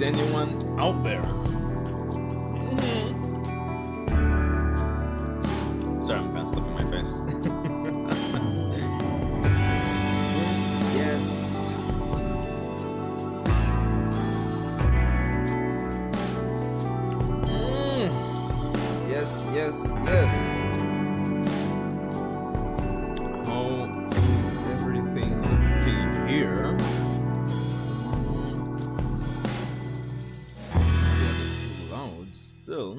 Is anyone out there? Sorry, I'm kind of stuffing my face. Yes. Yes. How is everything looking here? It's too loud still.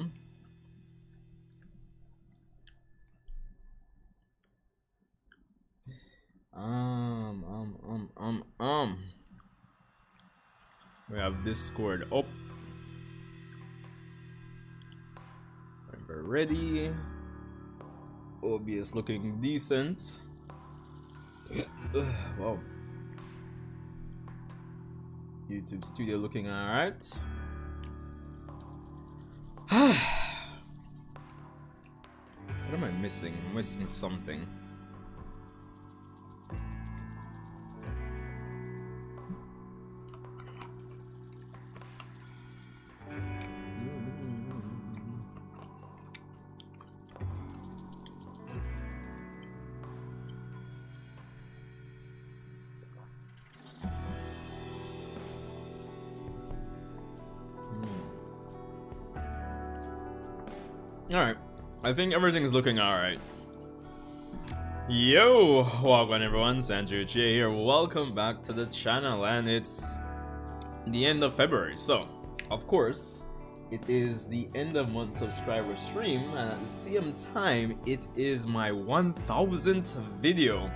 We have Discord up. We're ready. OBS looking decent. Wow. YouTube Studio looking alright. What am I missing? I'm missing something. Alright, I think everything's looking alright. Yo, welcome everyone, Sanju J here, welcome back to the channel, and it's the end of February, so, of course, it is the end of month subscriber stream, and at the same time, it is my 1000th video.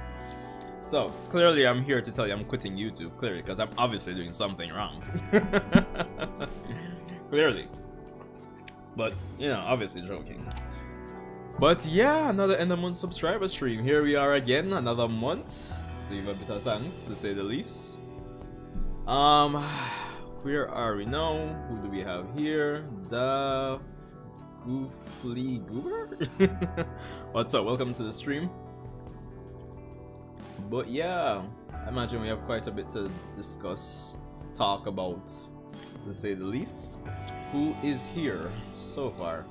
So, clearly I'm here to tell you I'm quitting YouTube, clearly, because I'm obviously doing something wrong. Clearly. But, you know, obviously joking. But yeah, another end of month subscriber stream. Here we are again, another month. To give a bit of thanks, to say the least. Where are we now? Who do we have here? The Goofly Goober? What's up? Welcome to the stream. But yeah, I imagine we have quite a bit to discuss, talk about, to say the least. Who is here so far?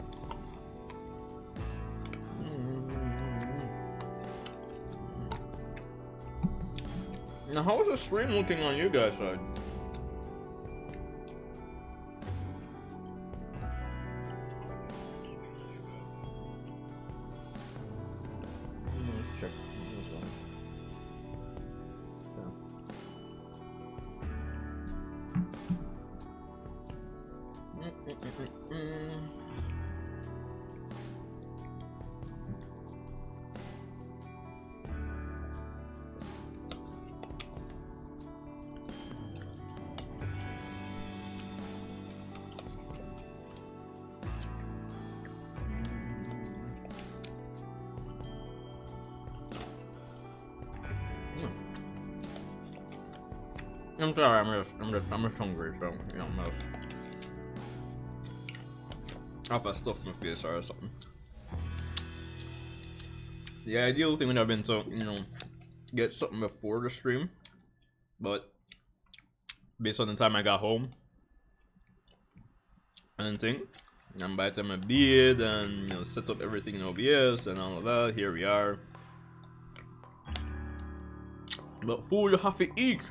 Now, how is the stream looking on you guys' side? Check. I'm sorry, I'm just hungry, so you know, I have to stuff my face or something. The ideal thing would have been to, you know, get something before the stream, but based on the time I got home and thing, and by the time I did and, you know, set up everything in OBS and all of that, here we are. But food you have to eat.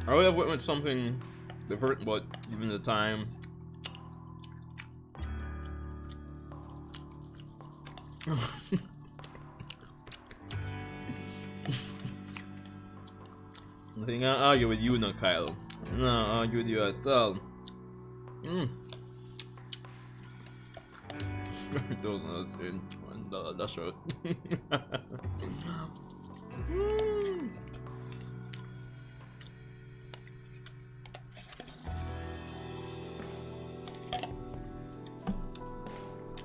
I would have went with something different, but given the time, I think I'll argue with you now, Kyle. No, I'll argue with you at all. I don't know what's in $1, that's right.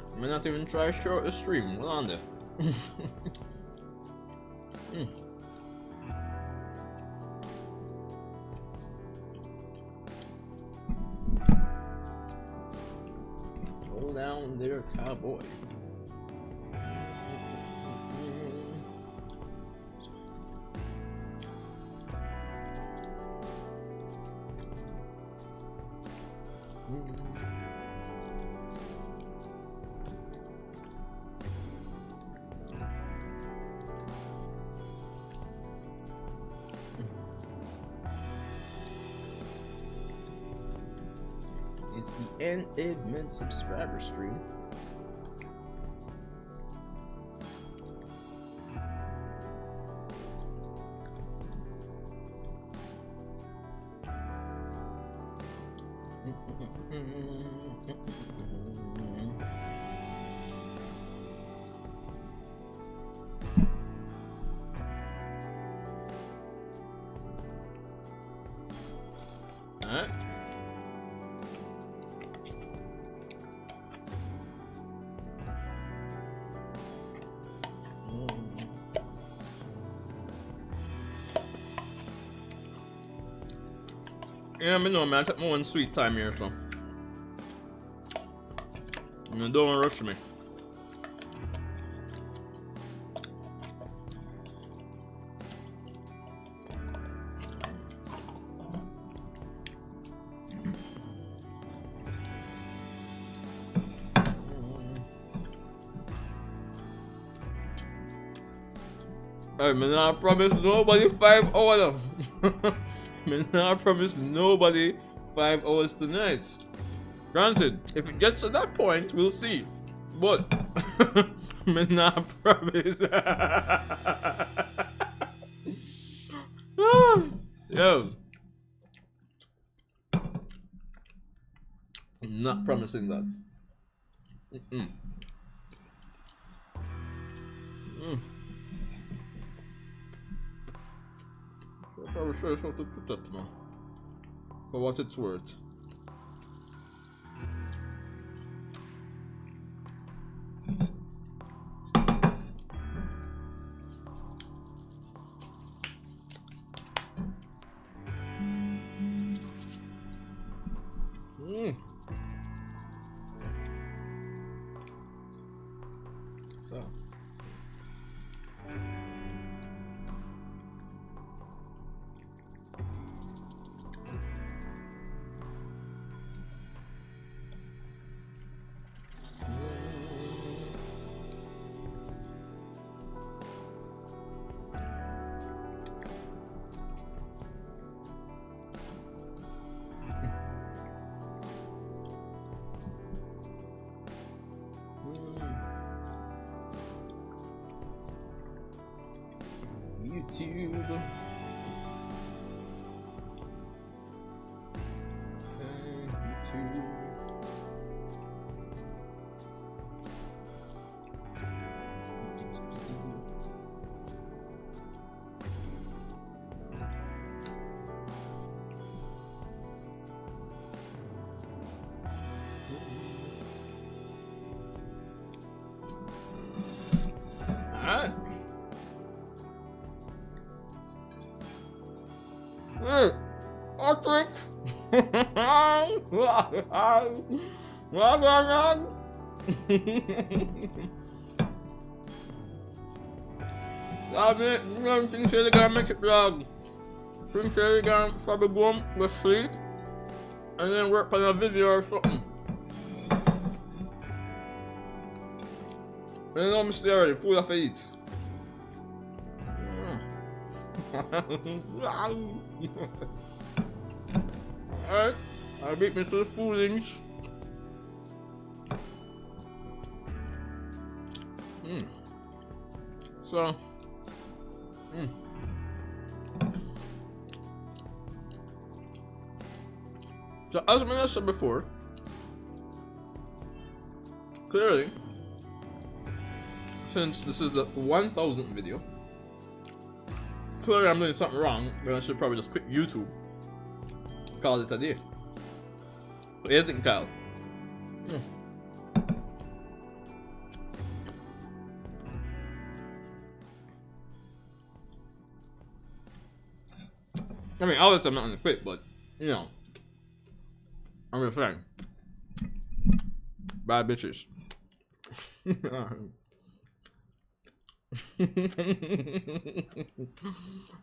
I may not even try to show the stream. Hold on there. Hold down there, cowboy. It's the end of mid subscriber stream. Alright. Yeah, I know, man. I took my one sweet time here, so. You don't rush me. I mean, I promise nobody 5 hours. I promise nobody 5 hours tonight. Granted, if it gets to that point, we'll see. But I promise. Yo, I'm not promising that. I'll probably show you how to put that now. For what it's worth. So. YouTube. Okay, YouTube. Alright. Hey, Patrick! What going on? Damn it, I think they're gonna make it wrong. I think they're gonna probably go home, go sleep, and then work on a video or something. I know I'm still already, food off eat. Alright, I beat me to the foodings. So, so as I said before, clearly, since this is the 1000th video, clearly I'm doing something wrong, then I should probably just quit YouTube. Call it a day. What do you think, Kyle? I mean, obviously I'm not gonna quit, but, you know, I'm just saying. Bad bitches.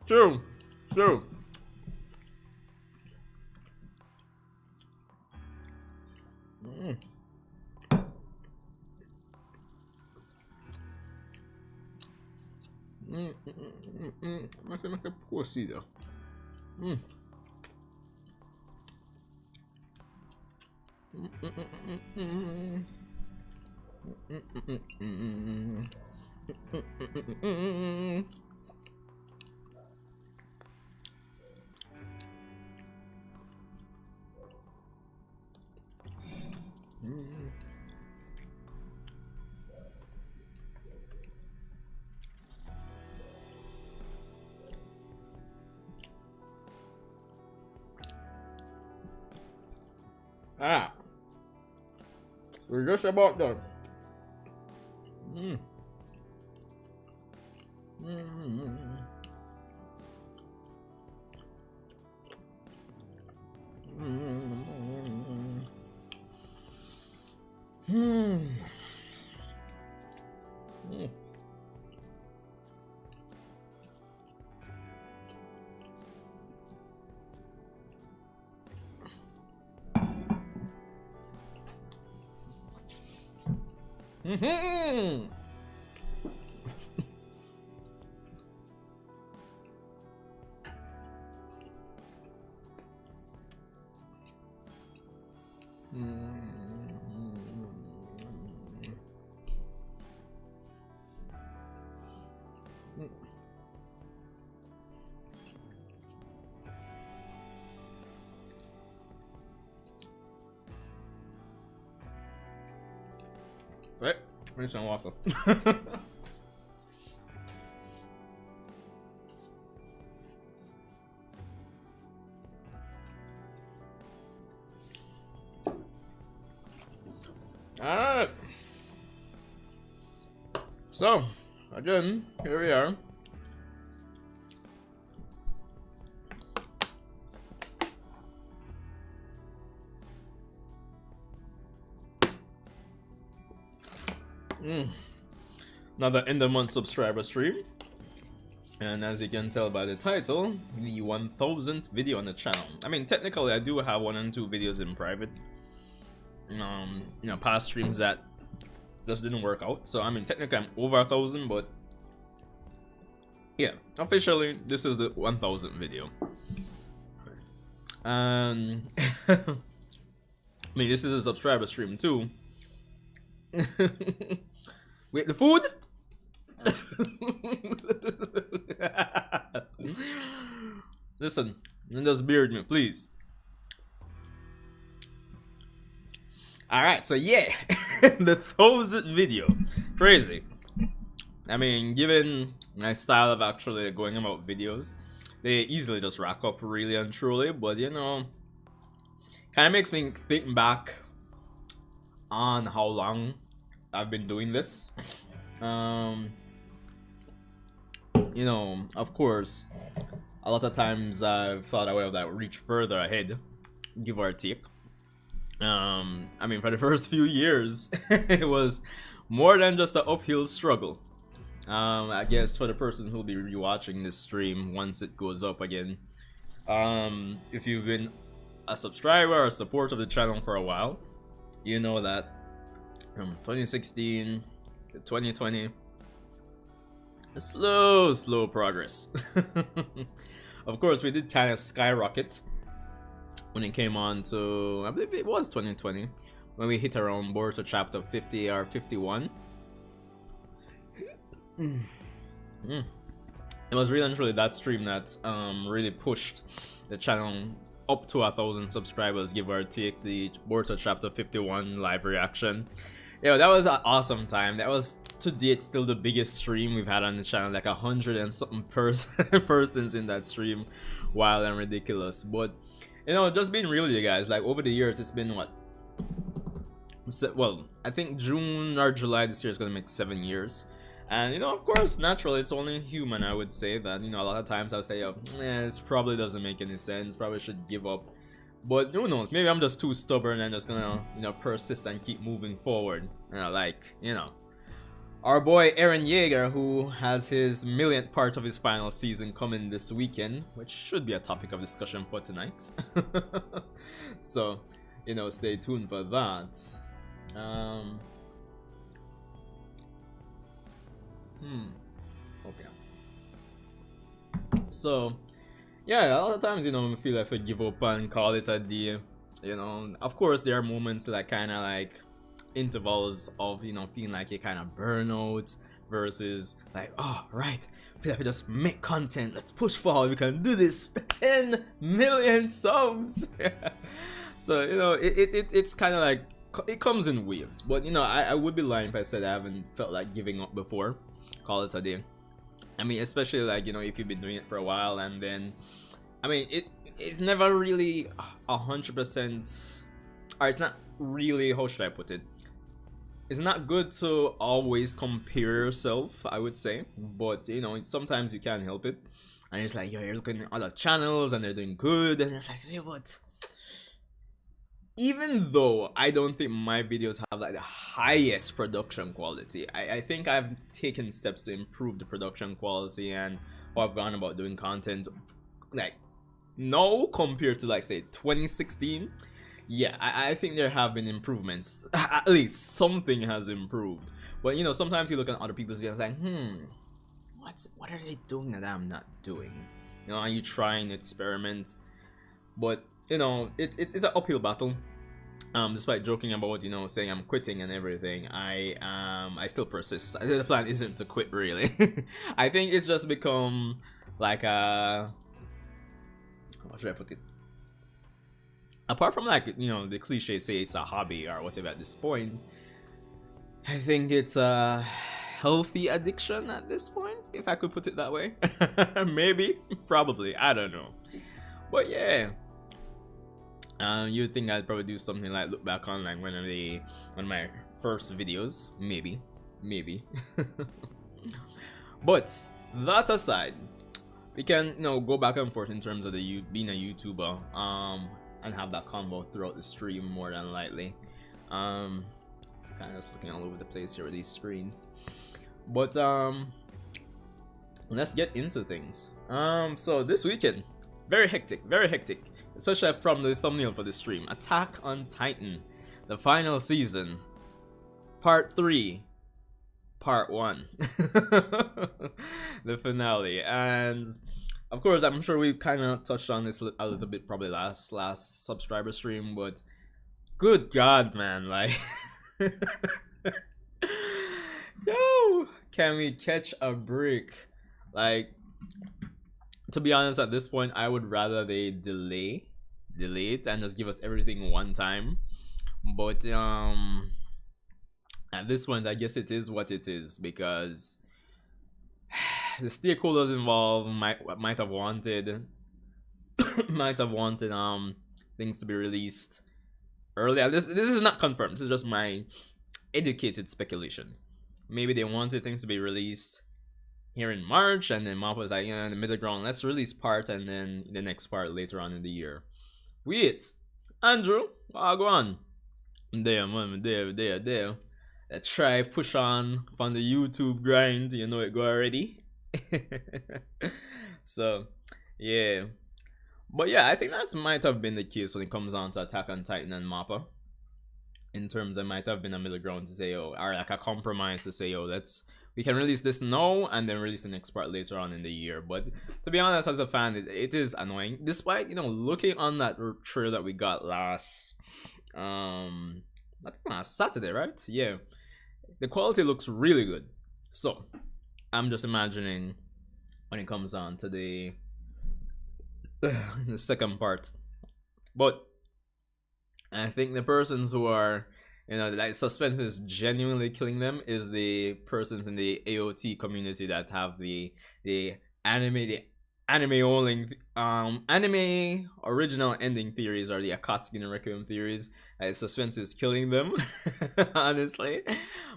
True. Mm. Mas é possível. Ah, we're just about done. Right, I need some water. Alright. So, again, here we are. Another end of month subscriber stream. And as you can tell by the title, the 1000th video on the channel. I mean, technically I do have 1 and 2 videos in private. You know, past streams that just didn't work out. So I mean, technically I'm over 1,000, but yeah, officially this is the 1000th video. I mean, this is a subscriber stream too. Wait, the food? Listen, just bear with me, please. Alright, so yeah, the 1000th video. Crazy. I mean, given my style of actually going about videos, they easily just rack up really and truly, but you know, kind of makes me think back on how long I've been doing this. You know, of course, a lot of times I've thought I would have like reached further ahead, give or take. I mean, for the first few years, it was more than just an uphill struggle. I guess for the person who'll be rewatching this stream once it goes up again, if you've been a subscriber or a supporter of the channel for a while, you know that from 2016 to 2020, a slow progress. Of course, we did kind of skyrocket when it came on to, I believe it was 2020, when we hit around boruto chapter 50 or 51. It was really and truly that stream that really pushed the channel up to 1,000 subscribers, give or take. The boruto chapter 51 live reaction. Yeah, that was an awesome time. That was to date still the biggest stream we've had on the channel, like 100 and something persons in that stream. Wild and ridiculous. But you know, just being real with you guys, like over the years it's been what, well, I think June or July this year is gonna make 7 years. And you know, of course, naturally it's only human, I would say that, you know, a lot of times I would say, oh, this probably doesn't make any sense, probably should give up. But who knows, maybe I'm just too stubborn and just gonna, you know, persist and keep moving forward. You know, like, you know, our boy Eren Yeager, who has his millionth part of his final season coming this weekend, which should be a topic of discussion for tonight. So stay tuned for that. Um, okay. So, yeah, a lot of times, I feel like I give up and call it a day. Of course, there are moments like kind of like intervals of, feeling like you kind of burn out versus like, oh, right, I feel like we just make content, let's push forward, we can do this. 10 million subs. So, it's kind of like, it comes in waves. But, I would be lying if I said I haven't felt like giving up before. Call it a day. I mean, especially like, if you've been doing it for a while, and then, I mean, it's never really 100%, or it's not really, how should I put it? It's not good to always compare yourself, I would say, but sometimes you can't help it, and it's like, you're looking at other channels and they're doing good, and it's like, yeah, but even though I don't think my videos have like the highest production quality, I think I've taken steps to improve the production quality and how I've gone about doing content, like now compared to like say 2016. Yeah, I think there have been improvements. At least something has improved. But sometimes you look at other people's videos like, what are they doing that I'm not doing? And you try and experiment, but it's an uphill battle. Despite joking about saying I'm quitting and everything, I still persist. The plan isn't to quit, really. I think it's just become like a, how should I put it? Apart from like the cliche say it's a hobby or whatever at this point, I think it's a healthy addiction at this point, if I could put it that way. Maybe, probably, I don't know. But yeah, you'd think I'd probably do something like look back on like one of my first videos, maybe. But that aside, we can go back and forth in terms of being a YouTuber, and have that convo throughout the stream more than likely. Kind of just looking all over the place here with these screens, but let's get into things. So this weekend, very hectic, especially from the thumbnail for the stream. Attack on Titan, the final season, part 3, part 1. The finale. And of course, I'm sure we kind of touched on this a little bit probably last subscriber stream, but good God, man, like yo, can we catch a break? Like, to be honest, at this point, I would rather they delay it and just give us everything one time. But at this point, I guess it is what it is, because the stakeholders involved might have wanted things to be released earlier. This is not confirmed. This is just my educated speculation. Maybe they wanted things to be released here in March, and then Mappa was like, in the middle ground, let's release part and then the next part later on in the year. Wait, Andrew, go on. There, man, there. Let's try push on the YouTube grind. You know it go already. So, yeah. But yeah, I think that might have been the case when it comes down to Attack on Titan and Mappa. In terms, there might have been a middle ground to say, or like a compromise to say, we can release this now and then release the next part later on in the year. But to be honest, as a fan, it is annoying. Despite looking on that trailer that we got last, I think last Saturday, right? Yeah, the quality looks really good. So I'm just imagining when it comes on to the second part. But I think the persons who are, like, suspense is genuinely killing them is the persons in the AOT community that have the anime original ending theories, or the Akatsuki no Requiem theories. Suspense is killing them, honestly.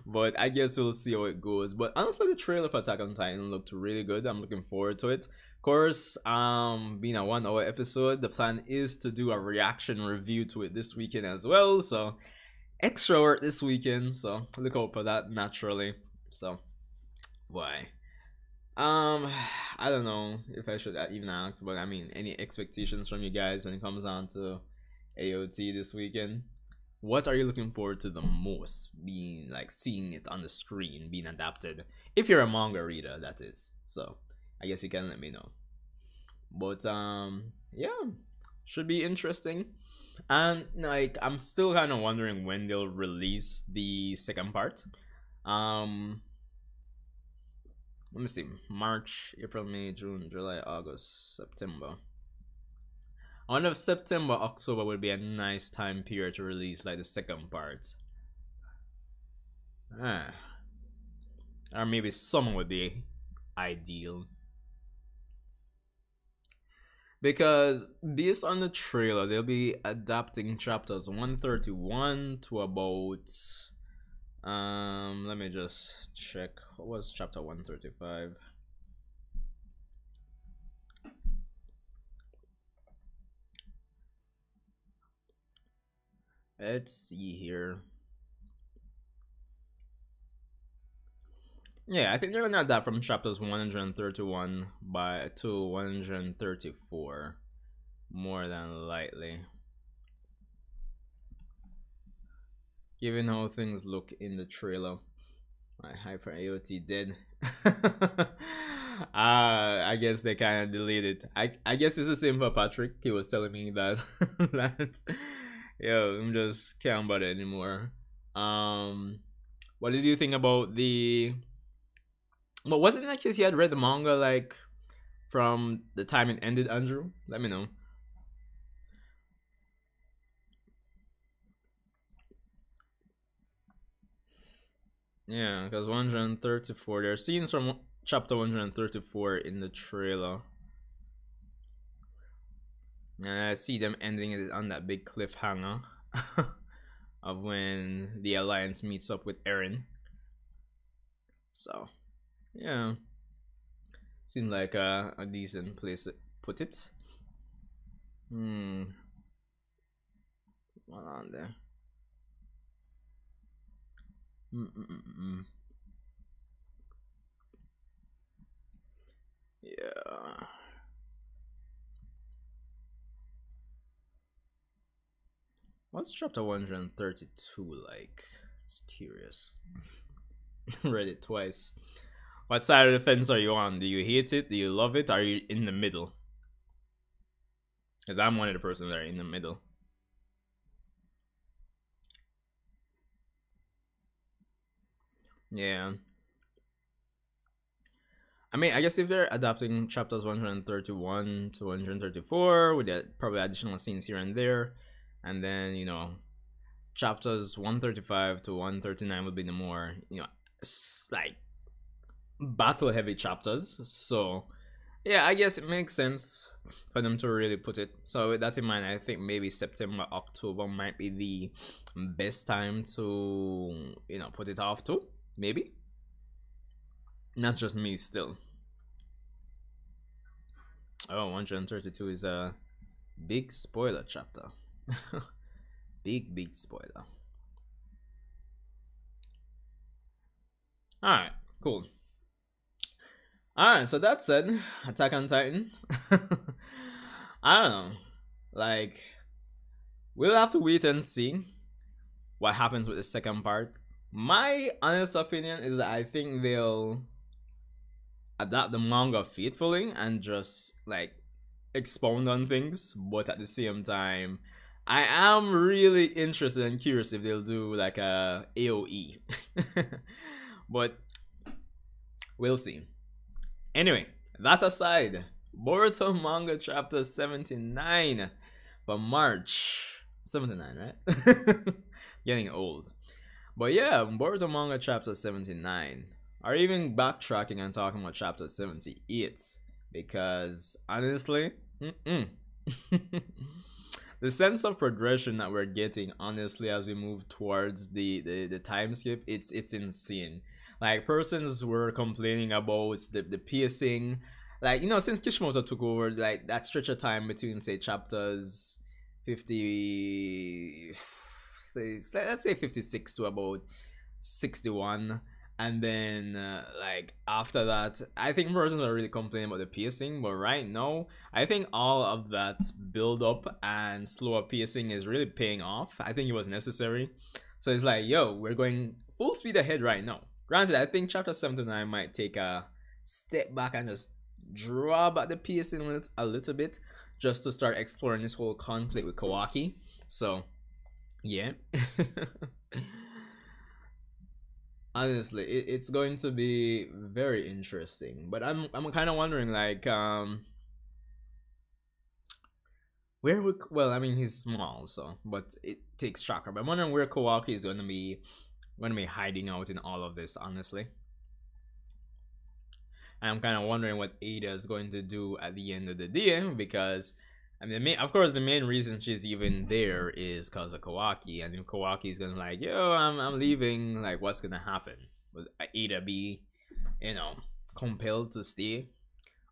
But I guess we'll see how it goes. But honestly, the trailer for Attack on Titan looked really good. I'm looking forward to it. Of course, being a 1-hour episode, the plan is to do a reaction review to it this weekend as well. So extra work this weekend, so look out for that naturally. So why? I don't know if I should even ask, but I mean, any expectations from you guys when it comes on to AOT this weekend. What are you looking forward to the most? Being like seeing it on the screen, being adapted. If you're a manga reader, that is. So I guess you can let me know. But yeah, should be interesting. And like I'm still kind of wondering when they'll release the second part. Um let me see. March, April, May, June, July, August, September. I wonder if September, October would be a nice time period to release like the second part. Ah. Or maybe summer would be ideal. Because based on the trailer, they'll be adapting chapters 131 to about let me just check. What was chapter 135? Let's see here. Yeah, I think they're gonna adapt from chapters 131 by to 134, more than likely. Given how things look in the trailer, my Hyper AOT did. I guess they kind of deleted. I guess it's the same for Patrick. He was telling me that that yo, I'm just can't about it anymore. What did you think about the? But wasn't it like he had read the manga like from the time it ended, Andrew? Let me know. Yeah, because 134. There are scenes from chapter 134 in the trailer. And I see them ending it on that big cliffhanger of when the Alliance meets up with Eren. So, yeah. Seems like a decent place to put it. What on there? Yeah. What's chapter 132 like? Just curious. Read it twice. What side of the fence are you on? Do you hate it? Do you love it? Are you in the middle? Because I'm one of the persons that are in the middle. Yeah. I mean, I guess if they're adapting chapters 131 to 134 with the probably additional scenes here and there, and then, you know, chapters 135 to 139 would be the more, you know, like battle heavy chapters. So, yeah, I guess it makes sense for them to really put it. So, with that in mind, I think maybe September, October might be the best time to, you know, put it off to. Maybe. And that's just me still. Oh, 132 is a big spoiler chapter. Big spoiler. Alright, cool. Alright, so that said, Attack on Titan. I don't know. Like, we'll have to wait and see what happens with the second part. My honest opinion is that I think they'll adapt the manga faithfully and just like expound on things, but at the same time, I am really interested and curious if they'll do like a AOE. But we'll see. Anyway, that aside, Boruto manga chapter 79 for March 79, right? Getting old. But yeah, Boruto manga chapter 79. Are even backtracking and talking about chapter 78 because honestly, the sense of progression that we're getting, honestly, as we move towards the time skip, it's insane. Like, persons were complaining about the pacing, like, you know, since Kishimoto took over, like that stretch of time between, say, chapters 50, say let's say 56 to about 61, And then like after that, I think persons are really complaining about the pacing, but right now I think all of that build up and slower pacing is really paying off. I think it was necessary. So it's like, yo, we're going full speed ahead right now. Granted, I think chapter 79 might take a step back and just draw back the pacing a little bit, just to start exploring this whole conflict with Kawaki. So yeah. Honestly, it's going to be very interesting. But I'm kind of wondering, like, where we, well, I mean, he's small, so, but it takes tracker. But I'm wondering where Kawaki is going to be hiding out in all of this, honestly. And I'm kind of wondering what Ada is going to do at the end of the day, because I mean, of course, the main reason she's even there is because of Kawaki, and if Kawaki is gonna like, yo, I'm leaving, like, what's gonna happen? Will Ada be, compelled to stay,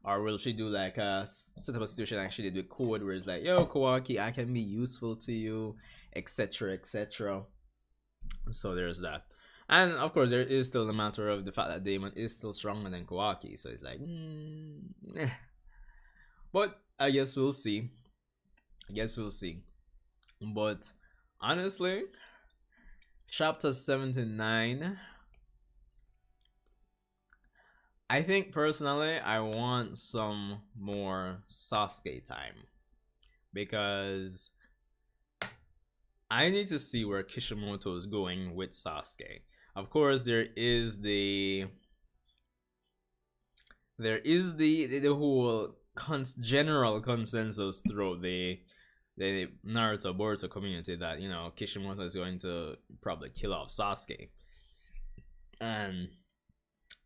or will she do like a set up a situation like she did with Code, where it's like, yo, Kawaki, I can be useful to you, etc., etc. So there's that. And of course, there is still the matter of the fact that Damon is still stronger than Kawaki, so it's like, but I guess we'll see. But honestly, chapter 79, I think personally I want some more Sasuke time, because I need to see where Kishimoto is going with Sasuke. Of course, there is the whole general consensus throughout the Naruto Boruto community that Kishimoto is going to probably kill off Sasuke. And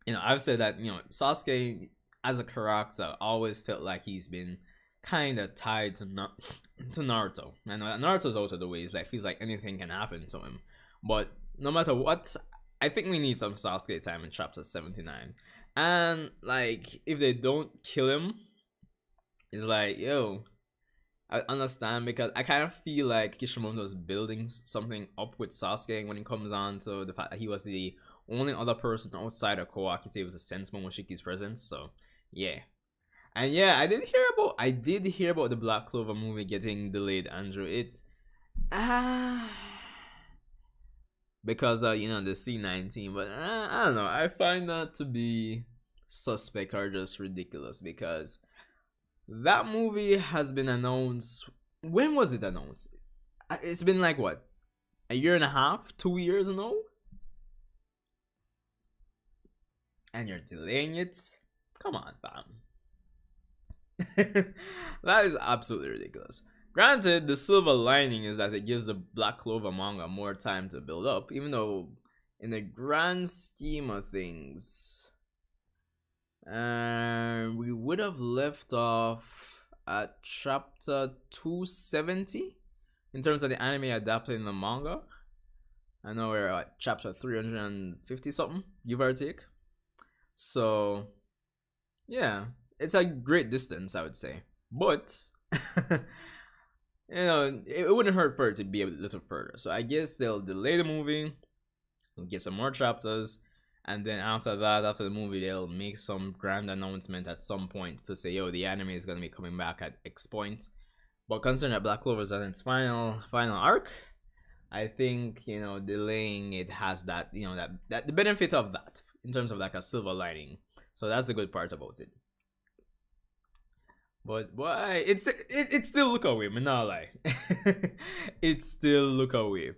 I've said that Sasuke as a character always felt like he's been kind of tied to Naruto. And Naruto's out of the way. It's like, feels like anything can happen to him. But no matter what, I think we need some Sasuke time in chapter 79. And like, if they don't kill him, it's like, yo, I understand, because I kind of feel like Kishimoto is building something up with Sasuke when it comes on to the fact that he was the only other person outside of Kawaki to able to sense Momoshiki's presence. So yeah. And yeah, I did hear about the Black Clover movie getting delayed, Andrew. It's because the C-19, but I don't know. I find that to be suspect or just ridiculous, because that movie has been announced. When was it announced? It's been like what, a year and a half, 2 years now, and you're delaying it. Come on, fam. That is absolutely ridiculous. Granted, the silver lining is that it gives the Black Clover manga more time to build up, even though in the grand scheme of things, we would have left off at chapter 270 in terms of the anime adapted in the manga. I know we're at chapter 350 something, give or take. So yeah, it's a great distance, I would say, but it wouldn't hurt for it to be a little further. So I guess they'll delay the movie, get some more chapters, and then after the movie, they'll make some grand announcement at some point to say, yo, the anime is gonna be coming back at X point. But considering that Black Clover is on its final arc, I think delaying it has that that the benefit of that in terms of like a silver lining. So that's the good part about it. But boy, it still look away, man, not lie. It still look away.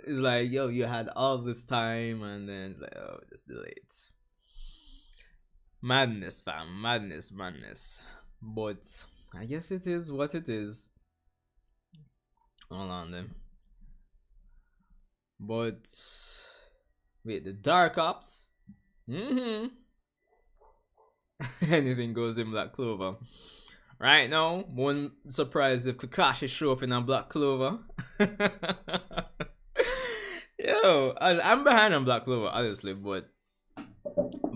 It's like, yo, you had all this time, and then it's like, oh, just delay it. Madness, fam, madness. But I guess it is what it is. Hold on then. But wait, the Dark Ops. Anything goes in Black Clover. Right now, one surprise if Kakashi show up in a Black Clover. Yo, I'm behind on Black Clover, honestly, but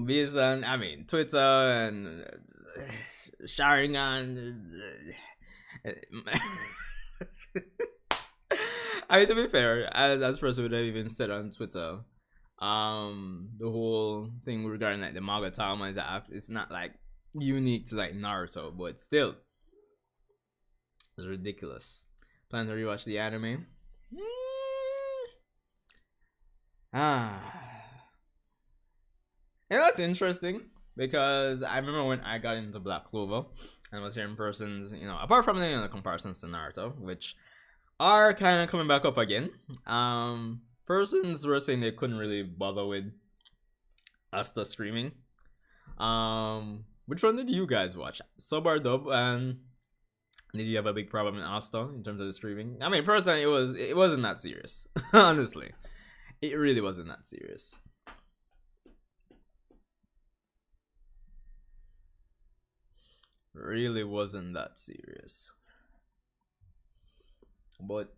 based on, Twitter and Sharingan. To be fair, as person would have even said on Twitter, The whole thing regarding like the Manga Tama is that it's not like unique to like Naruto, but still, it's ridiculous. Plan to rewatch the anime? Ah, and that's interesting because I remember when I got into Black Clover and was hearing persons, apart from the comparisons to Naruto, which are kind of coming back up again. Persons were saying they couldn't really bother with Asta streaming. Which one did you guys watch? Sub or dub? And did you have a big problem in Asta in terms of the streaming? I mean, personally, it wasn't that serious. Honestly, it really wasn't that serious. Really wasn't that serious. But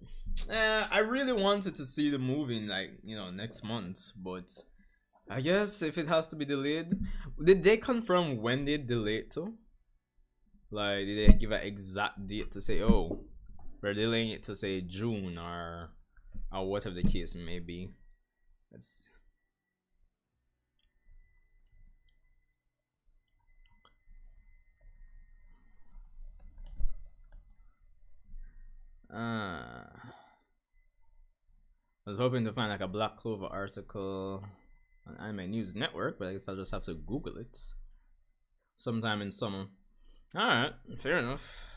I really wanted to see the movie in like next month, but I guess if it has to be delayed, did they confirm when they delayed to? Like, did they give an exact date to say, oh, we're delaying it to say June or whatever the case may be? Let's. I was hoping to find like a Black Clover article on Anime News Network, but I guess I'll just have to Google it sometime in summer. Alright, fair enough.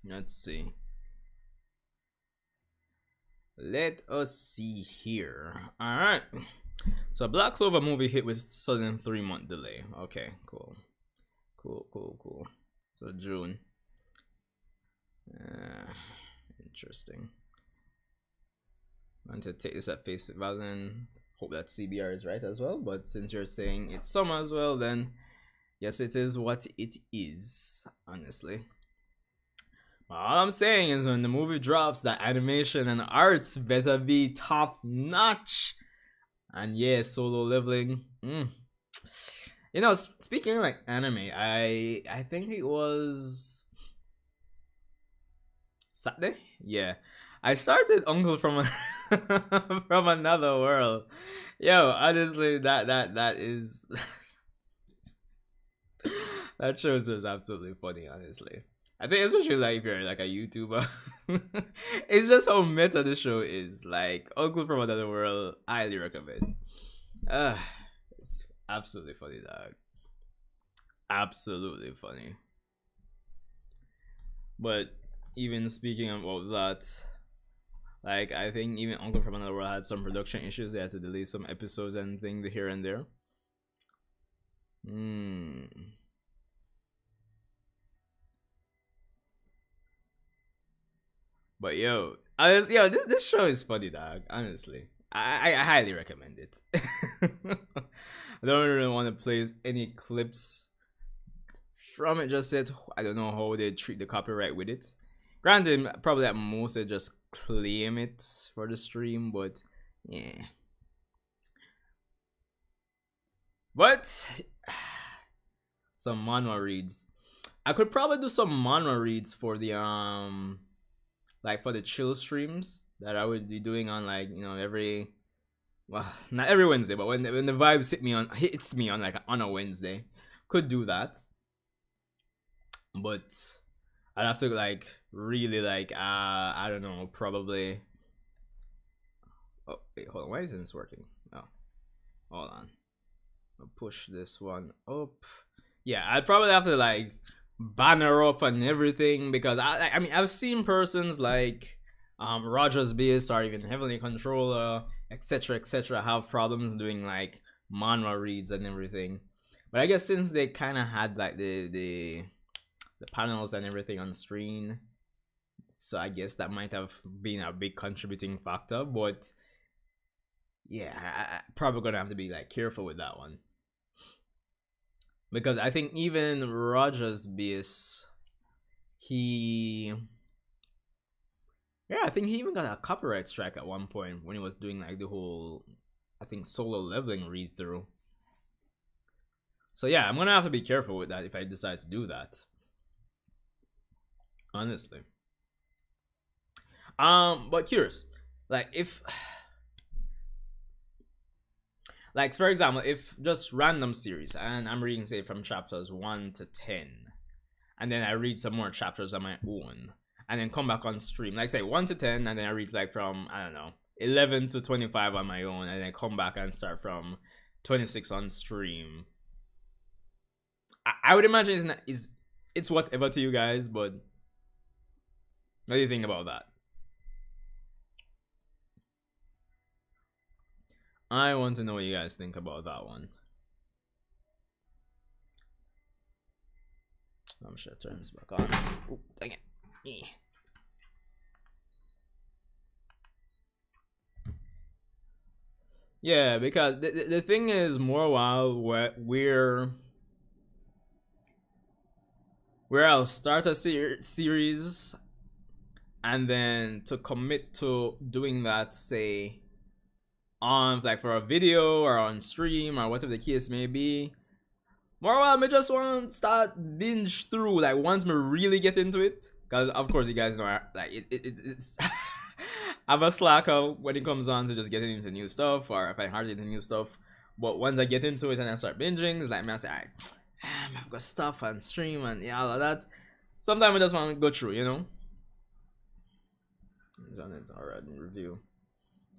Let's see. Let us see here. Alright. So Black Clover movie hit with sudden 3-month delay. Okay, cool. Cool. So June. Interesting. I'm going to take this at face value and hope that CBR is right as well. But since you're saying it's summer as well, then yes, it is what it is, honestly. All I'm saying is when the movie drops, the animation and arts better be top notch. And yeah, Solo Leveling. Speaking of like anime, I think it was Saturday. Yeah, I started Uncle from from Another World. Yo, honestly, that is that show was absolutely funny. Honestly, I think especially like if you're like a YouTuber, it's just how meta the show is. Like Uncle from Another World, highly recommend. It's absolutely funny, dog. Absolutely funny. But even speaking about that, like I think even Uncle from Another World had some production issues. They had to delete some episodes and things here and there. But this show is funny, dog. Honestly, I highly recommend it. I don't really want to play any clips from it just yet. I don't know how they treat the copyright with it. Granted, probably at most they just claim it for the stream, but yeah. But some manhwa reads. I could probably do some manhwa reads for the like for the chill streams that I would be doing on like every, well, not every Wednesday, but when the vibes hits me on like on a Wednesday, could do that. But I'd have to like really like I don't know, probably. Oh wait, hold on, why isn't this working? Oh, hold on. I'll push this one up. Yeah, I'd probably have to like banner up and everything because I mean I've seen persons like Rogers Beast or even Heavenly Controller, etc., have problems doing like manhwa reads and everything. But I guess since they kind of had like the panels and everything on screen, so I guess that might have been a big contributing factor. But yeah, I probably gonna have to be like careful with that one. Because I think even Rogers Beast, I think he even got a copyright strike at one point when he was doing like the whole, I think, Solo Leveling read through. So yeah, I'm gonna have to be careful with that if I decide to do that. Honestly. But curious, like if, like for example, if just random series, and I'm reading say from chapters 1 to 10, and then I read some more chapters on my own, and then come back on stream, like say 1 to 10, and then I read like from, I don't know, 11 to 25 on my own, and then come back and start from 26 on stream. I would imagine it's whatever to you guys, but what do you think about that? I want to know what you guys think about that one. I'm sure it turns back on. Oh, dang it. Yeah, because the thing is, more while I'll start a series, and then to commit to doing that, say on like for a video or on stream or whatever the case may be, more while me just want to start binge through like once me really get into it, because of course you guys know like it's I'm a slacker when it comes on to just getting into new stuff, or if I hardly into new stuff. But once I get into it and I start binging, it's like man, I say, alright, I've got stuff on stream and yeah, all of that. Sometimes I just want to go through, you know. Alright, review.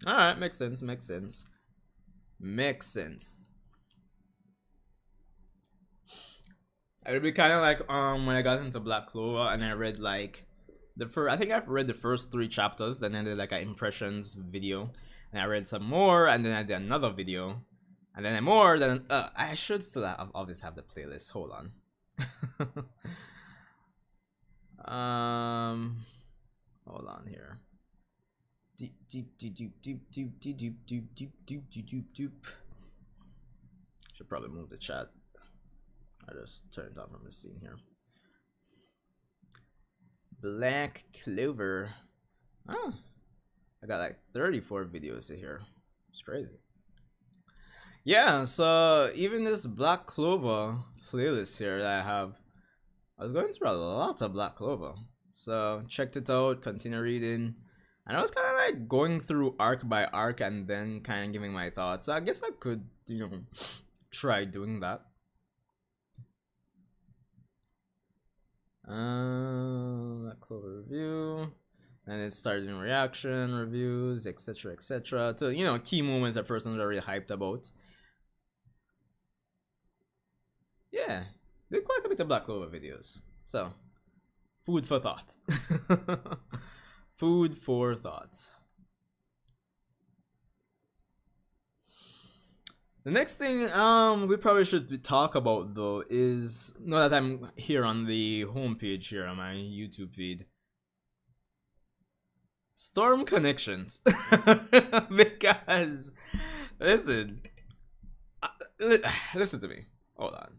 Alright, makes sense. It would be kind of like when I got into Black Clover and I read like I think I've read the first 3 chapters, then I did like an impressions video, and I read some more, and then I did another video, and then more. Then I should still obviously have the playlist. Hold on. Hold on here. Should probably move the chat. I just turned on from the scene here. Black Clover. Oh, I got like 34 videos here. It's crazy. Yeah, so even this Black Clover playlist here that I was going through a lot of Black Clover. So checked it out, continue reading. And I was kind of like going through arc by arc and then kind of giving my thoughts. So I guess I could, you know, try doing that. Black Clover review, and it started in reaction reviews, etc., etc. To, you know, key moments that person's already hyped about. Yeah, did quite a bit of Black Clover videos. So, food for thought. Food for thought. The next thing we probably should talk about though is, now that I'm here on the homepage here on my YouTube feed, Storm Connections. Because listen to me. Hold on.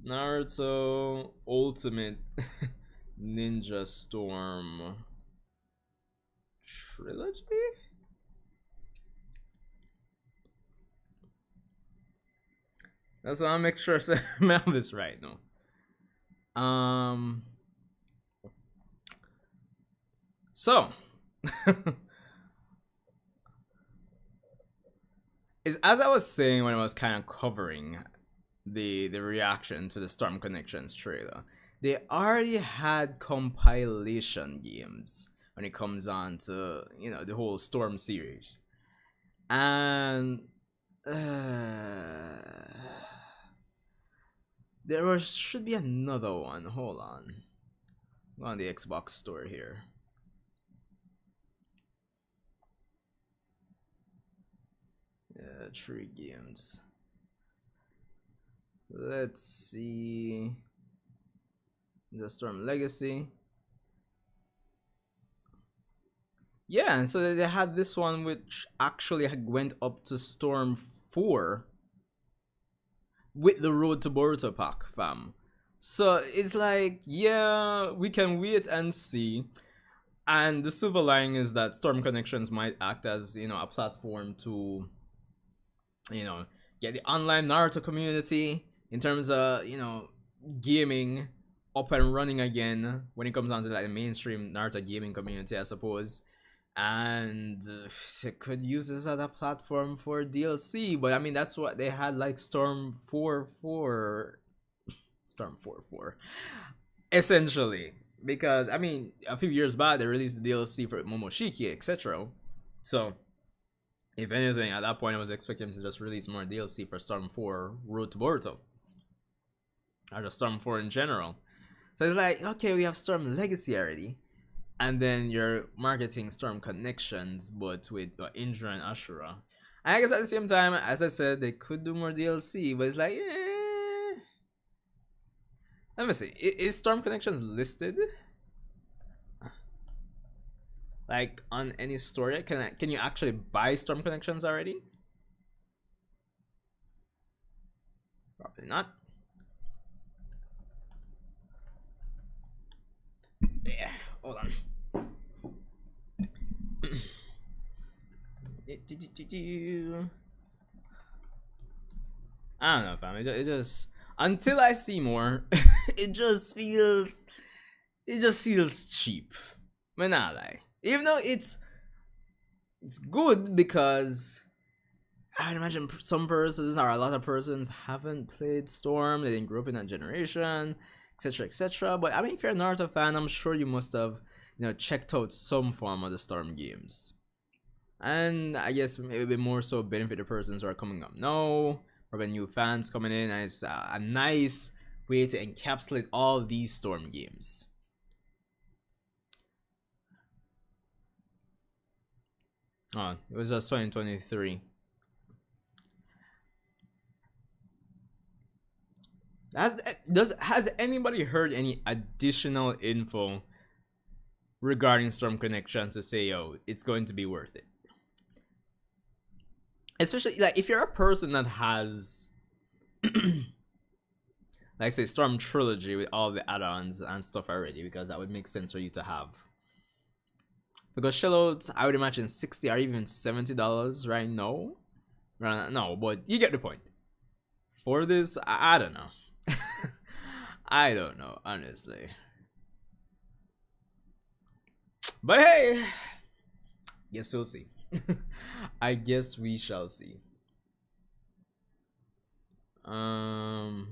Naruto Ultimate Ninja Storm Trilogy? That's why I make sure I smell this right now. So is, as I was saying when I was kind of covering the reaction to the Storm Connections trailer, they already had compilation games when it comes on to, you know, the whole Storm series, and there should be another one. Hold on. Go on the Xbox store here. Yeah, 3 games. Let's see. The Storm Legacy. Yeah, and so they had this one which actually went up to Storm 4 with the Road to Boruto pack, fam. So it's like, yeah, we can wait and see. And the silver lining is that Storm Connections might act as, you know, a platform to, you know, get the online Naruto community in terms of, you know, gaming up and running again when it comes down to like the mainstream Naruto gaming community, I suppose. And they could use this as a platform for DLC, but I mean that's what they had like Storm 4 4 essentially, because I mean a few years back they released the DLC for Momoshiki, etc. So if anything, at that point I was expecting to just release more DLC for Storm 4 Road to Boruto, or just Storm 4 in general. So it's like, okay, we have Storm Legacy already, and then you're marketing Storm Connections, but with Indra and Ashura. I guess at the same time, as I said, they could do more DLC, but it's like, let me see. Is Storm Connections listed? Like on any store? Can you actually buy Storm Connections already? Probably not. Yeah, hold on. I don't know, fam. It just until I see more, it just feels cheap. But not lie. Even though it's good, because I'd imagine some persons or a lot of persons haven't played Storm, they didn't grow up in that generation, etc, etc. But I mean, if you're a Naruto fan, I'm sure you must have, you know, checked out some form of the Storm games. And I guess maybe more so benefit the persons who are coming up now, probably new fans coming in, and it's a nice way to encapsulate all these Storm games. Oh, it was just 2023. Has anybody heard any additional info regarding Storm Connection to say, yo, it's going to be worth it? Especially like if you're a person that has like say Storm Trilogy with all the add-ons and stuff already, because that would make sense for you to have. Because shellouts, I would imagine $60 or even $70 right now. No, but you get the point. For this, I don't know. I don't know, honestly. But hey, guess we'll see. I guess we shall see. Can't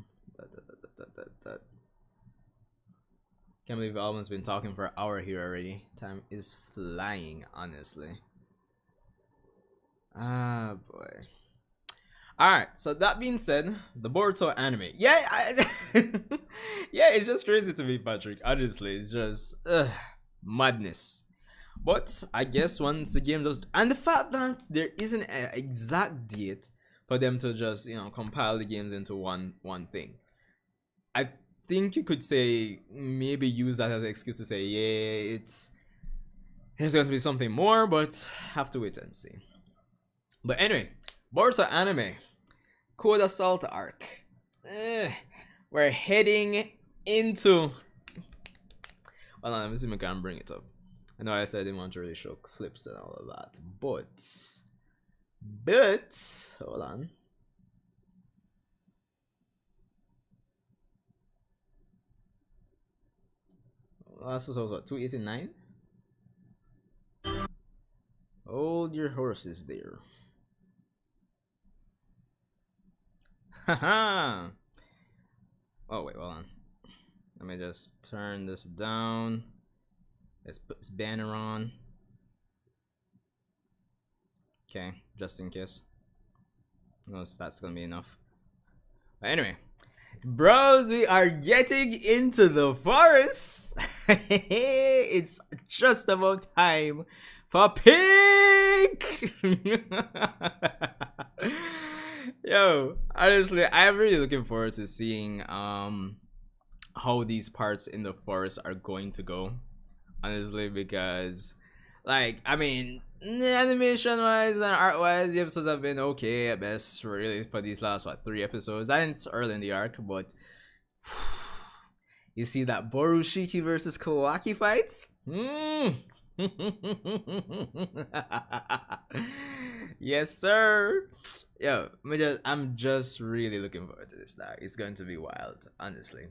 believe Alvin's been talking for an hour here already. Time is flying, honestly. Ah, boy. Alright, so that being said, the Boruto anime. Yeah, yeah, it's just crazy to me, Patrick. Honestly, it's just madness. But I guess once the game does, and the fact that there isn't an exact date for them to just, you know, compile the games into one thing, I think you could say, maybe use that as an excuse to say, yeah, there's going to be something more, but have to wait and see. But anyway, Boruto anime, Code Assault arc. We're heading into. Hold on, let me see if I can bring it up. I know I said I didn't want to really show clips and all of that, but hold on. Last was what, 289? Hold your horses there. Haha. Oh wait, hold on. Let me just turn this down. Let's put this banner on. Okay, just in case. I don't know if that's gonna be enough. But anyway, bros, we are getting into the forest. It's just about time for pink. Yo, honestly, I'm really looking forward to seeing how these parts in the forest are going to go. Honestly, because like, I mean, animation wise and art wise, the episodes have been okay at best, really, for these last 3 episodes. And it's early in the arc, but you see that Borushiki versus Kawaki fight? Yes, sir. Yo, I'm just really looking forward to this now. It's going to be wild, honestly.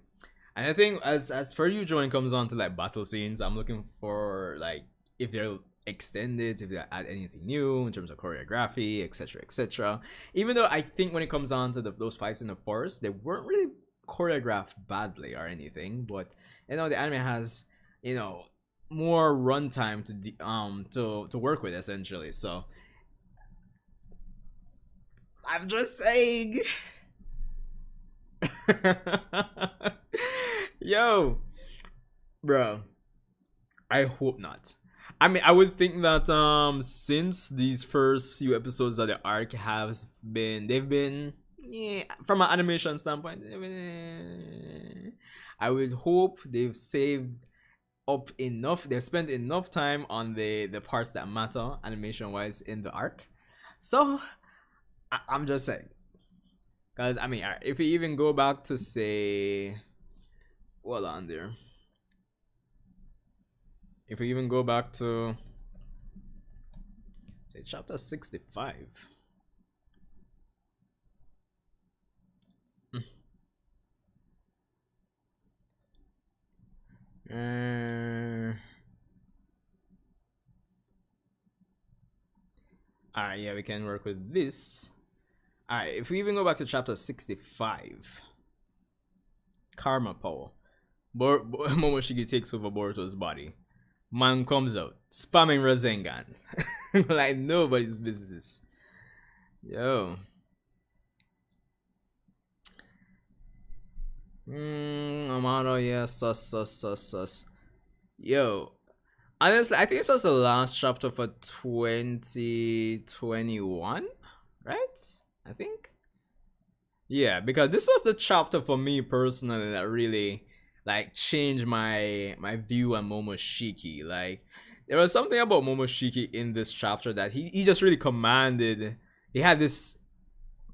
And I think as per usual when it comes on to like battle scenes, I'm looking for like if they're extended, if they add anything new in terms of choreography, etc., etc. Even though I think when it comes on to those fights in the forest, they weren't really choreographed badly or anything, but you know the anime has you know more runtime to work with essentially. So I'm just saying. Yo, bro, I hope not. I mean, I would think that since these first few episodes of the arc have been they've been from an animation standpoint, I would hope they've saved up enough. They've spent enough time on the parts that matter animation wise in the arc. So I'm just saying, because I mean, if we even go back to say, hold on there. If we even go back to say chapter 65. Alright, yeah, we can work with this. Alright, if we even go back to chapter 65. Karma power. Momoshiki takes over Boruto's body. Man comes out, spamming Rasengan. Like nobody's business. Yo. Amado, yeah, sus. Yo. Honestly, I think this was the last chapter for 2021, right? I think. Yeah, because this was the chapter for me personally that really like changed my view on Momoshiki. Like there was something about Momoshiki in this chapter that he just really commanded. He had this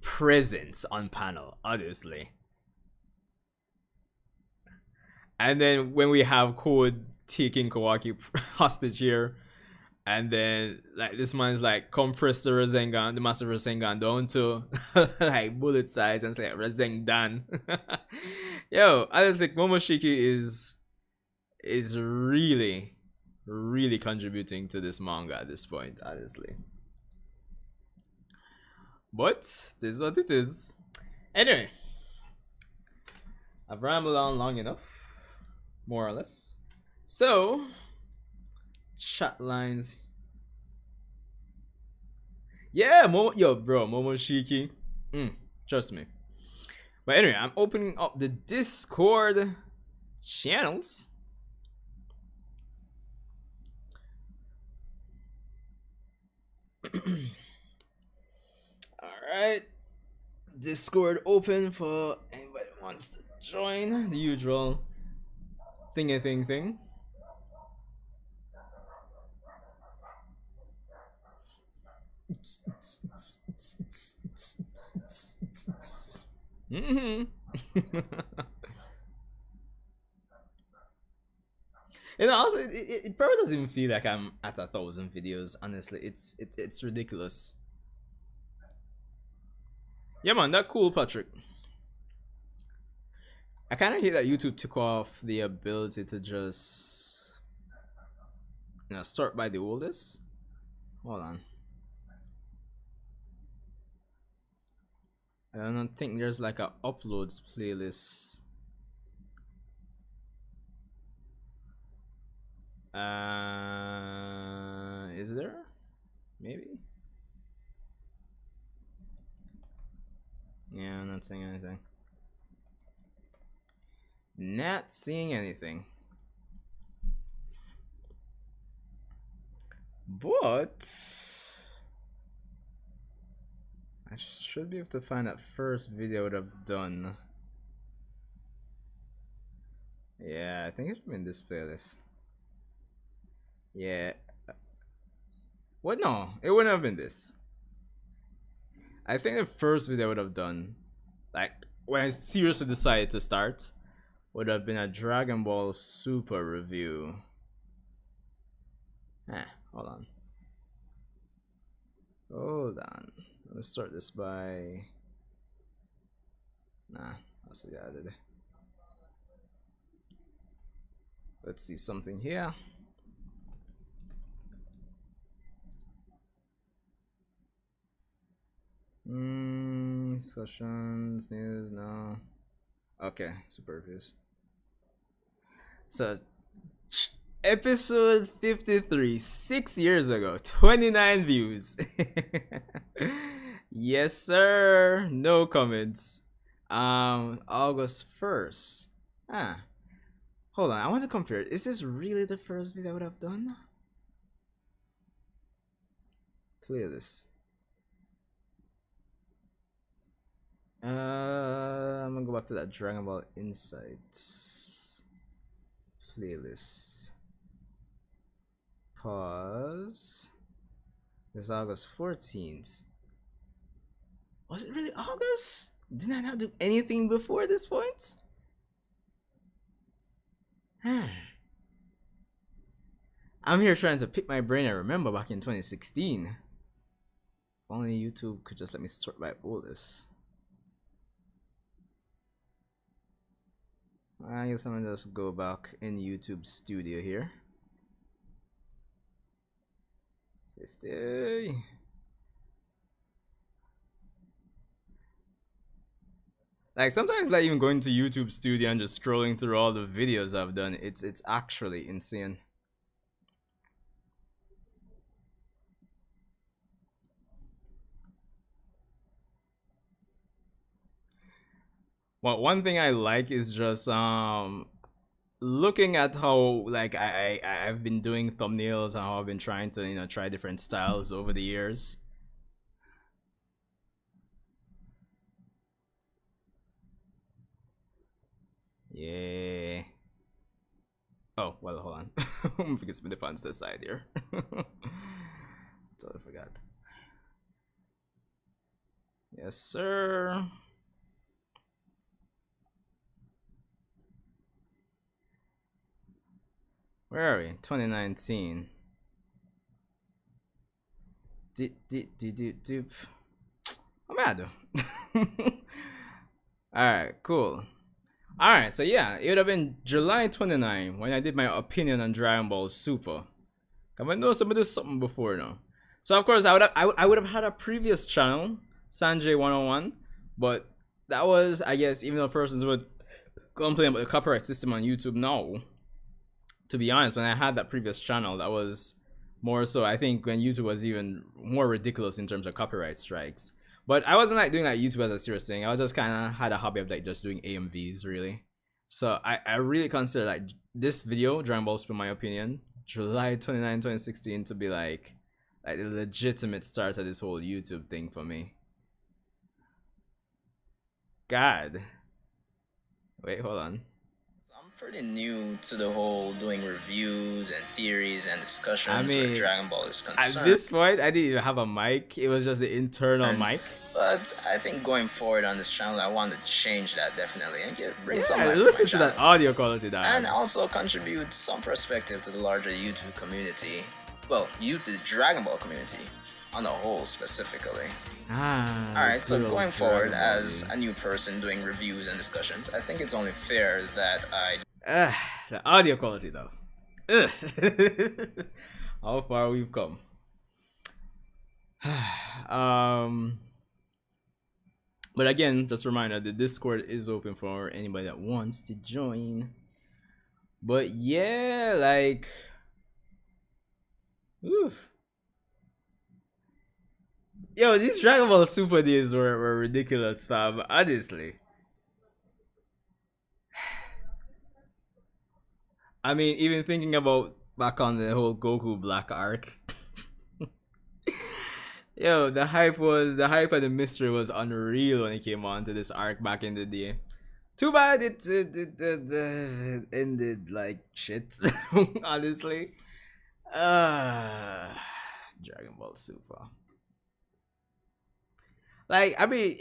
presence on panel, honestly. And then when we have Code taking Kawaki hostage here, and then like this man's like compress the Rasengan, the master Rasengan down to like bullet size and it's like Rasengan. Yo, I just think Momoshiki is really contributing to this manga at this point, honestly. But this is what it is. Anyway, I've rambled on long enough, more or less. So, chat lines. Yeah, yo, bro, Momoshiki. Trust me. But anyway, I'm opening up the Discord channels. Alright. Discord open for anybody who wants to join. The usual thing. Mm-hmm. You know, also it probably doesn't feel like I'm at 1,000 videos. Honestly, it's ridiculous. Yeah, man, that cool, Patrick. I kind of hate that YouTube took off the ability to just sort by the oldest. Hold on. I don't think there's like a uploads playlist. Is there? Maybe. Yeah, I'm not seeing anything. Not seeing anything. But I should be able to find that first video I would have done. Yeah, I think it's been this playlist. Yeah. What? No, it wouldn't have been this. I think the first video I would have done, like when I seriously decided to start, would have been a Dragon Ball Super review. Hold on. Hold on. Let's sort this by. Nah, that's what I did. Let's see something here. Discussions, news, no. Okay, superfluous. So, episode 53, 6 years ago, 29 views. Yes, sir. No comments. August 1st. Ah, hold on. I want to compare. Is this really the first video I would have done? Playlist. I'm gonna go back to that Dragon Ball Insights playlist. Pause. This is August 14th. Was it really August? Didn't I not do anything before this point? I'm here trying to pick my brain. I remember back in 2016. If only YouTube could just let me sort by oldest. I guess I'm gonna just go back in YouTube Studio here. 50. Like sometimes, like even going to YouTube Studio and just scrolling through all the videos I've done, it's actually insane. Well, one thing I like is just looking at how like I've been doing thumbnails and how I've been trying to try different styles over the years. Yeah. Oh well, hold on. I think it's been the on the side here. Totally forgot. Yes, sir. Where are we? 2019. I'm mad. Alright, cool. Alright, so yeah, it would have been July 29 when I did my opinion on Dragon Ball Super. I know some of this something before now. So of course I would have had a previous channel, Sanjay 101, but that was, I guess, even though persons would complain about the copyright system on YouTube now, to be honest, when I had that previous channel, that was more so, I think, when YouTube was even more ridiculous in terms of copyright strikes. But I wasn't like doing like YouTube as a serious thing. I was just kind of had a hobby of like just doing AMVs, really. So I really consider like this video, Dragon Ball Super, in my opinion, July 29, 2016, to be like the legitimate start of this whole YouTube thing for me. God. Wait, hold on. I'm pretty new to the whole doing reviews and theories and discussions where Dragon Ball is concerned. At this point, I didn't even have a mic. It was just the internal mic. But I think going forward on this channel, I want to change that definitely and bring some life listen to to that audio quality down. And also contribute some perspective to the larger YouTube community. Well, the Dragon Ball community on the whole specifically. Alright, so going forward as a new person doing reviews and discussions, I think it's only fair that I... the audio quality though. How far we've come. But again, just a reminder, the Discord is open for anybody that wants to join. But yeah, like... Oof. Yo, these Dragon Ball Super days were ridiculous, fam. Honestly. I mean, even thinking about back on the whole Goku Black arc. Yo, the hype and the mystery was unreal when it came on to this arc back in the day. Too bad it ended like shit, honestly. Dragon Ball Super. Like, I mean,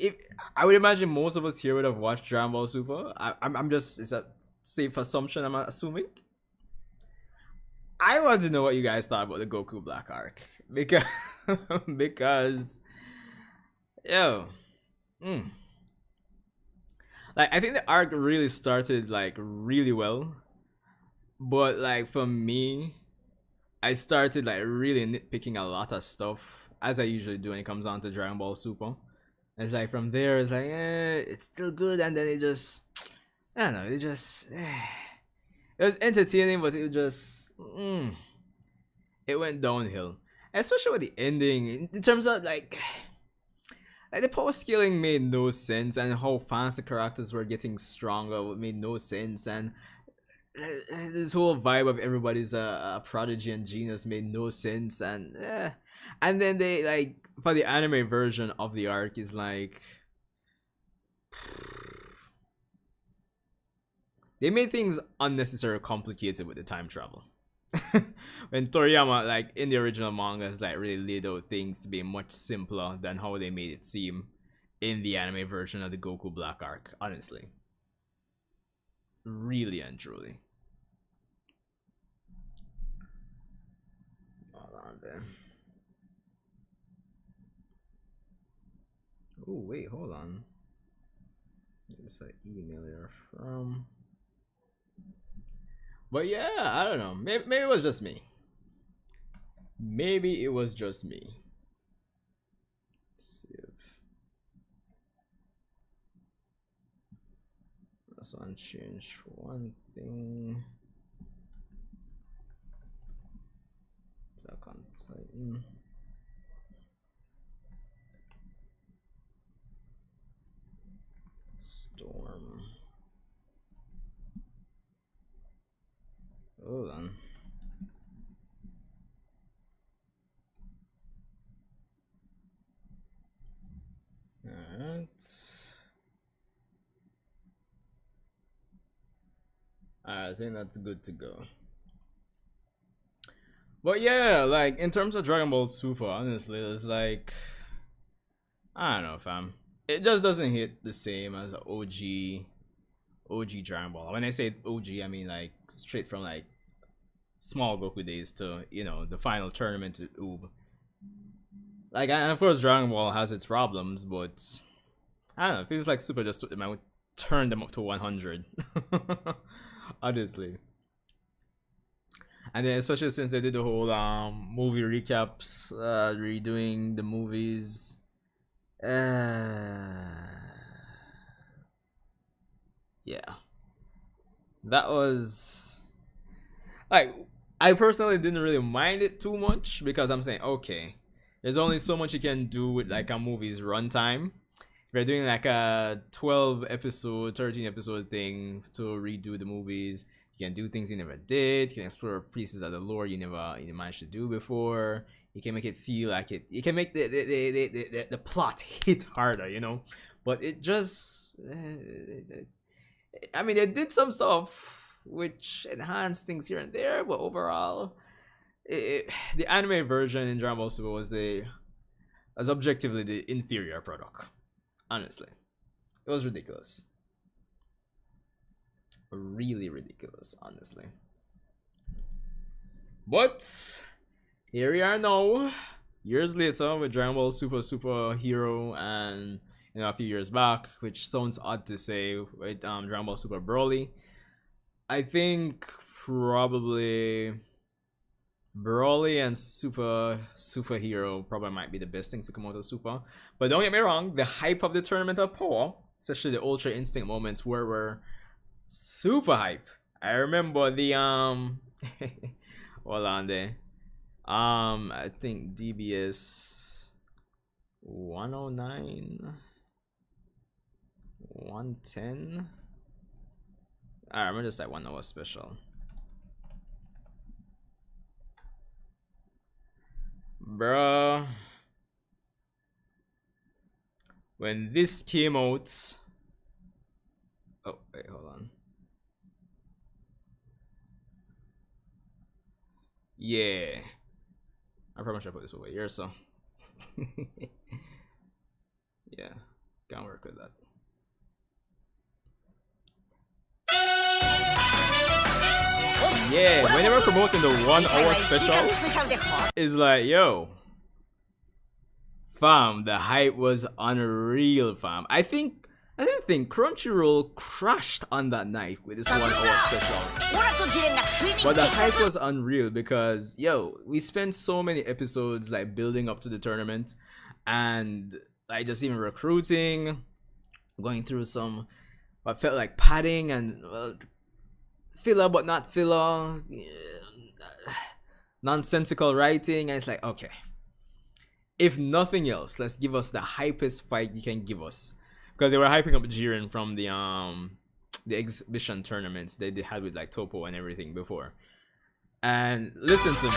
I would imagine most of us here would have watched Dragon Ball Super. I'm just, it's a safe assumption, I'm assuming. I want to know what you guys thought about the Goku Black arc. Because yo. Like, I think the arc really started like really well. But like for me, I started like really nitpicking a lot of stuff as I usually do when it comes on to Dragon Ball Super. It's like from there, it's like it's still good, and then it just I don't know, it just it was entertaining, but it just it went downhill, especially with the ending in terms of like the power scaling made no sense, and how fast the characters were getting stronger made no sense, and this whole vibe of everybody's a prodigy and genius made no sense, and then they like for the anime version of the arc is like they made things unnecessarily complicated with the time travel. When Toriyama, like in the original manga, has like really laid out things to be much simpler than how they made it seem in the anime version of the Goku Black arc. Honestly, really and truly. Hold on there. Oh wait, hold on. It's an email here from. But yeah, I don't know. Maybe it was just me. Maybe it was just me. Let's see if this one changed one thing. Attack on Titan. Storm. Hold on. Alright. I think that's good to go. But yeah, like in terms of Dragon Ball Super, honestly, it's like I don't know, fam. It just doesn't hit the same as the OG Dragon Ball. When I say OG, I mean like straight from like small Goku days to, you know, the final tournament at Oob. Like, and of course Dragon Ball has its problems, but I don't know, it feels like Super just took them and turned them up to 100. Honestly. And then especially since they did the whole movie recaps, redoing the movies. Yeah. That was like I personally didn't really mind it too much because I'm saying okay, there's only so much you can do with like a movie's runtime. If you're doing like a 12 episode, 13 episode thing to redo the movies, you can do things you never did. You can explore pieces of the lore you managed to do before. You can make it feel like it. You can make the plot hit harder, you know. But it just, I mean, they did some stuff which enhanced things here and there, but overall, the anime version in Dragon Ball Super was objectively the inferior product. Honestly, it was ridiculous. Really ridiculous, honestly. But here we are now, years later, with Dragon Ball Super Hero, and you know, a few years back, which sounds odd to say, with Dragon Ball Super Broly. I think probably Broly and Super Hero probably might be the best things to come out of Super. But don't get me wrong, the hype of the Tournament of Power, especially the Ultra Instinct moments, were super hype. I remember the hold on there. I think DBS 109 110. Alright, I'm gonna just say 1 hour special. Bruh, when this came out, oh wait, hold on. Yeah, I probably should put this over here, so yeah, can't work with that. Yeah, when they were promoting the 1 hour special, it's like, yo, fam, the hype was unreal, fam. I think I didn't think Crunchyroll crashed on that night with this 1 hour special. But the hype was unreal because, yo, we spent so many episodes like building up to the tournament and like just even recruiting, going through some what felt like padding and filler but not filler, nonsensical writing, and it's like, okay, if nothing else, let's give us the hypest fight you can give us. Because they were hyping up Jiren from the exhibition tournaments they had with like Topo and everything before. And listen to me.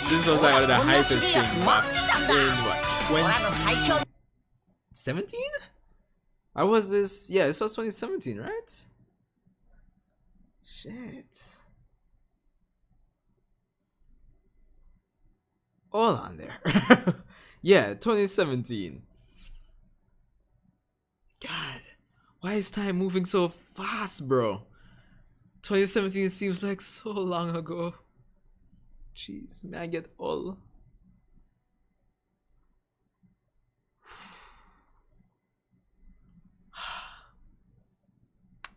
This was like one of the hypest things back in what, 2017? Or was this? Yeah, this was 2017, right? Shit. Hold on there. Yeah, 2017. God, why is time moving so fast, bro? 2017 seems like so long ago. Jeez, may I get all?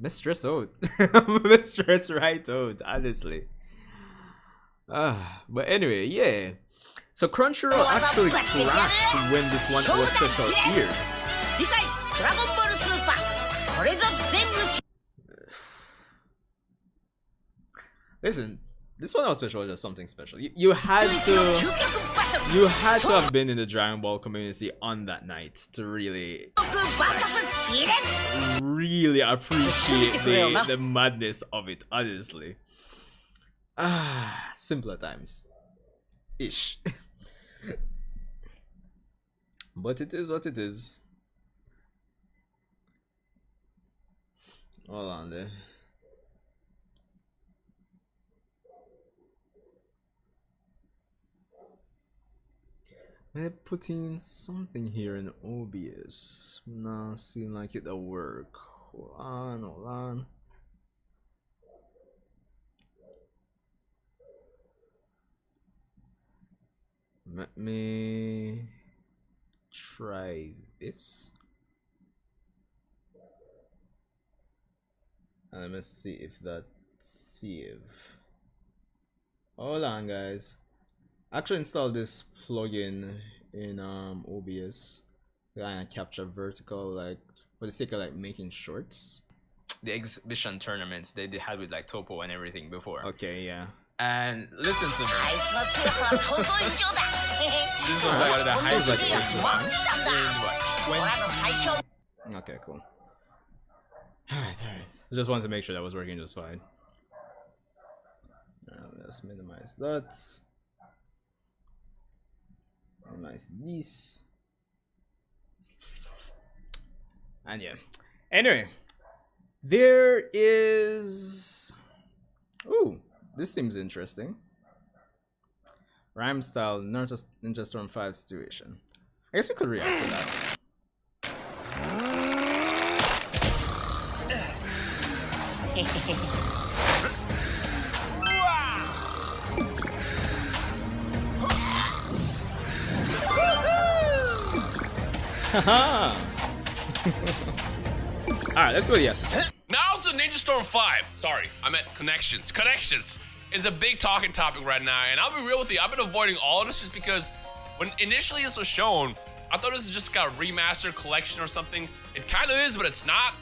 I'm stressed out. I'm stressed right out, honestly. But anyway, yeah. So Crunchyroll actually crashed when this 1 hour special aired. Listen, this 1 hour special is just something special. You had to have been in the Dragon Ball community on that night to really appreciate the madness of it, honestly. Simpler times. Ish. But it is what it is. Hold on there. I'm putting something here in OBS. Nah, seem like it'll work. Hold on. Let me try this. And let me see if that save. Hold on, guys. I actually installed this plugin in OBS to kind of capture vertical, like for the sake of like making shorts. The exhibition tournaments they had with like Topo and everything before. Okay, yeah. And listen to me. This is like the highest. Okay, cool. Alright. I just wanted to make sure that was working just fine. Let's minimize that. Minimize this. And yeah. Anyway, there is. Ooh, this seems interesting. Rhyme style Ninja Storm 5 situation. I guess we could react to that. Alright, let's see what he has to say. Now to Ninja Storm 5. Sorry, I meant connections. Connections is a big talking topic right now, and I'll be real with you, I've been avoiding all of this just because when initially this was shown, I thought this was just got a remastered collection or something. It kind of is, but it's not.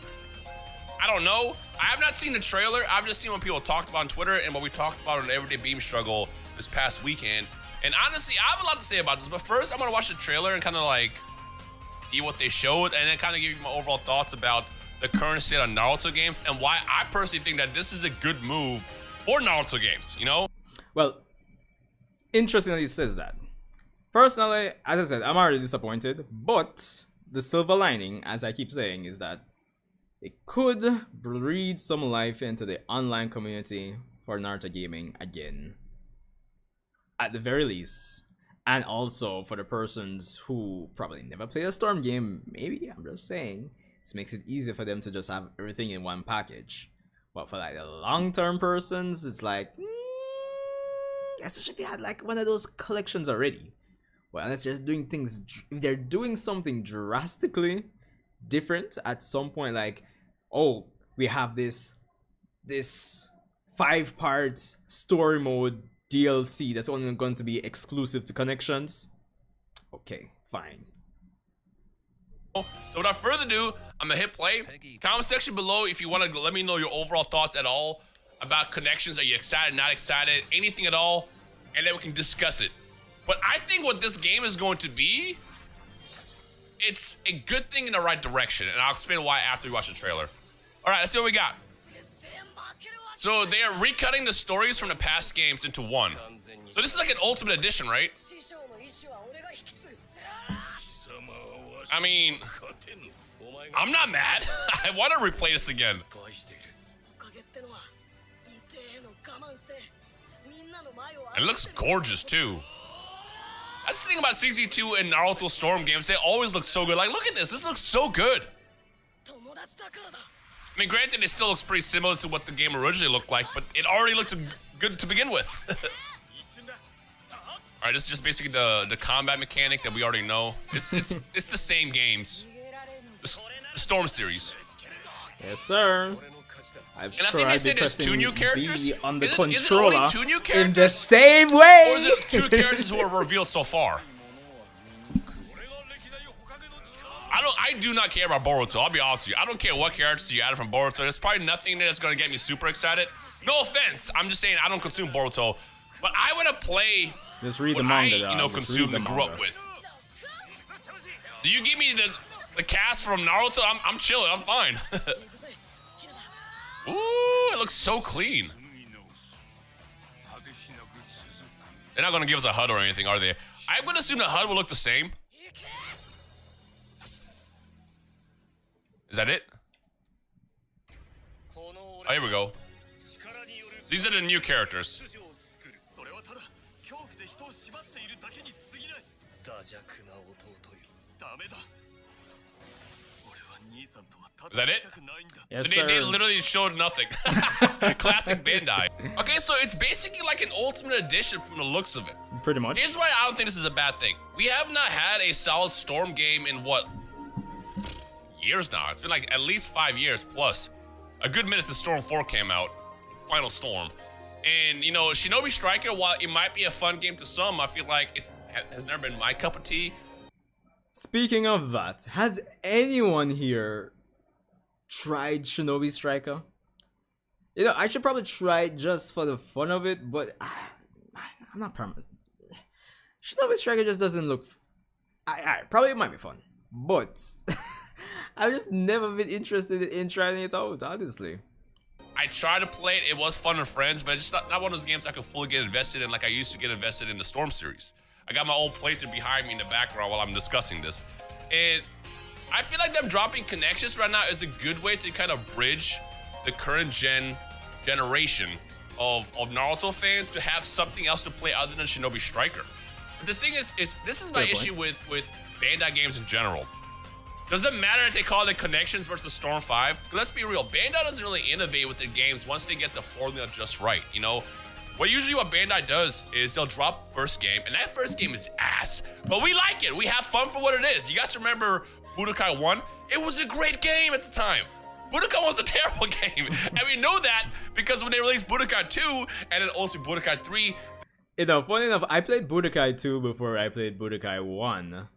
I don't know. I have not seen the trailer. I've just seen what people talked about on Twitter and what we talked about on Everyday Beam Struggle this past weekend. And honestly, I have a lot to say about this, but first I'm gonna watch the trailer and kind of like see what they showed and then kind of give you my overall thoughts about the current state of Naruto games and why I personally think that this is a good move for Naruto games, you know? Well, interesting that he says that. Personally, as I said, I'm already disappointed, but the silver lining, as I keep saying, is that it could breathe some life into the online community for Naruto gaming again. At the very least. And also for the persons who probably never played a Storm game, maybe, I'm just saying, this makes it easier for them to just have everything in one package. But for like the long-term persons, it's like, especially if you had like one of those collections already. But unless they're doing things, if they're doing something drastically different at some point, like, oh, we have this 5 parts story mode DLC that's only going to be exclusive to Connections. Okay, fine. So without further ado, I'm gonna hit play. Comment section below if you want to let me know your overall thoughts at all about Connections. Are you excited, not excited, anything at all? And then we can discuss it. But I think what this game is going to be, it's a good thing in the right direction. And I'll explain why after we watch the trailer. All right, let's see what we got. So they are recutting the stories from the past games into one. So this is like an Ultimate Edition, right? I mean, I'm not mad. I want to replay this again. And it looks gorgeous too. That's the thing about CZ2 and Naruto Storm games. They always look so good. Like, look at this. This looks so good. I mean, granted, it still looks pretty similar to what the game originally looked like, but it already looked good to begin with. Alright, this is just basically the combat mechanic that we already know. It's the same games. The Storm series. Yes, sir. And I think they said there's 2 new characters. On the is it only 2 new characters? in the same way. Or is it 2 characters who are revealed so far? I do not care about Boruto. I'll be honest with you. I don't care what characters you added from Boruto. There's probably nothing that's gonna get me super excited. No offense. I'm just saying I don't consume Boruto, but I want to play. Just read what the manga, I, consumed and grew up with. Do you give me the cast from Naruto? I'm chilling. I'm fine. Ooh, it looks so clean. They're not gonna give us a HUD or anything, are they? I'm gonna assume the HUD will look the same. Is that it? Oh, here we go. These are the new characters. Is that it? Yes, So they literally showed nothing. Classic Bandai. Okay, so it's basically like an Ultimate Edition from the looks of it. Pretty much. Here's why I don't think this is a bad thing. We have not had a solid Storm game in what? Years now. It's been like at least 5 years plus. A good minute since Storm 4 came out. Final Storm. And, you know, Shinobi Striker, while it might be a fun game to some, I feel like it has never been my cup of tea. Speaking of that, has anyone here tried Shinobi Striker? You know, I should probably try it just for the fun of it, but I'm not promised. Shinobi Striker just doesn't look... probably it might be fun, but I've just never been interested in trying it out, honestly. I tried to play it. It was fun with friends, but it's not one of those games I could fully get invested in like I used to get invested in the Storm series. I got my old playthrough behind me in the background while I'm discussing this. And I feel like them dropping Connections right now is a good way to kind of bridge the current generation of Naruto fans to have something else to play other than Shinobi Striker. But the thing is this is my issue with Bandai games in general. Does it matter if they call it Connections versus Storm 5? Let's be real, Bandai doesn't really innovate with their games once they get the formula just right, you know? What Bandai does is they'll drop first game, and that first game is ass. But we like it. We have fun for what it is. You guys remember Budokai 1? It was a great game at the time. Budokai was a terrible game. And we know that because when they released Budokai 2 and then also Budokai 3. You know, funny enough, I played Budokai 2 before I played Budokai 1.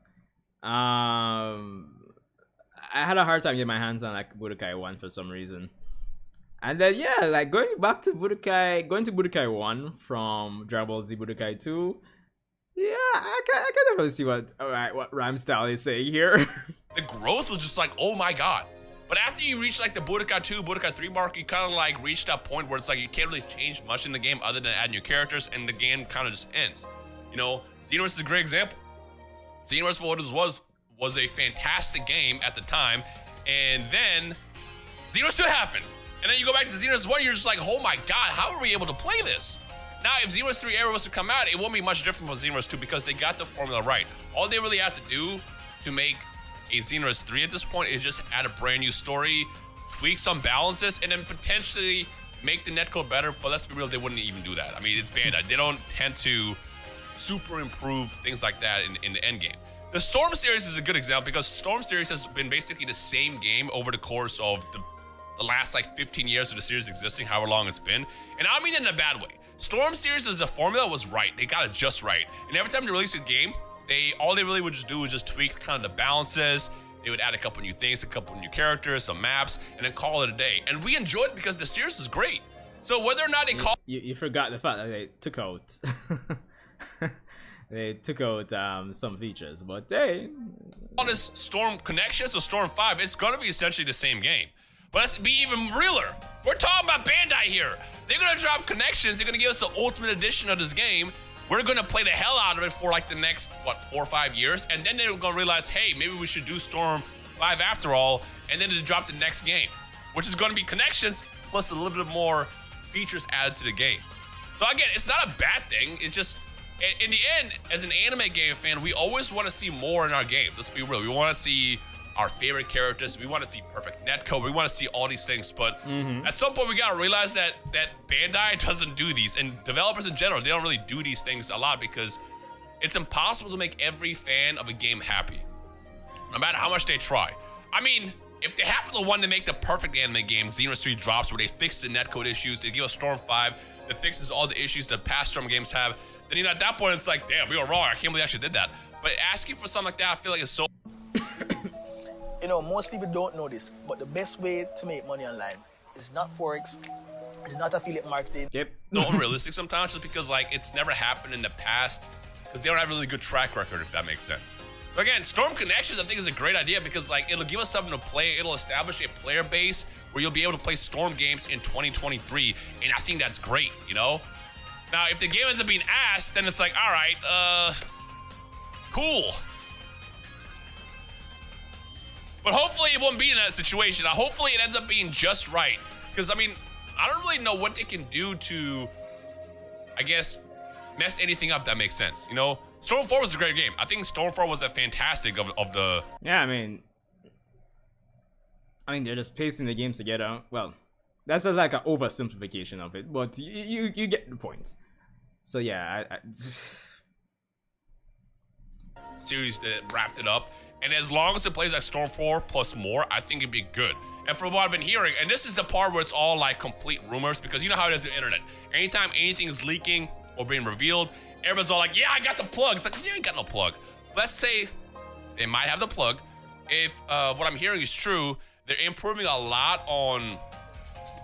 I had a hard time getting my hands on like Budokai 1 for some reason. And then yeah, like going to Budokai 1 from Dragon Ball Z Budokai 2. Yeah, I can definitely see what Ramstyle is saying here. The growth was just like, oh my god. But after you reach like the Budokai 2, Budokai 3 mark, you kind of like reach that point where it's like you can't really change much in the game other than add new characters, and the game kind of just ends. You know, Xenoverse is a great example. Xenoverse, for what it was a fantastic game at the time, and then Xenoverse 2 happened. And then you go back to Xenoverse 1, you're just like, oh my god, how are we able to play this? Now, if Xenoverse 3 Era was to come out, it won't be much different from Xenoverse 2 because they got the formula right. All they really have to do to make a Xenoverse 3 at this point is just add a brand new story, tweak some balances, and then potentially make the netcode better. But let's be real, they wouldn't even do that. I mean, it's Bandai. They don't tend to super improve things like that in the end game. The Storm series is a good example because Storm series has been basically the same game over the course of the last like 15 years of the series existing, however long it's been. And I don't mean it in a bad way. Storm series as a formula was right. They got it just right. And every time they release a game, all they really would just do was just tweak kind of the balances. They would add a couple new things, a couple new characters, some maps, and then call it a day. And we enjoyed it because the series is great. So whether or not they call you forgot the fact that they took out they took out some features, but they all this Storm Connections or Storm 5, it's gonna be essentially the same game. But let's be even realer. We're talking about Bandai here. They're gonna drop Connections. They're gonna give us the ultimate edition of this game. We're gonna play the hell out of it for like the next, 4 or 5 years. And then they're gonna realize, hey, maybe we should do Storm 5 after all. And then they drop the next game, which is gonna be Connections plus a little bit more features added to the game. So again, it's not a bad thing. It's just, in the end, as an anime game fan, we always wanna see more in our games. Let's be real. We wanna see our favorite characters. We want to see perfect netcode. We want to see all these things, but at some point we gotta realize that Bandai doesn't do these, and developers in general, they don't really do these things a lot because it's impossible to make every fan of a game happy, no matter how much they try. I mean, if they happen to want to make the perfect anime game, Xenoverse 3 drops, where they fix the netcode issues, they give us Storm 5 that fixes all the issues that past Storm games have, then at that point it's like, damn, we were wrong. I can't believe they actually did that. But asking for something like that, I feel like it's so. You know, most people don't know this, but the best way to make money online is not Forex, it's not affiliate marketing. skip. So unrealistic sometimes, just because like it's never happened in the past, because they don't have a really good track record, if that makes sense. So again, Storm Connections I think is a great idea because like it'll give us something to play. It'll establish a player base where you'll be able to play Storm games in 2023, and I think that's great, you know? Now, if the game ends up being ass, then it's like, all right, cool. But hopefully it won't be in that situation. Hopefully it ends up being just right. Because, I mean, I don't really know what they can do to, I guess, mess anything up that makes sense. You know, Storm 4 was a great game. I think Storm 4 was a fantastic of the... Yeah, I mean, they're just pacing the games together. Well, that's just like an oversimplification of it, but you get the point. So yeah, I series that wrapped it up. And as long as it plays like Storm 4 plus more, I think it'd be good. And from what I've been hearing, and this is the part where it's all like complete rumors, because you know how it is with the internet. Anytime anything is leaking or being revealed, everyone's all like, yeah, I got the plug. It's like, you ain't got no plug. Let's say they might have the plug. If what I'm hearing is true, they're improving a lot on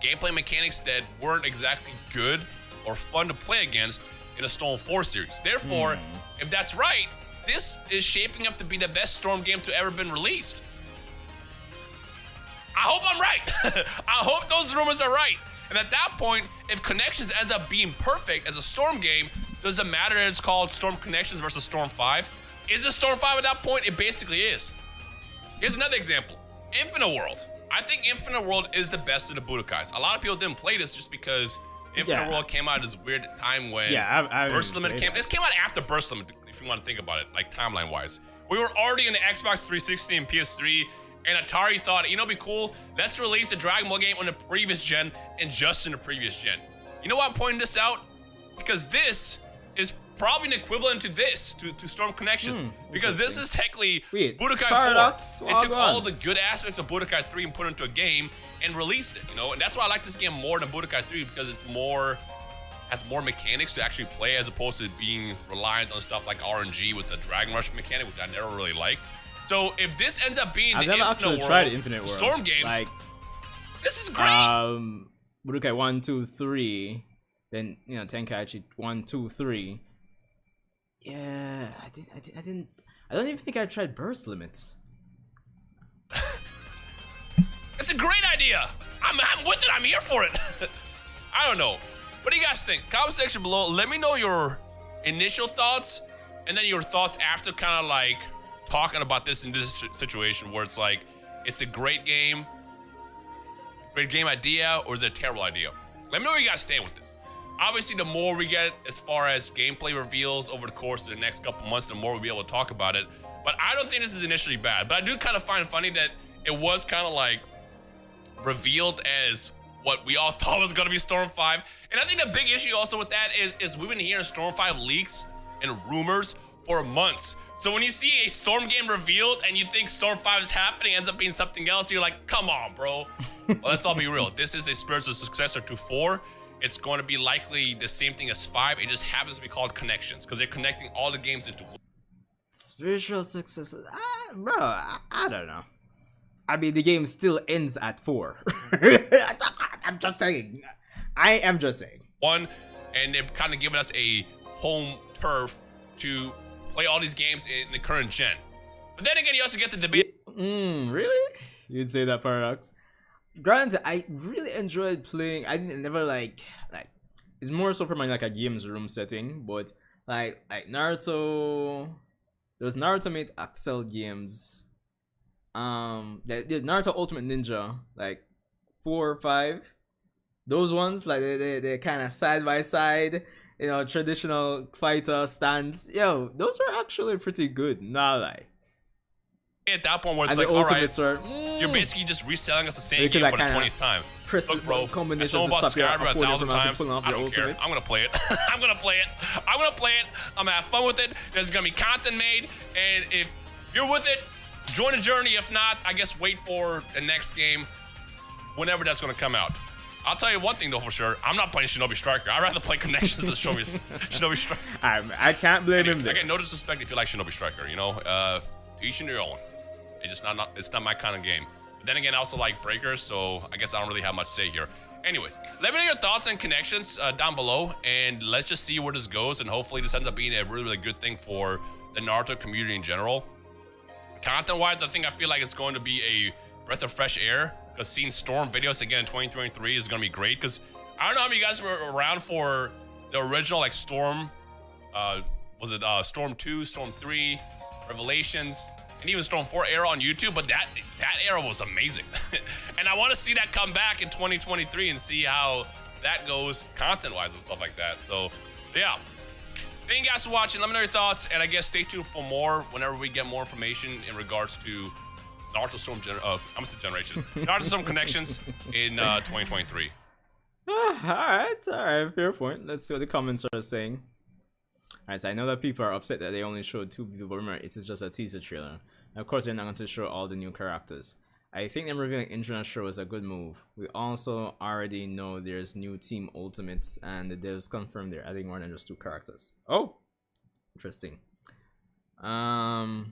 gameplay mechanics that weren't exactly good or fun to play against in a Storm 4 series. Therefore, if that's right, this is shaping up to be the best Storm game to ever been released. I hope I'm right. I hope those rumors are right. And at that point, if Connections ends up being perfect as a Storm game, does it matter that it's called Storm Connections versus Storm 5? Is it Storm 5 at that point? It basically is. Here's another example. Infinite World. I think Infinite World is the best of the Budokais. A lot of people didn't play this just because Infinite World came out at this weird time when Burst Limit came. This came out after Burst Limit, if you want to think about it, like timeline-wise. We were already in the Xbox 360 and PS3, and Atari thought, you know, it'd be cool. Let's release a Dragon Ball game on the previous gen and just in the previous gen. You know why I'm pointing this out? Because this is probably an equivalent to this, to Storm Connections. Because this is technically Budokai 4. It took all the good aspects of Budokai 3 and put it into a game and released it, you know? And that's why I like this game more than Budokai 3, because it's more, has more mechanics to actually play as opposed to being reliant on stuff like RNG with the Dragon Rush mechanic, which I never really liked. So if this ends up being the Infinite World Storm games, like, this is great. Budokai 1, 2, 3, then, you know, Tenkaichi 1, 2, 3. Yeah, I don't even think I tried Burst Limits. It's a great idea. I'm with it. I'm here for it. I don't know. What do you guys think? Comment section below. Let me know your initial thoughts, and then your thoughts after kind of like talking about this in this situation where it's like, it's a great game idea, or is it a terrible idea? Let me know where you guys stand with this. Obviously, the more we get as far as gameplay reveals over the course of the next couple months, the more we'll be able to talk about it. But I don't think this is initially bad. But I do kind of find it funny that it was kind of like revealed as what we all thought was going to be Storm 5. And I think the big issue also with that is we've been hearing Storm 5 leaks and rumors for months. So when you see a Storm game revealed and you think Storm 5 is happening, ends up being something else, you're like, come on, bro. Well, let's all be real. This is a spiritual successor to 4. It's going to be likely the same thing as 5. It just happens to be called Connections because they're connecting all the games into one. Spiritual successor, bro. I don't know. I mean, the game still ends at 4. I'm just saying. I am just saying. One, and they're kind of giving us a home turf to play all these games in the current gen. But then again, you also get the debate. Really? You'd say that, Paradox? Granted, I really enjoyed playing. I didn't never like it's more so for my like a games room setting, but like Naruto. There was Naruto made Axel games. The Naruto Ultimate Ninja, like 4 or 5. Those ones, like they kind of side by side, you know, traditional fighter stance. Yo, those were actually pretty good. Not lie. At that point where it's and like, the alright, are, you're basically just reselling us the same game for the 20th time. Look, bro, I sold about Skyrim 1,000 times. I don't care. I'm gonna play it. I'm gonna play it. I'm gonna play it. I'm gonna have fun with it. There's gonna be content made, and if you're with it, join the journey. If not, I guess wait for the next game, whenever that's gonna come out. I'll tell you one thing though for sure. I'm not playing Shinobi Striker. I'd rather play Connections than Shinobi Striker. I can't blame him. Again, no disrespect if you like Shinobi Striker. You know, to each in their own. It's just it's not my kind of game. But then again, I also like Breakers, so I guess I don't really have much to say here. Anyways, let me know your thoughts and Connections down below, and let's just see where this goes, and hopefully this ends up being a really, really good thing for the Naruto community in general. Content-wise, I feel like it's going to be a breath of fresh air, because seeing Storm videos again in 2023 is going to be great, because I don't know how many of you guys were around for the original, like, Storm, was it Storm 2, Storm 3, Revelations, and even Storm 4 era on YouTube, but that era was amazing. And I want to see that come back in 2023 and see how that goes content-wise and stuff like that. So, yeah. Thank you guys for watching. Let me know your thoughts, and I guess stay tuned for more whenever we get more information in regards to Naruto Storm Generations. Naruto Storm Connections in 2023. All right, fair point. Let's see what the comments are saying. Alright, so I know that people are upset that they only showed 2 people, but remember, it is just a teaser trailer. And of course, they're not going to show all the new characters. I think them revealing Internet Show is a good move. We also already know there's new Team Ultimates, and the devs confirmed they're adding more than just 2 characters. Oh! Interesting. Well,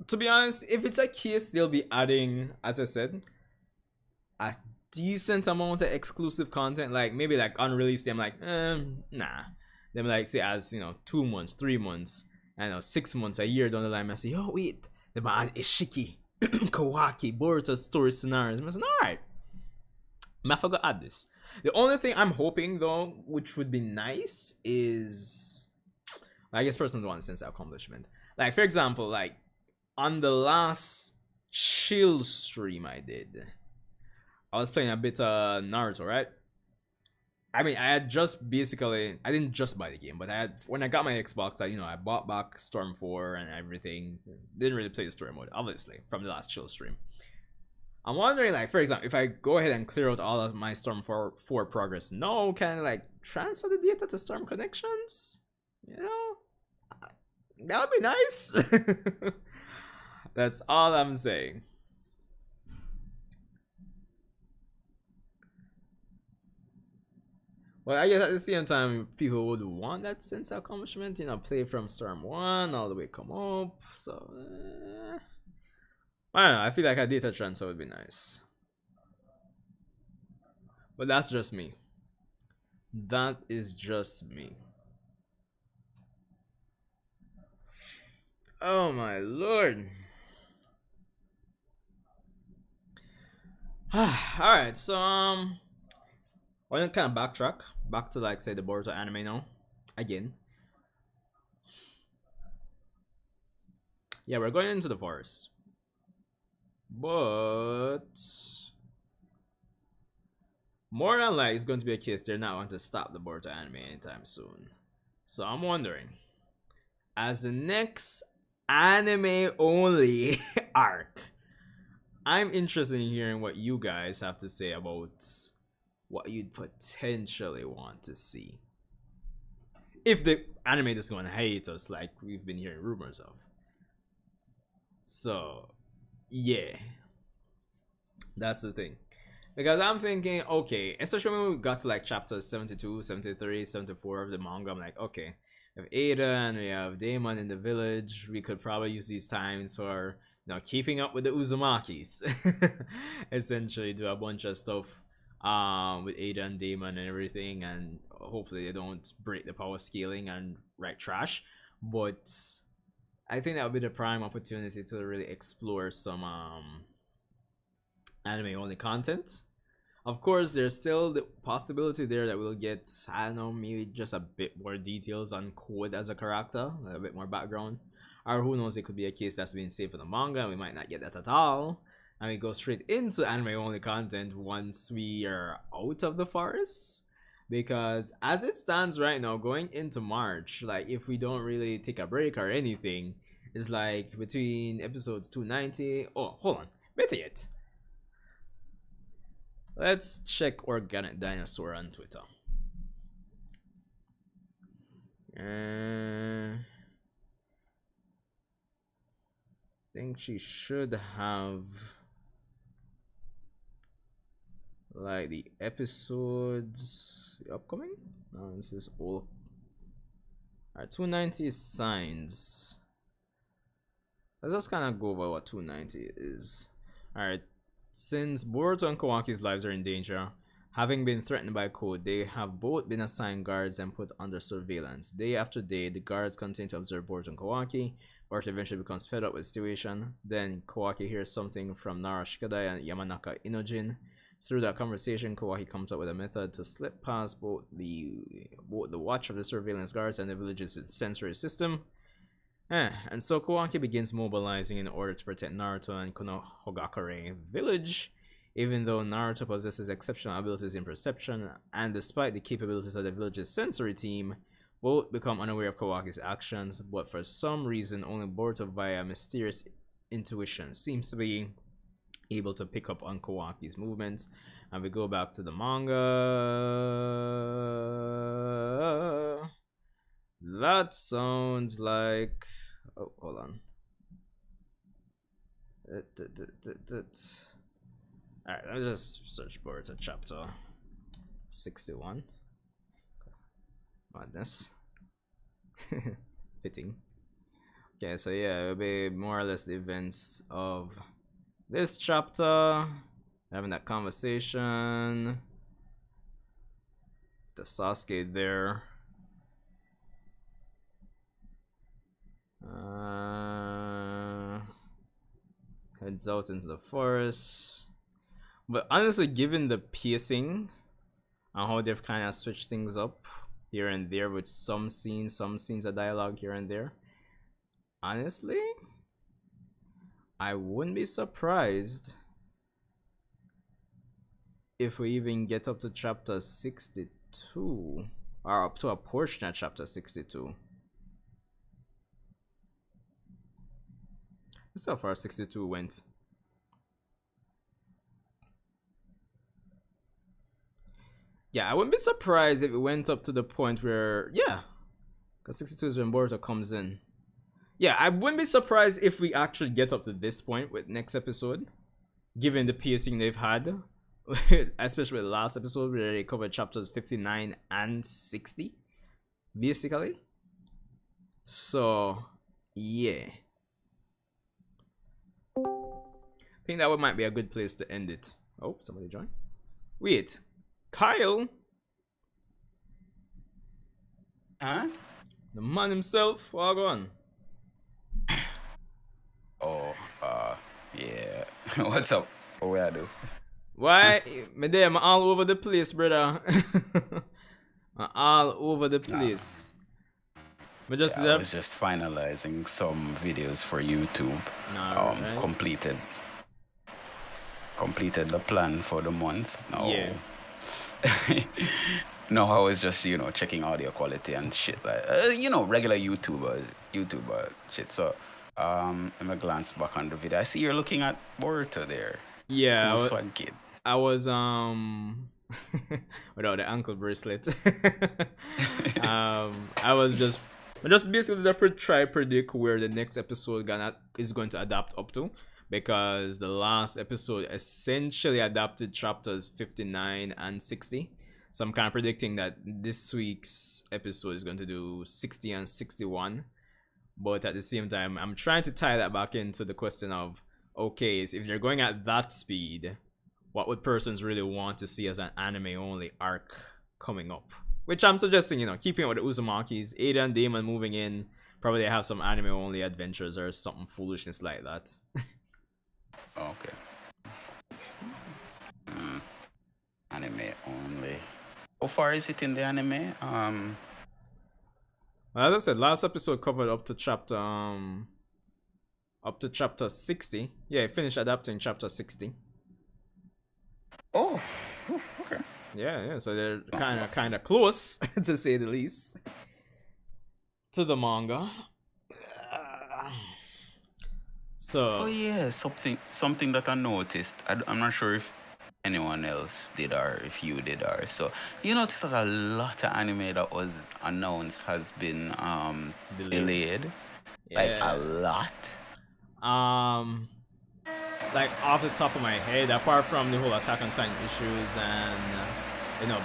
to be honest, if it's a case, they'll be adding, as I said, a decent amount of exclusive content, like maybe like unreleased. I'm like, nah. Them like say as 2 months, 3 months, I know 6 months, a year down the line. I say, oh wait, the man Ishiki, Kawaki, Boruto story scenarios. I said, alright, I forgot to add this. The only thing I'm hoping though, which would be nice, is I guess personally one sense of accomplishment. Like for example, like on the last chill stream I did, I was playing a bit of Naruto, right? I mean, I had just basically, I didn't just buy the game, but when I got my Xbox, I bought back Storm 4 and everything. Didn't really play the story mode, obviously, from the last chill stream. I'm wondering, like, for example, if I go ahead and clear out all of my Storm 4 progress, can I, like, transfer the data to Storm Connections? That would be nice. That's all I'm saying. Well, I guess at the same time, people would want that sense of accomplishment, play from Storm 1 all the way come up. So, I don't know. I feel like a data transfer would be nice. But that's just me. That is just me. Oh my lord. Alright, so, I'm gonna kind of backtrack. Back to, like, say, the Boruto anime now. Again. Yeah, we're going into the forest. But more than likely, it's going to be a case they're not going to stop the Boruto anime anytime soon. So I'm wondering, as the next anime-only arc, I'm interested in hearing what you guys have to say about what you'd potentially want to see. if the anime is going to hate us like we've been hearing rumors of. So, yeah. That's the thing. Because I'm thinking, okay, especially when we got to like chapters 72, 73, 74 of the manga, I'm like, okay, we have Ada and we have Daemon in the village. We could probably use these times for, you know, keeping up with the Uzumakis. Essentially, do a bunch of stuff with Ada and Daemon and everything, and hopefully they don't break the power scaling and write trash. But I think that would be the prime opportunity to really explore some anime only content. Of course, there's still the possibility there that we'll get, I don't know, maybe just a bit more details on Code as a character, a bit more background, or who knows, it could be a case that's been saved for the manga and we might not get that at all, and we go straight into anime only content once we are out of the forest. Because as it stands right now, going into March, like if we don't really take a break or anything, it's like between episodes 290, oh hold on, better yet, let's check Organic Dinosaur on Twitter. I think she should have like the episodes upcoming. No, this is all. Alright, 290 is signs. Let's just kind of go over what 290 is. Alright. Since Boruto and Kawaki's lives are in danger, having been threatened by Code, they have both been assigned guards and put under surveillance. Day after day, the guards continue to observe Boruto and Kawaki. Boruto eventually becomes fed up with the situation. Then Kawaki hears something from Nara Shikadai and Yamanaka Inojin. Through that conversation, Kawaki comes up with a method to slip past both the watch of the surveillance guards and the village's sensory system. And so Kawaki begins mobilizing in order to protect Naruto and Konohagakure village. Even though Naruto possesses exceptional abilities in perception, and despite the capabilities of the village's sensory team, both become unaware of Kawaki's actions, but for some reason only Boruto via mysterious intuition seems to be able to pick up on Kawaki's movements. And we go back to the manga. That sounds like, oh, hold on. Alright, let me just search Boruto chapter 61. Madness. Fitting. Okay, so yeah, it'll be more or less the events of this chapter. Having that conversation. The Sasuke there. Heads out into the forest. But honestly, given the pacing and how they've kind of switched things up here and there with some scenes of dialogue here and there, honestly, I wouldn't be surprised if we even get up to chapter 62 or up to a portion of chapter 62. Let's see how far 62 went. Yeah, I wouldn't be surprised if it went up to the point where, yeah, because 62 is when Boruto comes in. Yeah, I wouldn't be surprised if we actually get up to this point with next episode, given the pacing they've had, especially with the last episode where they covered chapters 59 and 60, basically. So, yeah. I think that one might be a good place to end it. Oh, somebody joined. Wait, Kyle? Huh? The man himself? What on? Oh, yeah. What's up? What will I do? Why? Me there, I'm all over the place, brother. I'm all over the place. I was just finalizing some videos for YouTube. Right. Completed the plan for the month. Now, yeah. No, I was just, checking audio quality and shit like, regular YouTuber shit. So, let me glance back on the video. I see you're looking at Boruto there. Yeah. Cool swag kid. I was without the ankle bracelet. I was just basically to try predict where the next episode is going to adapt up to, because the last episode essentially adapted chapters 59 and 60. So I'm kind of predicting that this week's episode is going to do 60 and 61. But at the same time, I'm trying to tie that back into the question of, okay, so if you're going at that speed, what would persons really want to see as an anime-only arc coming up? Which I'm suggesting, keeping it with the Uzumakis, Ada and Damon moving in, probably have some anime-only adventures or something foolishness like that. Okay. Anime only. How far is it in the anime? As I said, last episode covered up to chapter 60. Yeah, it finished adapting chapter 60. Oh, okay. Yeah. So they're kind of close, to say the least, to the manga. Oh yeah, something that I noticed. I'm not sure if anyone else did or if you did or so. You notice that a lot of anime that was announced has been delayed. Yeah. Like a lot. Like off the top of my head, apart from the whole Attack on Titan issues and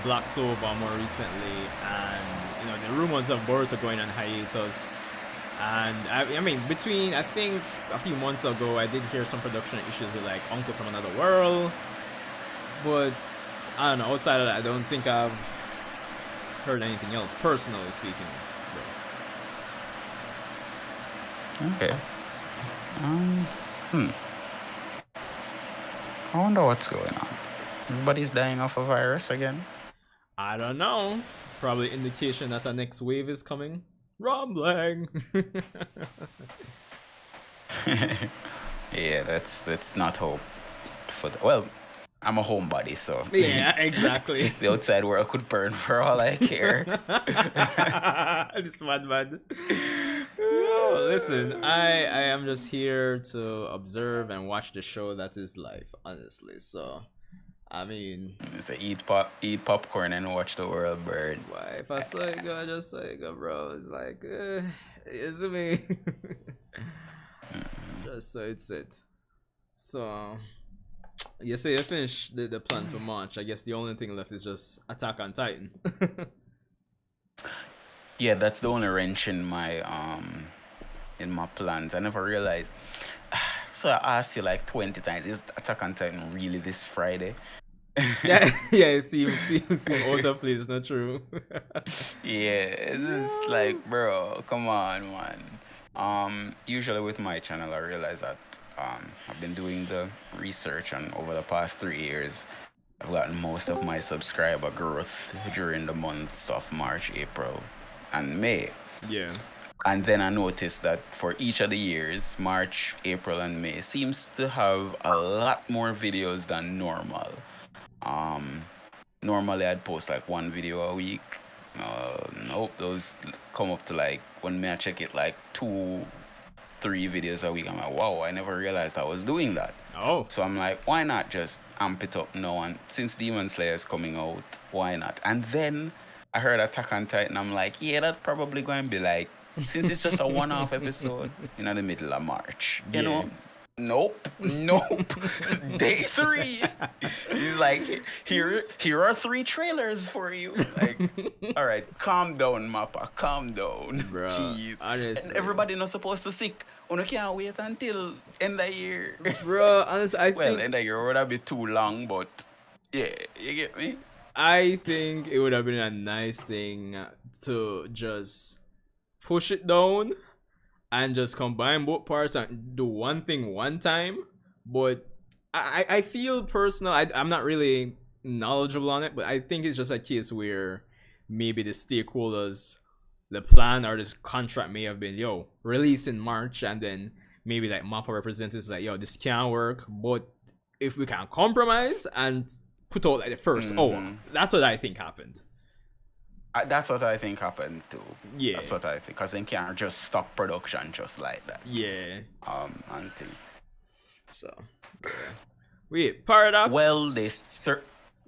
Black Clover more recently, and the rumors of Boruto going on hiatus, and I mean between, I think a few months ago I did hear some production issues with like Uncle from Another World, but I don't know, outside of that I don't think I've heard anything else, personally speaking. Okay. I wonder what's going on. Everybody's dying of a virus again. I don't know. Probably indication that our next wave is coming. Rumbling. Yeah, that's not hope for well, I'm a homebody, so yeah, exactly. the outside world could burn for all I care. This madman. Oh, listen, I am just here to observe and watch the show that is life, honestly. So, I mean, it's eat popcorn and watch the world burn. Why? If I say go, I just say go, bro. It's like, it's me. Just so it's it. So, you say you finished the plan for March. I guess the only thing left is just Attack on Titan. Yeah, that's the only wrench in my plans. I never realized. So I asked you like 20 times, is Attack on Titan really this Friday? yeah, it seems out of place, not true. Yeah, it's like, bro, come on, man. Usually with my channel, I realize that I've been doing the research, and over the past 3 years, I've gotten most of my subscriber growth during the months of March, April, and May. Yeah. And then I noticed that for each of the years, March, April, and May seems to have a lot more videos than normal. Normally I'd post like one video a week. Nope, those come up to like, when I check it, like 2-3 videos a week. I'm like, wow, I never realized I was doing that. Oh. So I'm like, why not just amp it up now? And since Demon Slayer is coming out, why not? And then I heard Attack on Titan. I'm like, yeah, that's probably going to be like, since it's just a one-off episode in the middle of March, you know? Nope. Day 3. He's like, here are 3 trailers for you. Like, all right, calm down, Mappa, calm down. Bro, jeez. honestly. And everybody not supposed to sick. You can't wait until end of year. Bro, honestly, I think end of year would have been too long, but yeah, you get me? I think it would have been a nice thing to just push it down and just combine both parts and do one thing one time. But I feel personal, I'm not really knowledgeable on it, but I think it's just a case where maybe the stakeholders, the plan or this contract may have been, release in March, and then maybe like MAPPA representatives like, this can't work, but if we can compromise and put out like the first that's what I think happened. That's what I think happened too. Yeah, that's what I think, because they can't just stop production just like that. Yeah. And thing. So, yeah. Wait, Paradox. Well,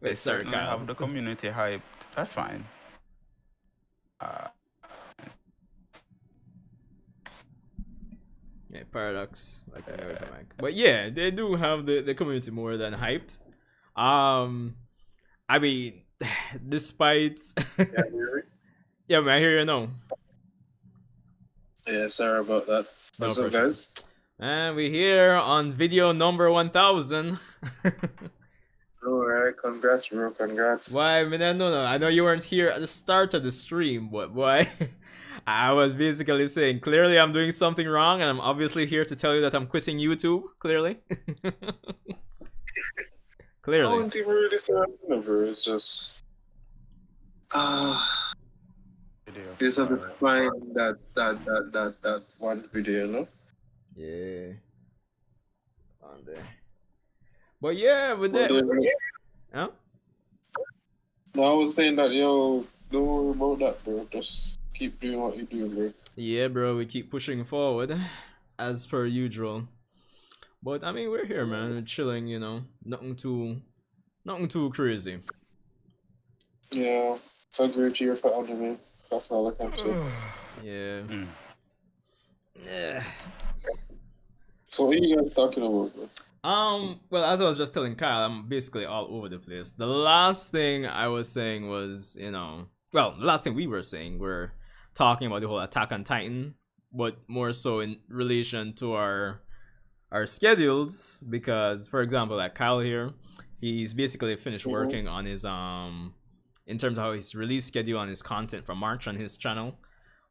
They sorry, certainly Kyle. have the community hyped. That's fine. Yeah, Paradox. Like, but yeah, they do have the community more than hyped. I mean, despite yeah, man, I hear you now. Yeah, sorry about that. What's up, guys? And we're here on video number 1000. Alright, congrats, bro. Congrats. Why? I mean, no. I know you weren't here at the start of the stream, but why? I was basically saying, clearly I'm doing something wrong, and I'm obviously here to tell you that I'm quitting YouTube, clearly. Clearly. I don't even really say that, bro. It's just... you just have to find that one video, no? Yeah. On there. But yeah, with that... Huh? No, I was saying that, yo, don't worry about that, bro. Just keep doing what you're doing, bro. Yeah, bro, we keep pushing forward, as per usual. But I mean, we're here, man. We're chilling, you know. Nothing too crazy. Yeah, it's a great year for anime. That's all I can say. Yeah. So what are you guys talking about, bro? Well, as I was just telling Kyle, I'm basically all over the place. The last thing I was saying was, you know, well, the last thing we were saying, we're talking about the whole Attack on Titan, but more so in relation to our schedules, because, for example, like Kyle here, he's basically finished working on his in terms of how his release schedule on his content for March on his channel.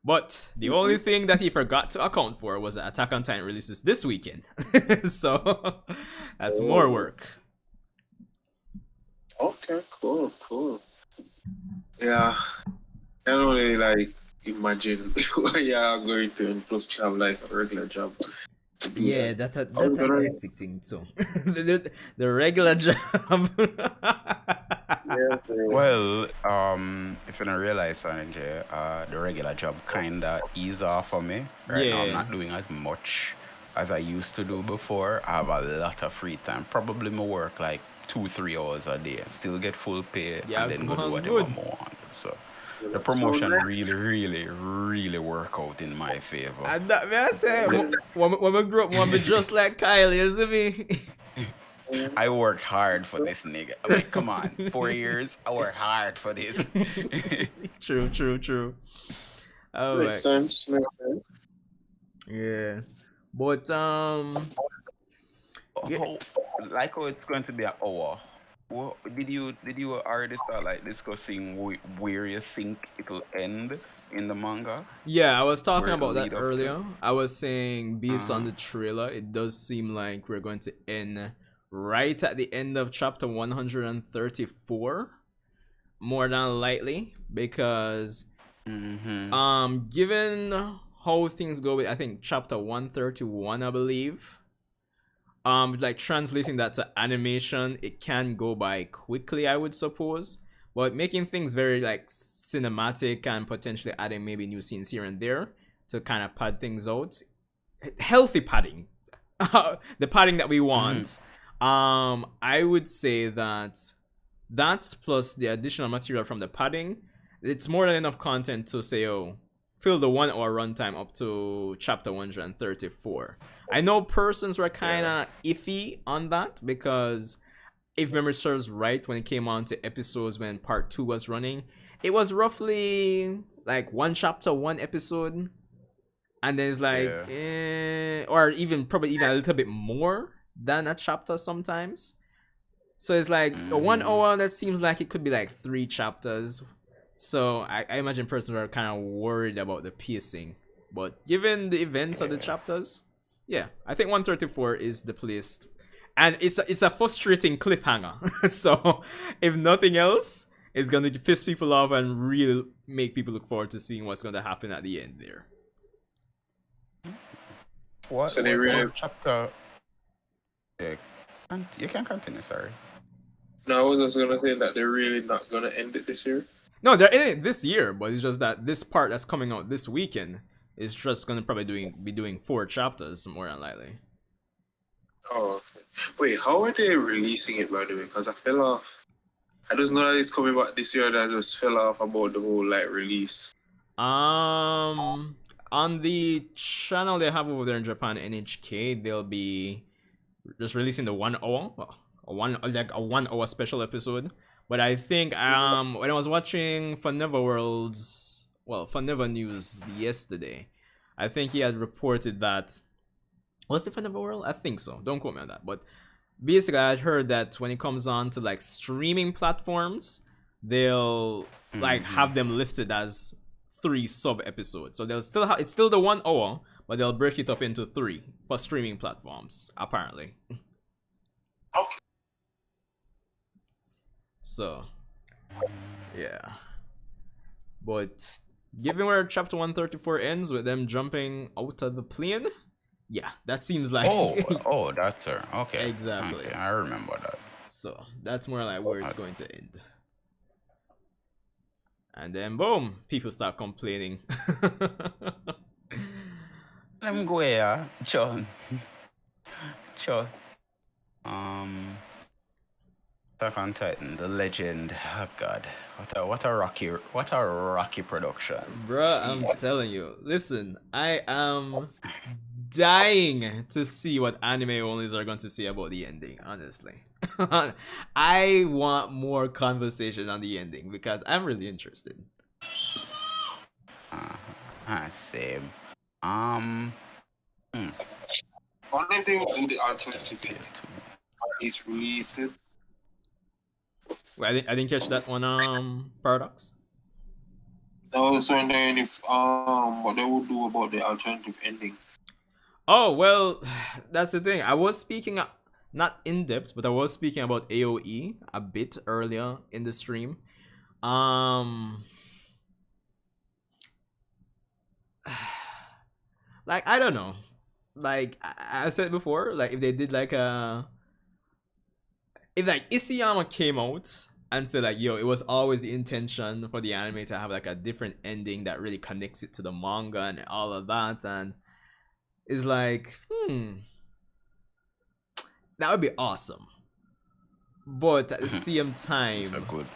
But the only thing that he forgot to account for was that Attack on Titan releases this weekend. So that's more work. Okay, cool. Yeah, I can only like imagine what you are going to, and plus to have like a regular job. Yeah, that's a hectic thing too. the regular job. Well, if you don't realize, Sanjay, the regular job kinda ease off for me. Right now, I'm not doing as much as I used to do before. I have a lot of free time. Probably my work like 2-3 hours a day. Still get full pay, and then go do whatever I want. So the promotion really work out in my favor. And that may I say, when we grow up, when we just like Kyle, you see me? I worked hard for this nigga. I mean, come on, 4 years. I worked hard for this. True. Oh, Makes sense. Yeah, but like how it's going to be an hour. Well, did you already start like discussing where you think it'll end in the manga? Yeah, I was talking about that earlier. I was saying, based on the trailer, it does seem like we're going to end right at the end of chapter 134, more than likely, because given how things go with, I think, chapter 131, I believe, like translating that to animation, it can go by quickly, I would suppose, but making things very like cinematic and potentially adding maybe new scenes here and there to kind of pad things out, healthy padding, the padding that we want. I would say that plus the additional material from the padding, it's more than enough content to say, oh, fill the 1 hour runtime up to chapter 134. I know persons were kind of iffy on that, because if memory serves right, when it came on to episodes when part 2 was running, it was roughly like 1 chapter, 1 episode, and then it's like or probably even a little bit more than a chapter sometimes. So it's like a 1 hour that seems like it could be like 3 chapters. So I imagine persons are kind of worried about the pacing, but given the events of the chapters, yeah, I think 134 is the place, and it's a frustrating cliffhanger. So if nothing else, it's gonna piss people off and really make people look forward to seeing what's gonna happen at the end there. What? So they really chapter? Yeah, you can continue. Sorry. No, I was just gonna say that they're really not gonna end it this year. No, they're in it this year, but it's just that this part that's coming out this weekend is just gonna probably be doing 4 chapters more than likely. Oh, okay. Wait, how are they releasing it, by the way? Because I fell off. I just know that it's coming back this year. That I just fell off about the whole like release. On the channel they have over there in Japan, NHK, they'll be just releasing the 1 hour, well, a 1 hour special episode. But I think when I was watching Fun Never News yesterday, I think he had reported that, was it Fun Never World? I think so. Don't quote me on that. But basically, I had heard that when it comes on to like streaming platforms, they'll like have them listed as 3 sub episodes. So they'll still it's still the 1 hour, but they'll break it up into 3 for streaming platforms, apparently. Okay. So, yeah. But given where chapter 134 ends with them jumping out of the plane, yeah, that seems like that's her. Okay. Exactly. Okay, I remember that. So that's more like where it's going to end. And then boom, people start complaining. Let me go here, John. Attack on Titan, the legend. Oh God, what a rocky production, Bruh, I'm telling you. Listen, I am dying to see what anime onlys are going to say about the ending, honestly. I want more conversation on the ending because I'm really interested. Same. Only thing with the alternative is released. Well, I didn't catch that one, Paradox. I was wondering if what they would do about the alternative ending. Oh well, that's the thing. I was speaking not in depth, but I was speaking about AOE a bit earlier in the stream. Like I don't know. Like I said before, like if they did like if like Isayama came out and said like, yo, it was always the intention for the anime to have like a different ending that really connects it to the manga and all of that, and is like, that would be awesome. But at the same time, so good.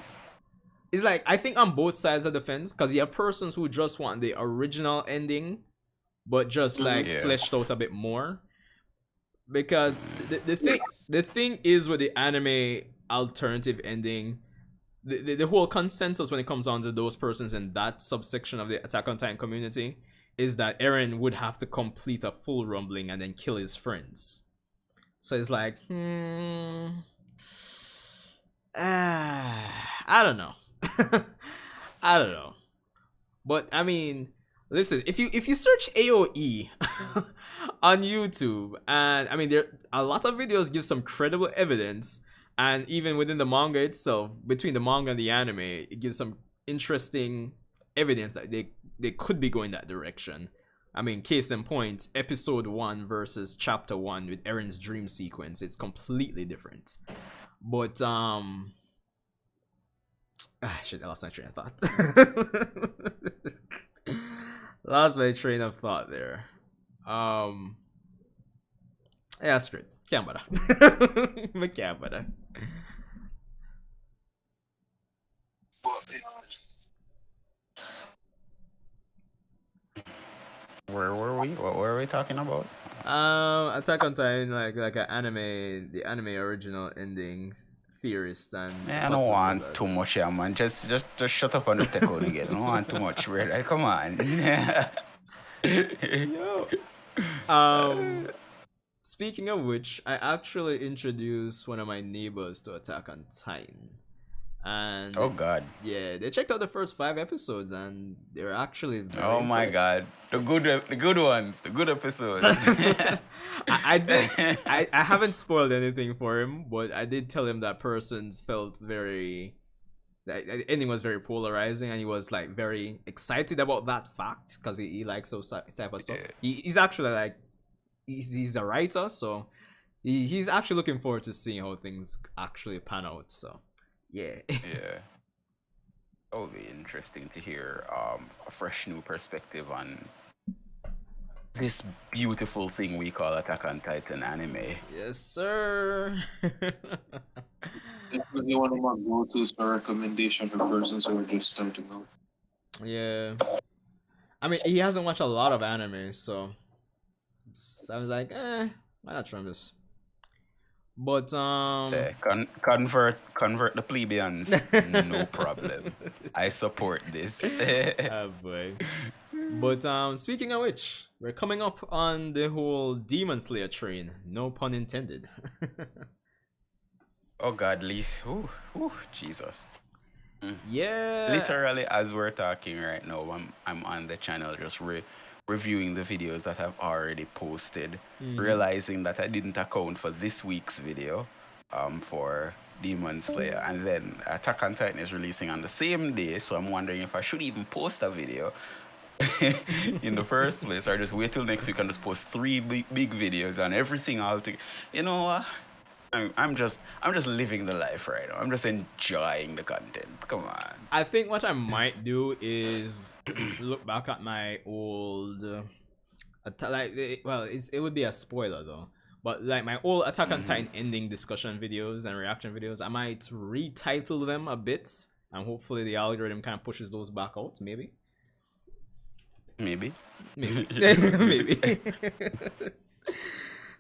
It's like I think on both sides of the fence, because you have persons who just want the original ending, but just like fleshed out a bit more. Because the thing is with the anime alternative ending, the whole consensus when it comes down to those persons in that subsection of the Attack on Titan community is that Eren would have to complete a full rumbling and then kill his friends. So it's like, I don't know. I don't know. But I mean, listen, if you search AOE on YouTube, and I mean there a lot of videos give some credible evidence, and even within the manga itself, between the manga and the anime, it gives some interesting evidence that they could be going that direction. I mean, case in point, episode 1 versus chapter 1 with Eren's dream sequence, it's completely different. But shit, I lost my train of thought. Lost my train of thought there. Yeah, screw it. Can't bother. Can't bother. Where were we? What were we talking about? Attack on Titan, like an anime, the anime original ending theorists and. I don't want too much, yeah, man. Just shut up and take out again. I don't want too much, bro. Like, come on. Yo. Speaking of which, I actually introduced one of my neighbors to Attack on Titan. And oh god, yeah, they checked out the first 5 episodes and they're actually very oh my impressed. God, the good ones, the good episodes. I haven't spoiled anything for him, but I did tell him that persons felt the ending was very polarizing, and he was like very excited about that fact because he likes those type of stuff. He's actually like he's a writer, so he's actually looking forward to seeing how things actually pan out. So. Yeah. Yeah. That would be interesting to hear a fresh new perspective on this beautiful thing we call Attack on Titan anime. Yes, sir. definitely one of my go-tos for recommendation for persons who are just starting out. Yeah. I mean, he hasn't watched a lot of anime, so I was like, why not try this? But Say, convert the plebeians. No problem. I support this. oh boy. But speaking of which, we're coming up on the whole Demon Slayer train. No pun intended. Oh godly. Ooh, Jesus. Yeah. Literally, as we're talking right now, I'm on the channel just reviewing the videos that I've already posted, realizing that I didn't account for this week's video for Demon Slayer, and then Attack on Titan is releasing on the same day, so I'm wondering if I should even post a video in the first place, or just wait till next week and just post 3 big videos and everything all together. You know, I'm just living the life right now. I'm just enjoying the content. Come on. I think what I might do is look back at my old, it would be a spoiler though. But like my old Attack on Titan ending discussion videos and reaction videos, I might retitle them a bit, and hopefully the algorithm kind of pushes those back out. Maybe. Maybe. Maybe.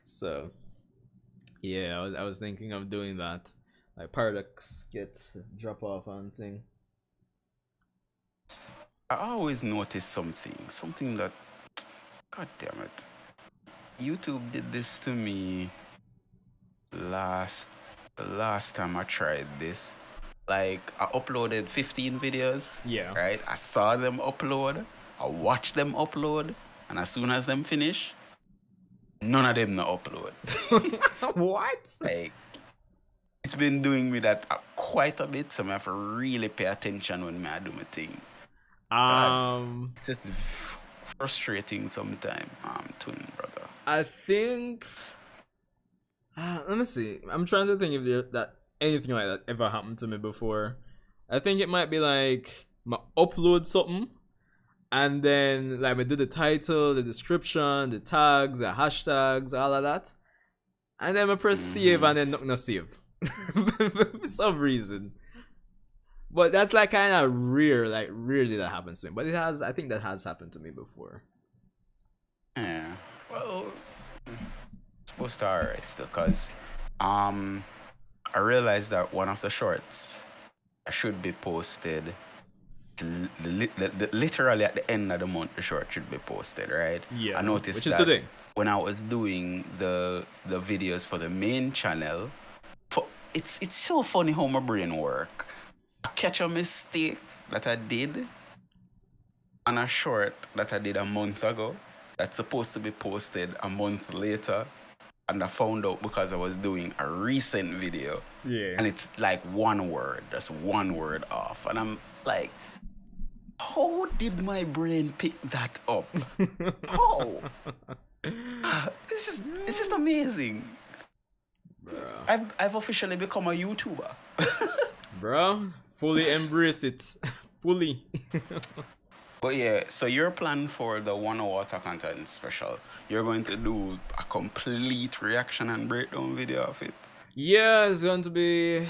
So. Yeah, I was thinking of doing that. Like Paradox get drop off on thing. I always notice something that, god damn it, YouTube did this to me the last time I tried this. Like, I uploaded 15 videos. Yeah. Right? I saw them upload. I watched them upload. And as soon as them finish, none of them no upload. What? Like, it's been doing me that quite a bit, so I have to really pay attention when I do my thing. It's just frustrating sometimes, twin brother. I think. Let me see. I'm trying to think if that anything like that ever happened to me before. I think it might be like my upload something, and then like I do the title, the description, the tags, the hashtags, all of that, and then I press save and then not save for some reason. But that's like kind of rare, like rarely that happens to me. But I think that has happened to me before. Yeah. Well, supposed to alright still, cause I realized that one of the shorts should be posted literally at the end of the month. The short should be posted, right? Yeah. I noticed which is that today. when I was doing the videos for the main channel. It's so funny how my brain work. I catch a mistake that I did on a short that I did a month ago that's supposed to be posted a month later, and I found out because I was doing a recent video. Yeah. And it's like just one word off. And I'm like, how did my brain pick that up? How? It's just amazing. Bro. I've officially become a YouTuber. Bro, fully embrace it. Fully. But yeah, so your plan for the 1 hour Attack on Titan special, you're going to do a complete reaction and breakdown video of it? Yeah, it's going to be,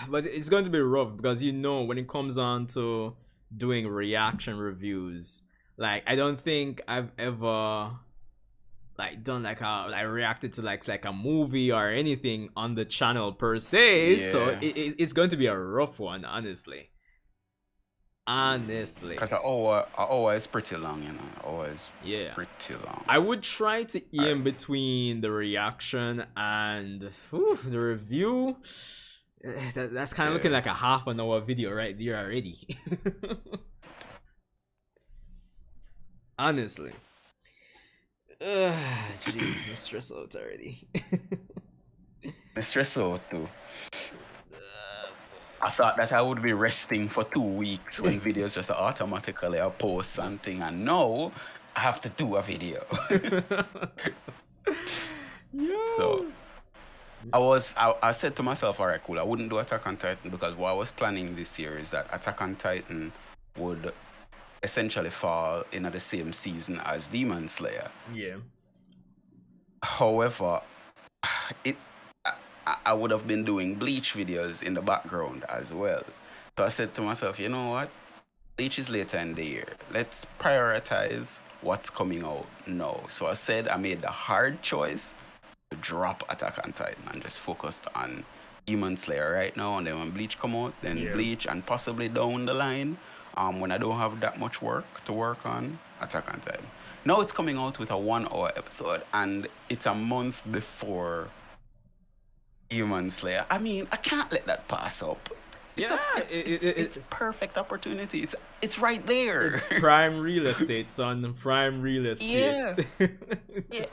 but it's going to be rough because when it comes on to doing reaction reviews, like I don't think I've ever like done like reacted to like a movie or anything on the channel per se. Yeah. So it's going to be a rough one, honestly. Because an hour is pretty long, pretty long. I would try to aim between the reaction and the review. That's kind of looking like a half an hour video right there already. Honestly. Jeez, I'm stressed out already. I'm stressed out too. I thought that I would be resting for 2 weeks when videos just automatically post something, and now I have to do a video. So I said to myself, alright, cool, I wouldn't do Attack on Titan because what I was planning this year is that Attack on Titan would essentially fall in the same season as Demon Slayer. Yeah. However, I would have been doing Bleach videos in the background as well. So I said to myself, you know what? Bleach is later in the year. Let's prioritize what's coming out now. So I said I made the hard choice to drop Attack on Titan and just focused on Demon Slayer right now. And then when Bleach come out, then Bleach, and possibly down the line, when I don't have that much work to work on, Attack on Titan. Now it's coming out with a 1 hour episode, and it's a month before Demon Slayer. I mean, I can't let that pass up. It's a perfect opportunity. It's right there. It's prime real estate, son. Prime real estate. Yeah.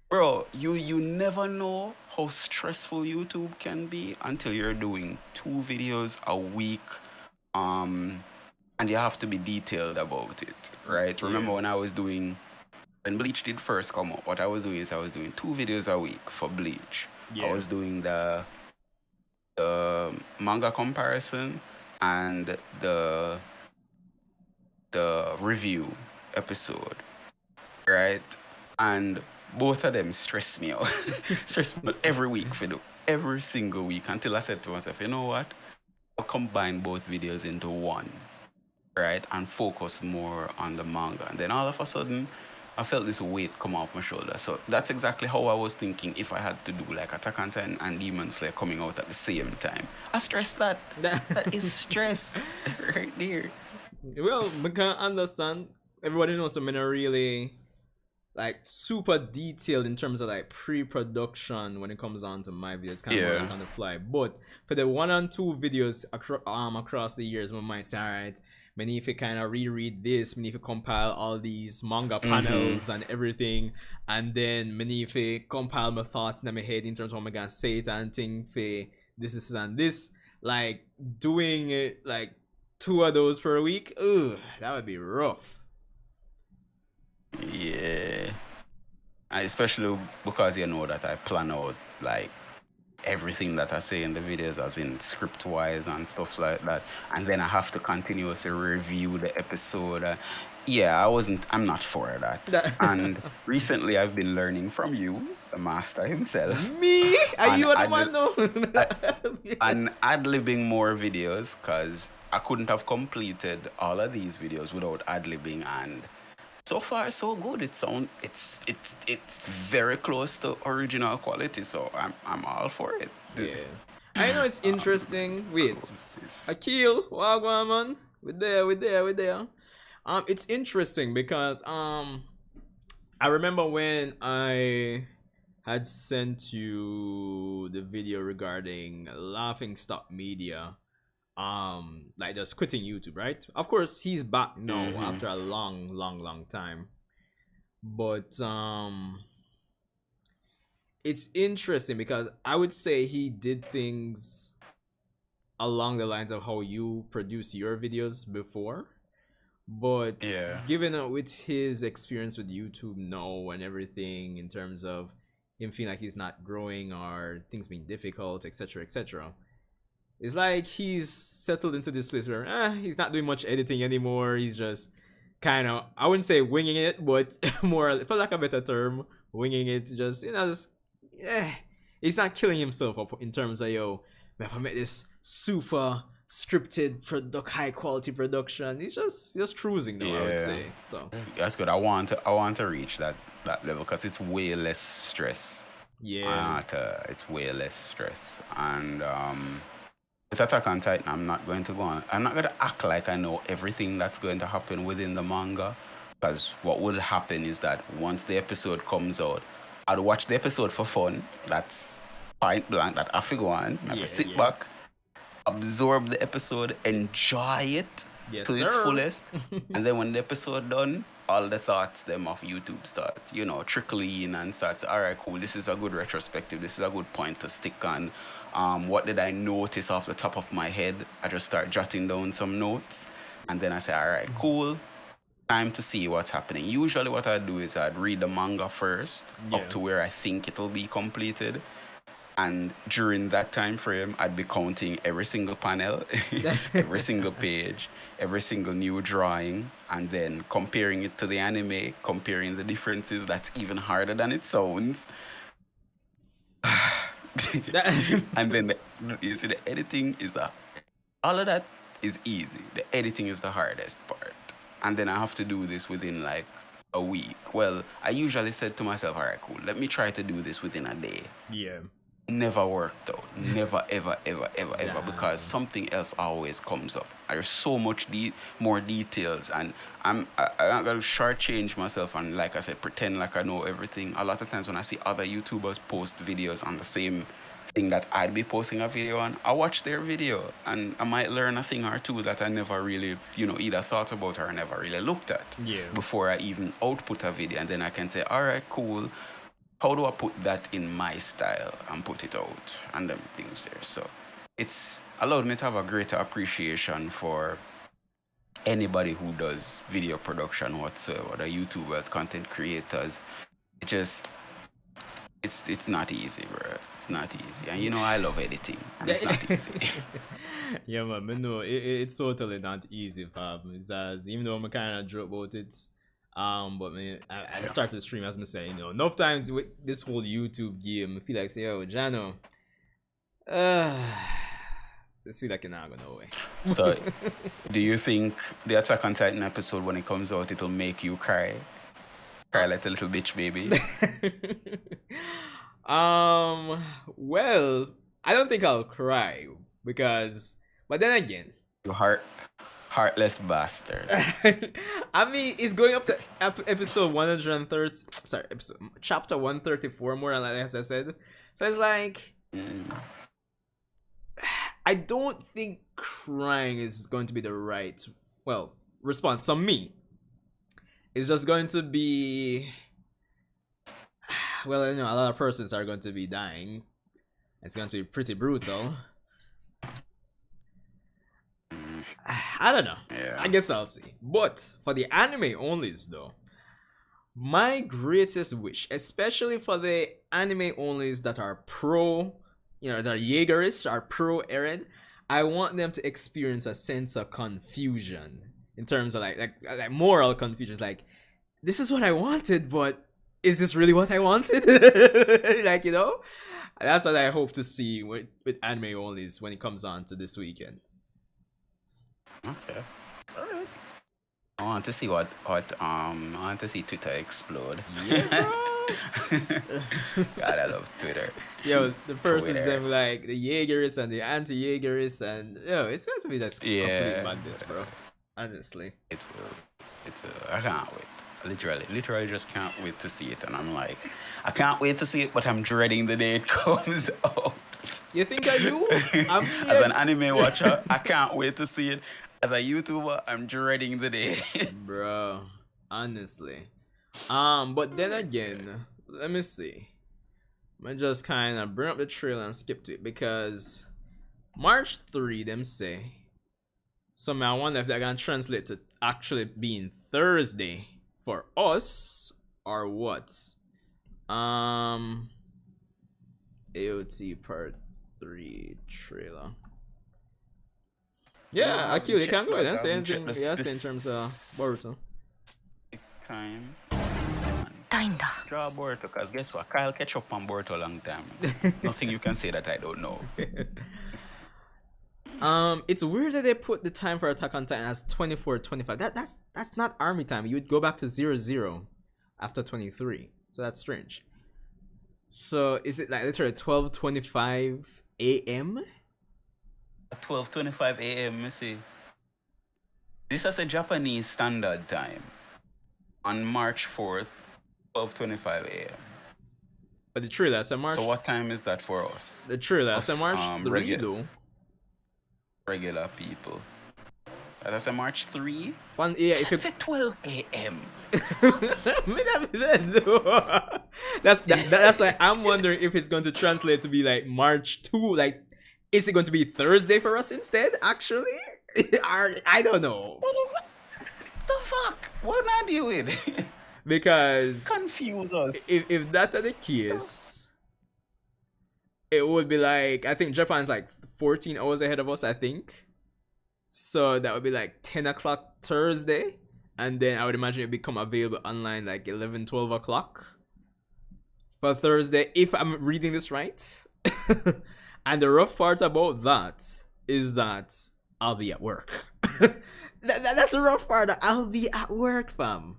Bro, you never know how stressful YouTube can be until you're doing 2 videos a week. And you have to be detailed about it, right? Remember when Bleach did first come out, what I was doing is I was doing 2 videos a week for Bleach. I was doing the manga comparison and the review episode, right? And both of them stress me out. Stress me out every week every single week, until I said to myself, you know what? I'll combine both videos into one, right? And focus more on the manga. And then all of a sudden, I felt this weight come off my shoulder. So that's exactly how I was thinking if I had to do like Attack on Titan and Demon Slayer coming out at the same time. I stress that. That is stress right there. Well, we can understand. Everybody knows I'm not really like super detailed in terms of like pre-production when it comes on to my videos, kind of like on the fly. But for the 1 and 2 videos across the years, I might say, all right, I need to kind of reread this, I need to compile all these manga panels and everything, and then I need to compile my thoughts in my head in terms of what I'm gonna say it and think for this and this. Like doing it like 2 of those per week, that would be rough. Yeah. Especially because you know that I plan out like everything that I say in the videos, as in script wise and stuff like that, and then I have to continuously review the episode. I'm not for that. And recently I've been learning from you, the master himself. Me? Are you the one though? And ad-libbing more videos, because I couldn't have completed all of these videos without ad-libbing, and so far so good. It's very close to original quality, so I'm all for it. Yeah. I know it's interesting. Wait. Akil, wagwan man. We're there. It's interesting because I remember when I had sent you the video regarding Laughing Stock Media, like just quitting YouTube, right? Of course he's back now after a long time, but it's interesting because I would say he did things along the lines of how you produce your videos before, but given with his experience with YouTube now and everything, in terms of him feeling like he's not growing or things being difficult, etc., it's like he's settled into this place where he's not doing much editing anymore. He's just kind of, I wouldn't say winging it, but more, for lack of a better term, winging it. Just he's not killing himself up in terms of if I make this super scripted high quality production. He's just cruising though, I would say. So that's good. I want to reach that level because it's way less stress. It's way less stress. And with Attack on Titan, I'm not going to act like I know everything that's going to happen within the manga, because what will happen is that once the episode comes out, I'll watch the episode for fun. That's point blank. That I figure on. I have to sit back, absorb the episode, enjoy it to its fullest, and then when the episode done, all the thoughts them off YouTube start, trickle in and start. All right, cool. This is a good retrospective. This is a good point to stick on. What did I notice off the top of my head? I just start jotting down some notes, and then I say, all right, cool. Time to see what's happening. Usually what I do is I'd read the manga first, up to where I think it'll be completed. And during that time frame, I'd be counting every single panel, every single page, every single new drawing, and then comparing it to the anime, comparing the differences. That's even harder than it sounds. And then you see the editing is all of that is easy. The editing is the hardest part. And then I have to do this within like a week. Well, I usually said to myself, all right, cool, let me try to do this within a day. Yeah. Never worked out. Never, ever, ever, because something else always comes up. There's so much more details, and I'm not gonna shortchange myself and, like I said, pretend like I know everything. A lot of times when I see other YouTubers post videos on the same thing that I'd be posting a video on, I watch their video and I might learn a thing or two that I never really, either thought about or never really looked at before I even output a video, and then I can say, all right, cool. How do I put that in my style and put it out and them things there? So it's allowed me to have a greater appreciation for anybody who does video production whatsoever, the YouTubers, content creators. It's not easy, bro. It's not easy. And I love editing. And it's not easy. Yeah, man. But no, it's totally not easy, fam. It's as, even though I'm kind of joke about it, but man, I started the stream, as I say, enough times with this whole YouTube game, I feel like, say, yo, Jano, this feel like you're not going away. So, do you think the Attack on Titan episode, when it comes out, it'll make you cry? Cry like a little bitch, baby? Well, I don't think I'll cry, but then again, Your heartless bastard. I mean, it's going up to episode 130. Sorry, chapter 134, more or less, as I said. So it's like, I don't think crying is going to be the right, response from me. It's just going to be, I know a lot of persons are going to be dying. It's going to be pretty brutal. I don't know. Yeah. I guess I'll see. But for the anime onlys, though, my greatest wish, especially for the anime onlys that are pro, that are Jaegerists, are pro Eren, I want them to experience a sense of confusion in terms of like moral confusion. Like, this is what I wanted, but is this really what I wanted? That's what I hope to see with anime onlys when it comes on to this weekend. Okay. Alright. I want to see I want to see Twitter explode. Yeah, bro. God, I love Twitter. Yo, the persons them like the Jaegerists and the anti-Jaegerists, and it's going to be just complete madness, bro. Honestly. It will. I can't wait. Literally just can't wait to see it, and I'm like, I can't wait to see it, but I'm dreading the day it comes out. You think I do? As an anime watcher, I can't wait to see it. As a YouTuber, I'm dreading the day. Bro, honestly. But then again, let me see. I just kind of bring up the trailer and skip to it, because March 3, them say. So I wonder if they're gonna translate to actually being Thursday for us or what. AOT Part 3 trailer. Yeah, Akil, you can go ahead and say anything you say in terms of Boruto. Time. Draw Boruto, because guess what? Kyle catch up on Boruto a long time. Nothing you can say that I don't know. It's weird that they put the time for Attack on Titan as 24:25. That's not army time. You would go back to 00 after 23. So that's strange. So is it like literally 12:25 a.m.? 12:25 a.m. You see. This is a Japanese standard time. On March 4th, 12:25 a.m. But the trailer said March. So what time is that for us? The trailer said March 3 though. Regular people. That's a March 3? If it's at 12 a.m. That's why I'm wondering if it's going to translate to be like March 2. Like, is it going to be Thursday for us instead? Actually, I don't know. The fuck? What am I doing? Because confuse us. If that are the case, it would be like, I think Japan's like 14 hours ahead of us, I think. So that would be like 10 o'clock Thursday. And then I would imagine it become available online like 11, 12 o'clock for Thursday, if I'm reading this right. And the rough part about that is that I'll be at work. That's the rough part. I'll be at work, fam.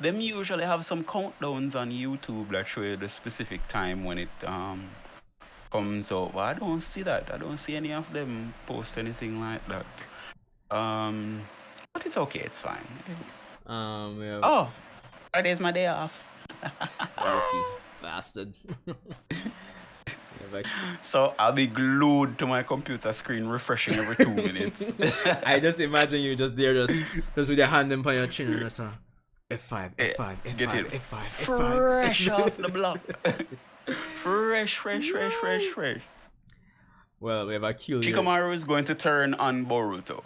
Them usually have some countdowns on YouTube that show you the specific time when it comes out. But I don't see that. I don't see any of them post anything like that. But it's okay. It's fine. Yeah. Oh, Friday's my day off. Lucky bastard. So I'll be glued to my computer screen, refreshing every 2 minutes. I just imagine you just there, just with your hand in your chin, and just F5, F5, F5, Get it F5, fresh off the block. fresh. Well, we have a kill. Shikamaru is going to turn on Boruto.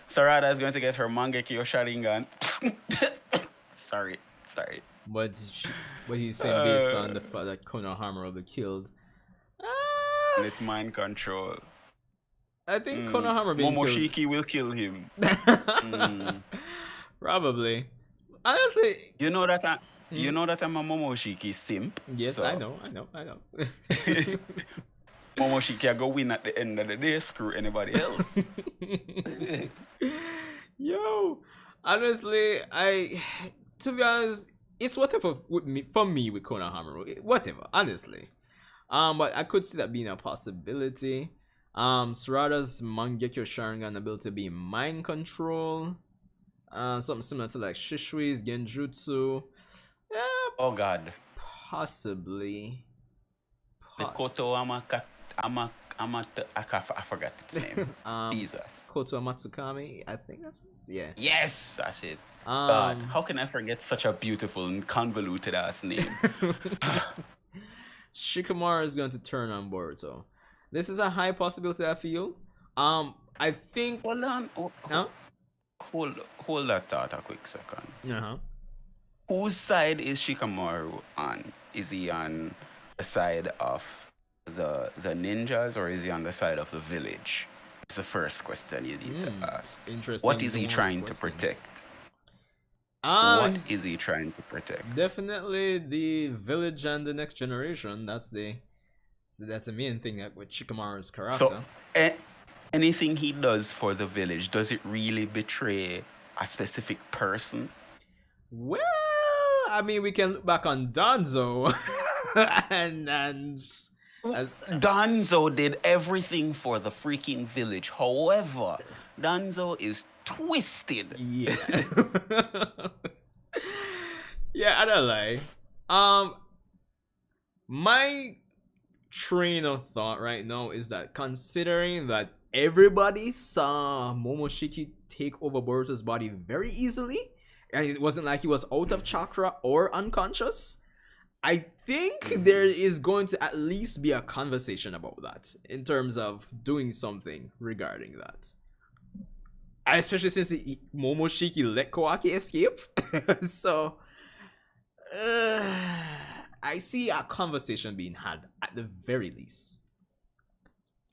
Sarada is going to get her Mangekyo Sharingan. Sorry. What he's saying based on the fact that Konohama will be killed. And it's mind control. I think Konohama being Momoshiki killed. will kill him. Probably. Honestly, you know that I'm a Momoshiki simp. Yes, so. I know. Momoshiki I go win at the end of the day. Screw anybody else. Yo, honestly, to be honest, it's whatever with me for me with Konohama. Whatever, honestly. But I could see that being a possibility. Sarada's Mangekyo Sharingan ability to be mind control. Something similar to like Shishui's Genjutsu. Yeah. Oh God. Possibly. The Koto I forgot its name. Jesus. Koto Amatsukami, I think that's it. Yeah. Yes, that's it. God, how can I forget such a beautiful and convoluted ass name? Shikamaru is going to turn on Boruto. This is a high possibility, I feel. I think. Hold on. Hold that thought a quick second. Whose side is Shikamaru on? Is he on the side of the ninjas, or is he on the side of the village? It's the first question you need to ask. Interesting. What is he trying to protect? What is he trying to protect? Definitely the village and the next generation. That's the main thing with Shikamaru's character. So, anything he does for the village, does it really betray a specific person? Well, I mean, we can look back on Danzo, and as Danzo did everything for the freaking village. However, Danzo is twisted. Yeah. Yeah, I don't lie. My train of thought right now is that considering that everybody saw Momoshiki take over Boruto's body very easily, and it wasn't like he was out of chakra or unconscious, I think there is going to at least be a conversation about that in terms of doing something regarding that. Especially since Momoshiki let Kawaki escape. So, I see a conversation being had at the very least.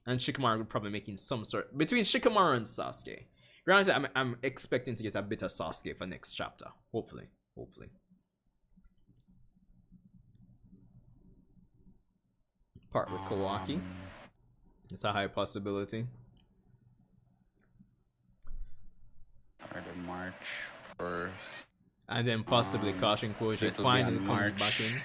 And Shikamaru would probably making some sort between Shikamaru and Sasuke. Granted, I'm expecting to get a bit of Sasuke for next chapter. Hopefully. Part with Kawaki. It's a high possibility. Or the March 1st. And then possibly Kashin Koji finally comes back in.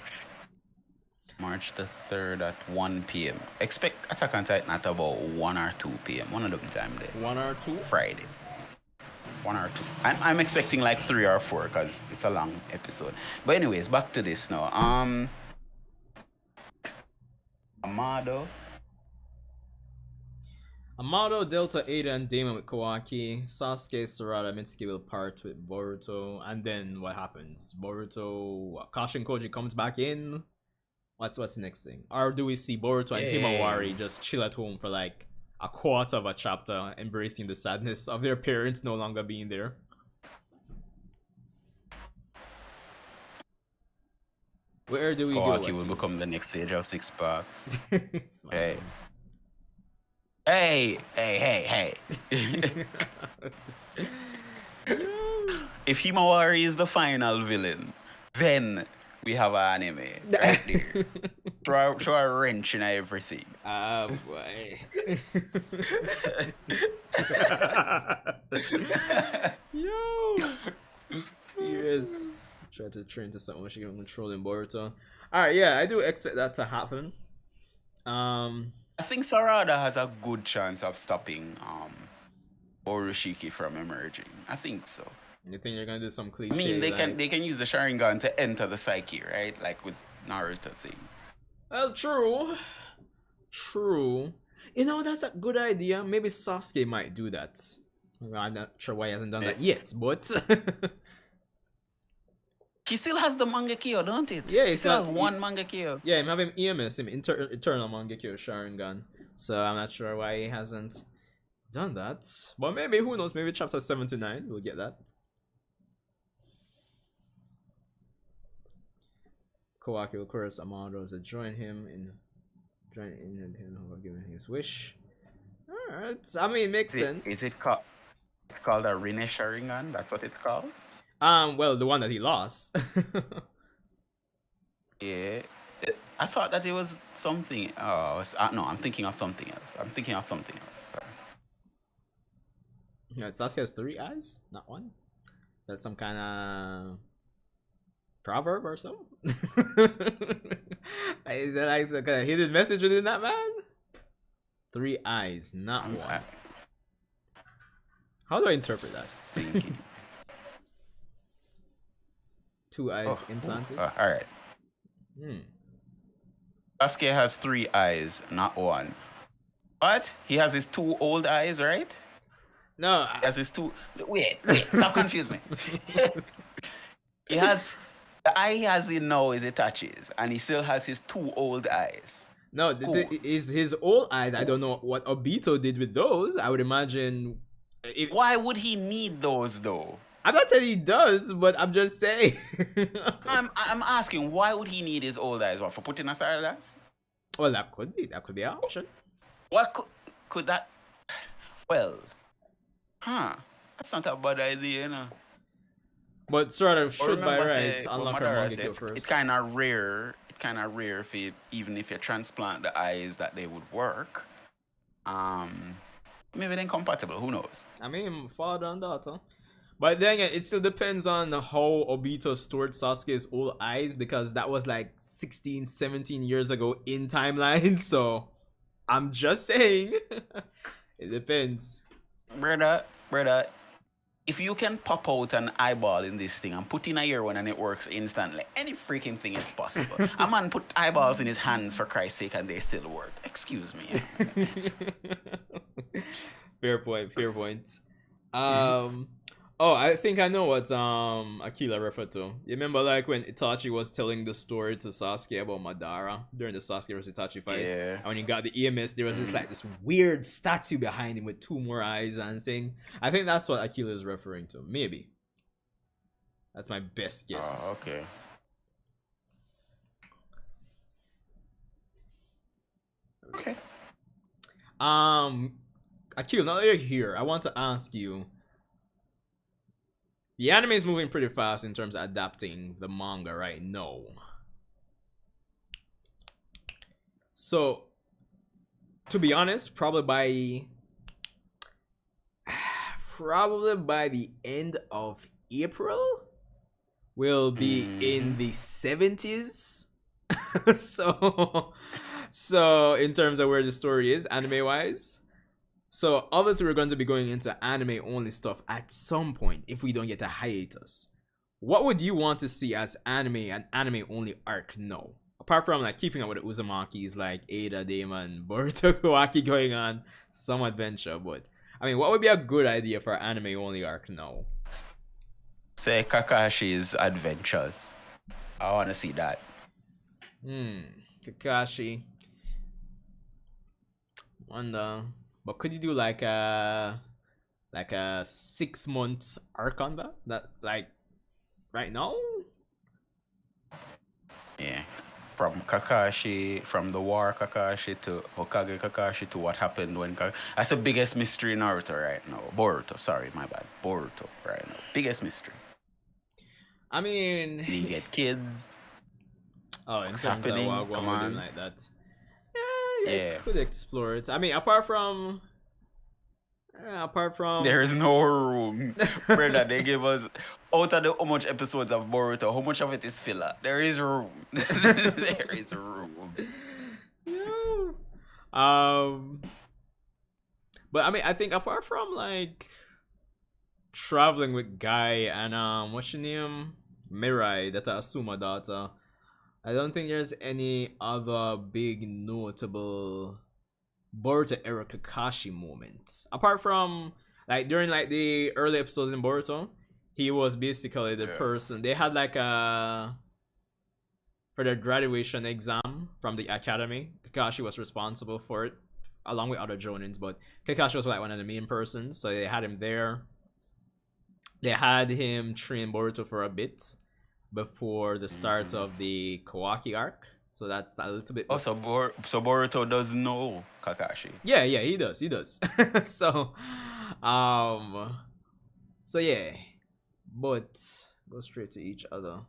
March the 3rd at 1 p.m. Expect Attack on Titan at about 1 or 2 p.m. One of them time there. 1 or 2? Friday. 1 or 2. I'm expecting like 3 or 4 because it's a long episode. But anyways, back to this now. Amado, Delta, Ada, and Damon with Kawaki. Sasuke, Sarada, Mitsuki will part with Boruto. And then what happens? Boruto, Kashin Koji comes back in. What's the next thing? Or do we see Boruto and Himawari just chill at home for like a quarter of a chapter, embracing the sadness of their parents no longer being there? Where do we go? Kawaki will become the next stage of 6 parts. Hey. Hey. if Himawari is the final villain, then we have an anime right there. throw a wrench in everything. Ah, boy. Yo. Serious. Try to train to something she can control in Boruto. Alright, yeah, I do expect that to happen. I think Sarada has a good chance of stopping Oroshiki from emerging. I think so. You think they're gonna do some cliche? I mean, they can use the Sharingan to enter the psyche, right? Like with Naruto thing. Well, true. You know, that's a good idea. Maybe Sasuke might do that. Well, I'm not sure why he hasn't done that yet, but he still has the Mangekyo, don't it? Yeah, he still has one Mangekyo. Yeah, him have him EMS, him Eternal Mangekyo Sharingan. So I'm not sure why he hasn't done that. But maybe, who knows? Maybe chapter 79 we'll get that. Kawaki will chorus Amado to join him in giving his wish. Alright, I mean, it makes sense. Is it called? It's called a Rine Sharingan. That's what it's called. Well, the one that he lost. Yeah, I thought that it was something. Oh, no, I'm thinking of something else. Sorry. Yeah, Sasuke has 3 eyes, not 1. That's some kind of proverb or something. Is that like some kind of hidden message within that, man? 3 eyes, not 1. How do I interpret that? Thinking. 2 eyes implanted. All right. Sasuke has 3 eyes, not 1. But he has his 2 old eyes, right? No, he has his 2. Wait, stop confusing me. He has the eye he has in now is Itachi's, and he still has his 2 old eyes. No, Cool. is his old eyes. I don't know what Obito did with those. I would imagine. Why would he need those though? I'm not saying he does, but I'm just saying. I'm asking, why would he need his old eyes? What, for putting aside that? Well, that could be an option. What could that? Well, that's not a bad idea, you know. But sort of should by remember right say, unlock Madara her said Mangekyo first. it's kind of rare. It's kind of rare if even if you transplant the eyes that they would work. Maybe they're incompatible. Who knows? I mean, father and daughter. But then again, it still depends on how Obito stored Sasuke's old eyes, because that was like 16, 17 years ago in timeline. So I'm just saying, it depends. Brother, if you can pop out an eyeball in this thing and put in a ear one and it works instantly, any freaking thing is possible. A man put eyeballs in his hands, for Christ's sake, and they still work. Excuse me. Fair point. Oh, I think I know what Akila referred to. You remember like when Itachi was telling the story to Sasuke about Madara during the Sasuke vs Itachi fight? Yeah. And when he got the EMS, there was this weird statue behind him with 2 more eyes and thing. I think that's what Akila is referring to. Maybe. That's my best guess. Oh, okay. Okay. Akila, now that you're here, I want to ask you. The anime is moving pretty fast in terms of adapting the manga right now. So, to be honest, probably by the end of April, we'll be in the 70s. So in terms of where the story is, anime-wise. So obviously we're going to be going into anime-only stuff at some point if we don't get a hiatus. What would you want to see as an anime-only arc now? Apart from like keeping up with the Uzumakis like Ada, Daemon, Boruto, Kawaki going on some adventure, but I mean, what would be a good idea for anime-only arc now? Say Kakashi's adventures. I want to see that. Kakashi. Wonder. But could you do like a 6 months arc on that? That like right now? Yeah. From Kakashi, from the war Kakashi to Hokage Kakashi to what happened when that's the biggest mystery in Naruto right now. Boruto, sorry, my bad. Boruto right now. Biggest mystery. I mean, You get kids. oh, in What's terms happening? of what Come we're doing on. like that. Yeah, I Yeah. could explore it. I mean, apart from There is no room. Brother, they give us out of the how much episodes of Boruto, how much of it is filler? There is room. There is room. Yeah. But I mean, I think apart from like traveling with Guy and what's your name? Mirai, that Asuma daughter. I don't think there's any other big notable Boruto era Kakashi moments. Apart from like during like the early episodes in Boruto, he was basically the person they had like a for their graduation exam from the academy. Kakashi was responsible for it along with other Jonins, but Kakashi was like one of the main persons, so they had him there. They had him train Boruto for a bit before the start of the Kawaki arc. So that's a little bit. Oh, so Boruto does know Kakashi. Yeah, he does. so, so yeah, but go straight to each other.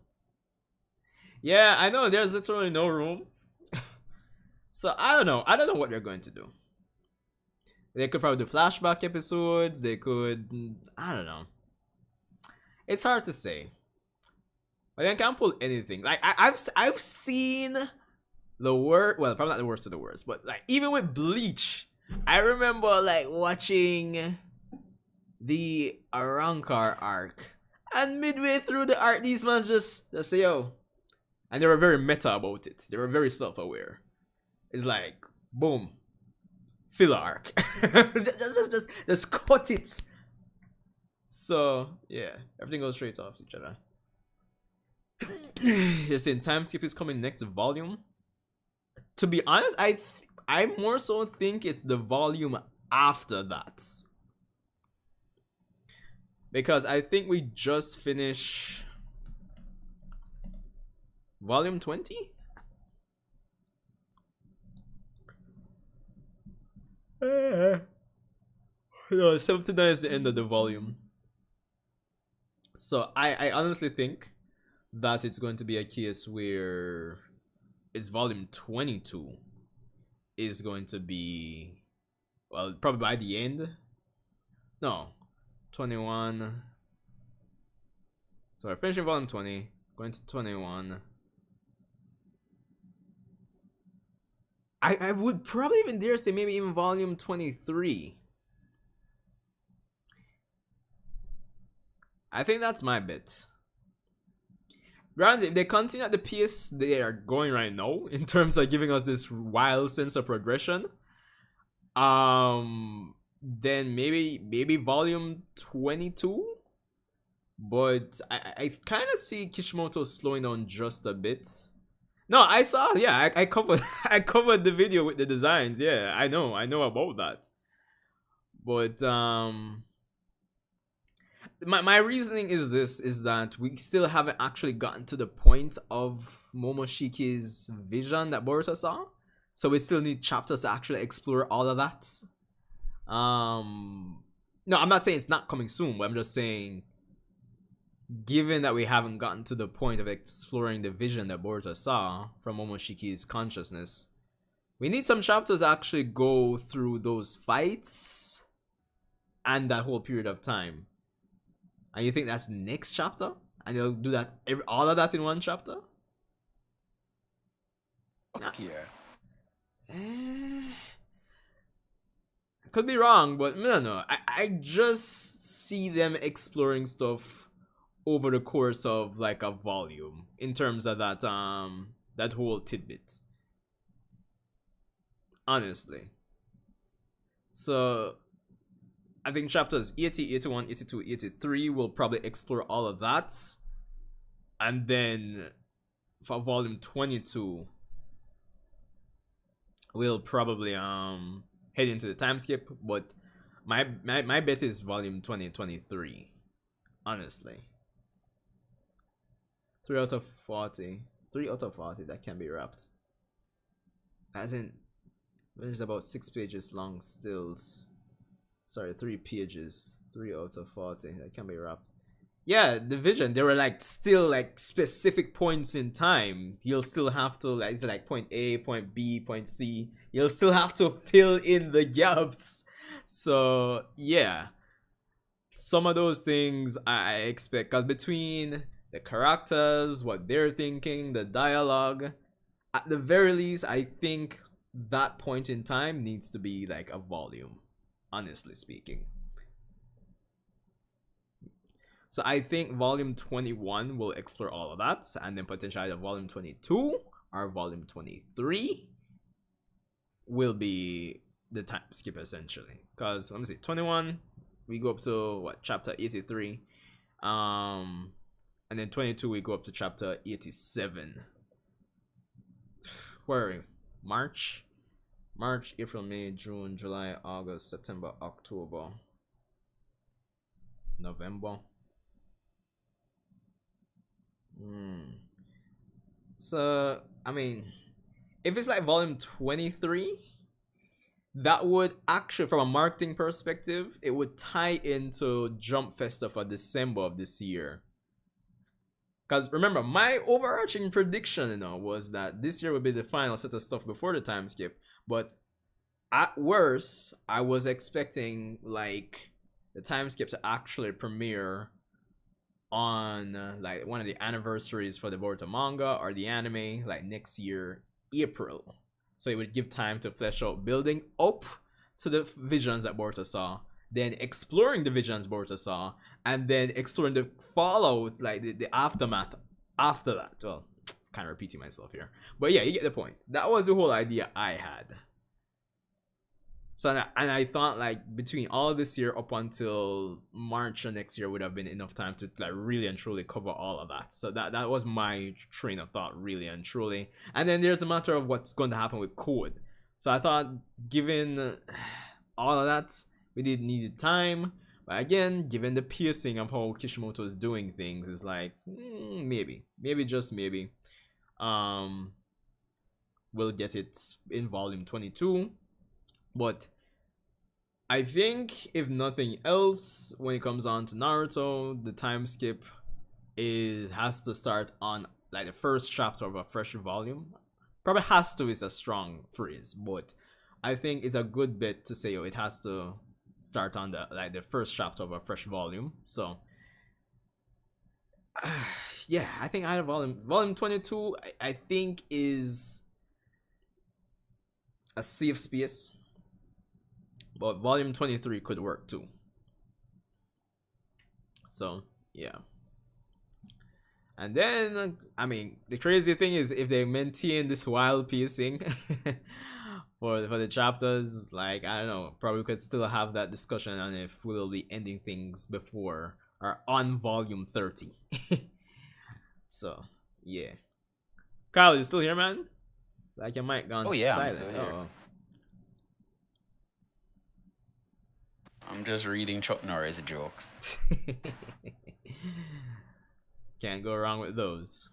Yeah, I know there's literally no room. So I don't know what they're going to do. They could probably do flashback episodes. They could, I don't know. It's hard to say. But they can't pull anything. Like I've seen the worst. Well, probably not the worst of the worst, but like even with Bleach, I remember like watching the Arankar arc, and midway through the arc, these mans just say yo, and they were very meta about it. They were very self-aware. It's like boom, filler arc. just cut it. So yeah, everything goes straight off each other. You're saying time skip is coming next volume. To be honest, I more so think it's the volume after that, because I think we just finished volume 20. No, 79 is the end of the volume. So I honestly think that it's going to be a case where it's volume 22 is going to be, well, probably by the end. No, 21. So we're finishing volume 20, going to 21. I would probably even dare say maybe even volume 23. I think that's my bet. Granted, if they continue at the pace they are going right now in terms of giving us this wild sense of progression, then maybe volume 22. But I kind of see Kishimoto slowing down just a bit. No, I saw. Yeah, I covered I covered the video with the designs. Yeah, I know about that. But my reasoning is that we still haven't actually gotten to the point of Momoshiki's vision that Boruto saw, so we still need chapters to actually explore all of that. No, I'm not saying it's not coming soon, but I'm just saying, given that we haven't gotten to the point of exploring the vision that Boruto saw from Momoshiki's consciousness, we need some chapters to actually go through those fights and that whole period of time. And you think that's next chapter? And they'll do that all of that in one chapter? Yeah. Could be wrong, but no. I just see them exploring stuff over the course of like a volume in terms of that that whole tidbit. Honestly. So I think chapters 80, 81, 82, 83 will probably explore all of that. And then for volume 22, we'll probably head into the time skip. But my bet is volume 2023. Honestly. 3 out of 40. 3 out of 40 that can be wrapped. As in, there's about 6 pages long stills. Sorry, 3 pages. 3 out of 40 that can be wrapped. Yeah, the vision. There were like still like specific points in time. You'll still have to like, is it like point A, point B, point C? You'll still have to fill in the gaps. So yeah, some of those things I expect, because between the characters, what they're thinking, the dialogue, at the very least, I think that point in time needs to be like a volume, honestly speaking. So I think volume 21 will explore all of that, and then potentially either volume 22 or volume 23 will be the time skip essentially. Because let me see, 21 we go up to what, chapter 83, and then 22 we go up to chapter 87. Where are we? March, April, May, June, July, August, September, October, November. So I mean, if it's like volume 23, that would actually, from a marketing perspective, it would tie into Jump Festa for December of this year. Because remember, my overarching prediction, was that this year would be the final set of stuff before the time skip. But at worst, I was expecting like the time skip to actually premiere on like one of the anniversaries for the Boruto manga or the anime, like next year, April. So it would give time to flesh out building up to the visions that Boruto saw, then exploring the visions Boruto saw, and then exploring the fallout, like the aftermath after that. Well, kind of repeating myself here, but yeah, you get the point. That was the whole idea I had. So, and I thought like between all of this year up until March of next year would have been enough time to like really and truly cover all of that. So that was my train of thought, really and truly. And then there's a matter of what's going to happen with Code. So I thought, given all of that, we did needed time. But again, given the pacing of how Kishimoto is doing things, it's like maybe just maybe, we'll get it in volume 22. But I think, if nothing else, when it comes on to Naruto, the time skip has to start on like the first chapter of a fresh volume. Probably has to is a strong phrase, but I think it's a good bit to say it has to start on the first chapter of a fresh volume. So yeah, I think either volume 22 I think is a safe space. But volume 23 could work too. So, yeah. And then, I mean, the crazy thing is if they maintain this wild pacing for the chapters, like, I don't know, probably could still have that discussion on if we'll be ending things before or on volume 30. So, yeah. Kyle, you still here, man? Like your mic gone silent. I'm still here. I'm just reading Chuck Norris jokes. Can't go wrong with those.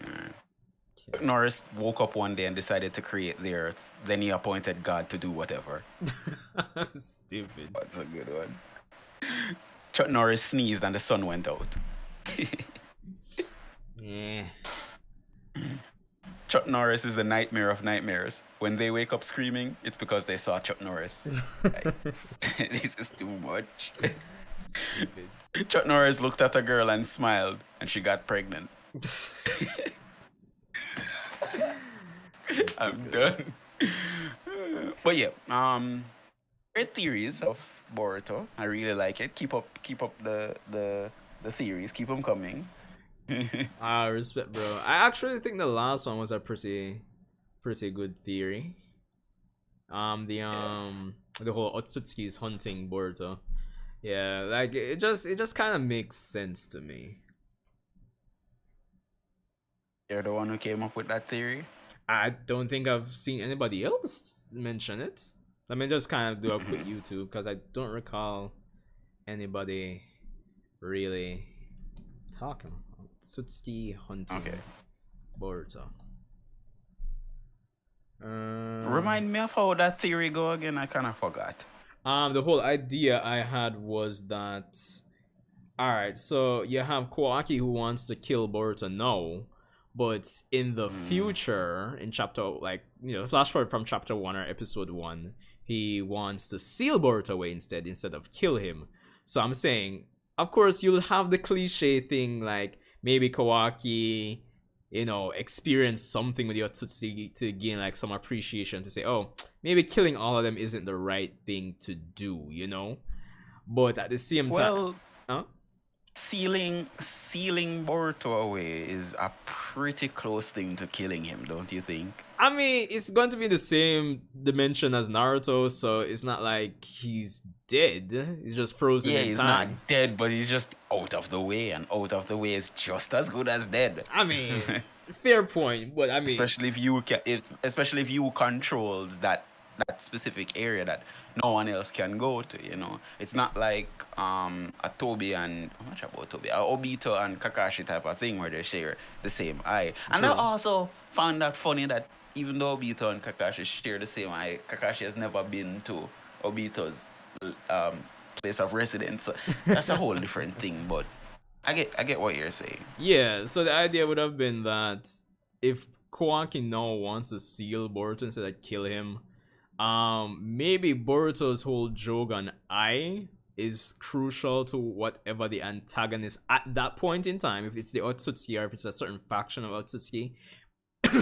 Chuck Norris woke up one day and decided to create the earth. Then he appointed God to do whatever. Stupid. That's a good one. Chuck Norris sneezed and the sun went out. Yeah. Chuck Norris is the nightmare of nightmares. When they wake up screaming, it's because they saw Chuck Norris. Like, this is too much. Stupid. Chuck Norris looked at a girl and smiled, and she got pregnant. I'm done. But yeah, great theories of Boruto. I really like it. Keep up the theories. Keep them coming. Respect, bro. I actually think the last one was a pretty good theory. The whole Otsutsuki's hunting Boruto. Yeah, like it just kind of makes sense to me. You're the one who came up with that theory? I don't think I've seen anybody else mention it. Let me just kind of do a quick YouTube, because I don't recall anybody really talking. Otsutsuki hunting Boruto. Remind me of how that theory go again. I kind of forgot. The whole idea I had was that All right, so you have Kawaki who wants to kill Boruto now, but in the future, in chapter flash forward from chapter 1 or episode 1, he wants to seal Boruto away instead of kill him. So I'm saying, of course, you'll have the cliche thing like maybe Kawaki, experience something with the Otsutsuki to gain like some appreciation to say, oh, maybe killing all of them isn't the right thing to do, But at the same time, sealing Boruto away is a pretty close thing to killing him, don't you think? I mean, it's going to be the same dimension as Naruto, so it's not like he's dead. He's just frozen in time. Yeah, he's not dead, but he's just out of the way, and out of the way is just as good as dead. I mean, fair point, but I mean, especially if you controls that specific area that no one else can go to, It's not like a Toby and I'm not sure about Toby, a Obito and Kakashi type of thing where they share the same eye. And True. I also found that funny that even though Obito and Kakashi share the same eye, Kakashi has never been to Obito's place of residence. So that's a whole different thing, but I get what you're saying. Yeah, so the idea would have been that if Kawaki no wants to seal Boruto instead of kill him, maybe Boruto's whole Jogan eye is crucial to whatever the antagonist at that point in time, if it's the Otsutsuki or if it's a certain faction of Otsutsuki,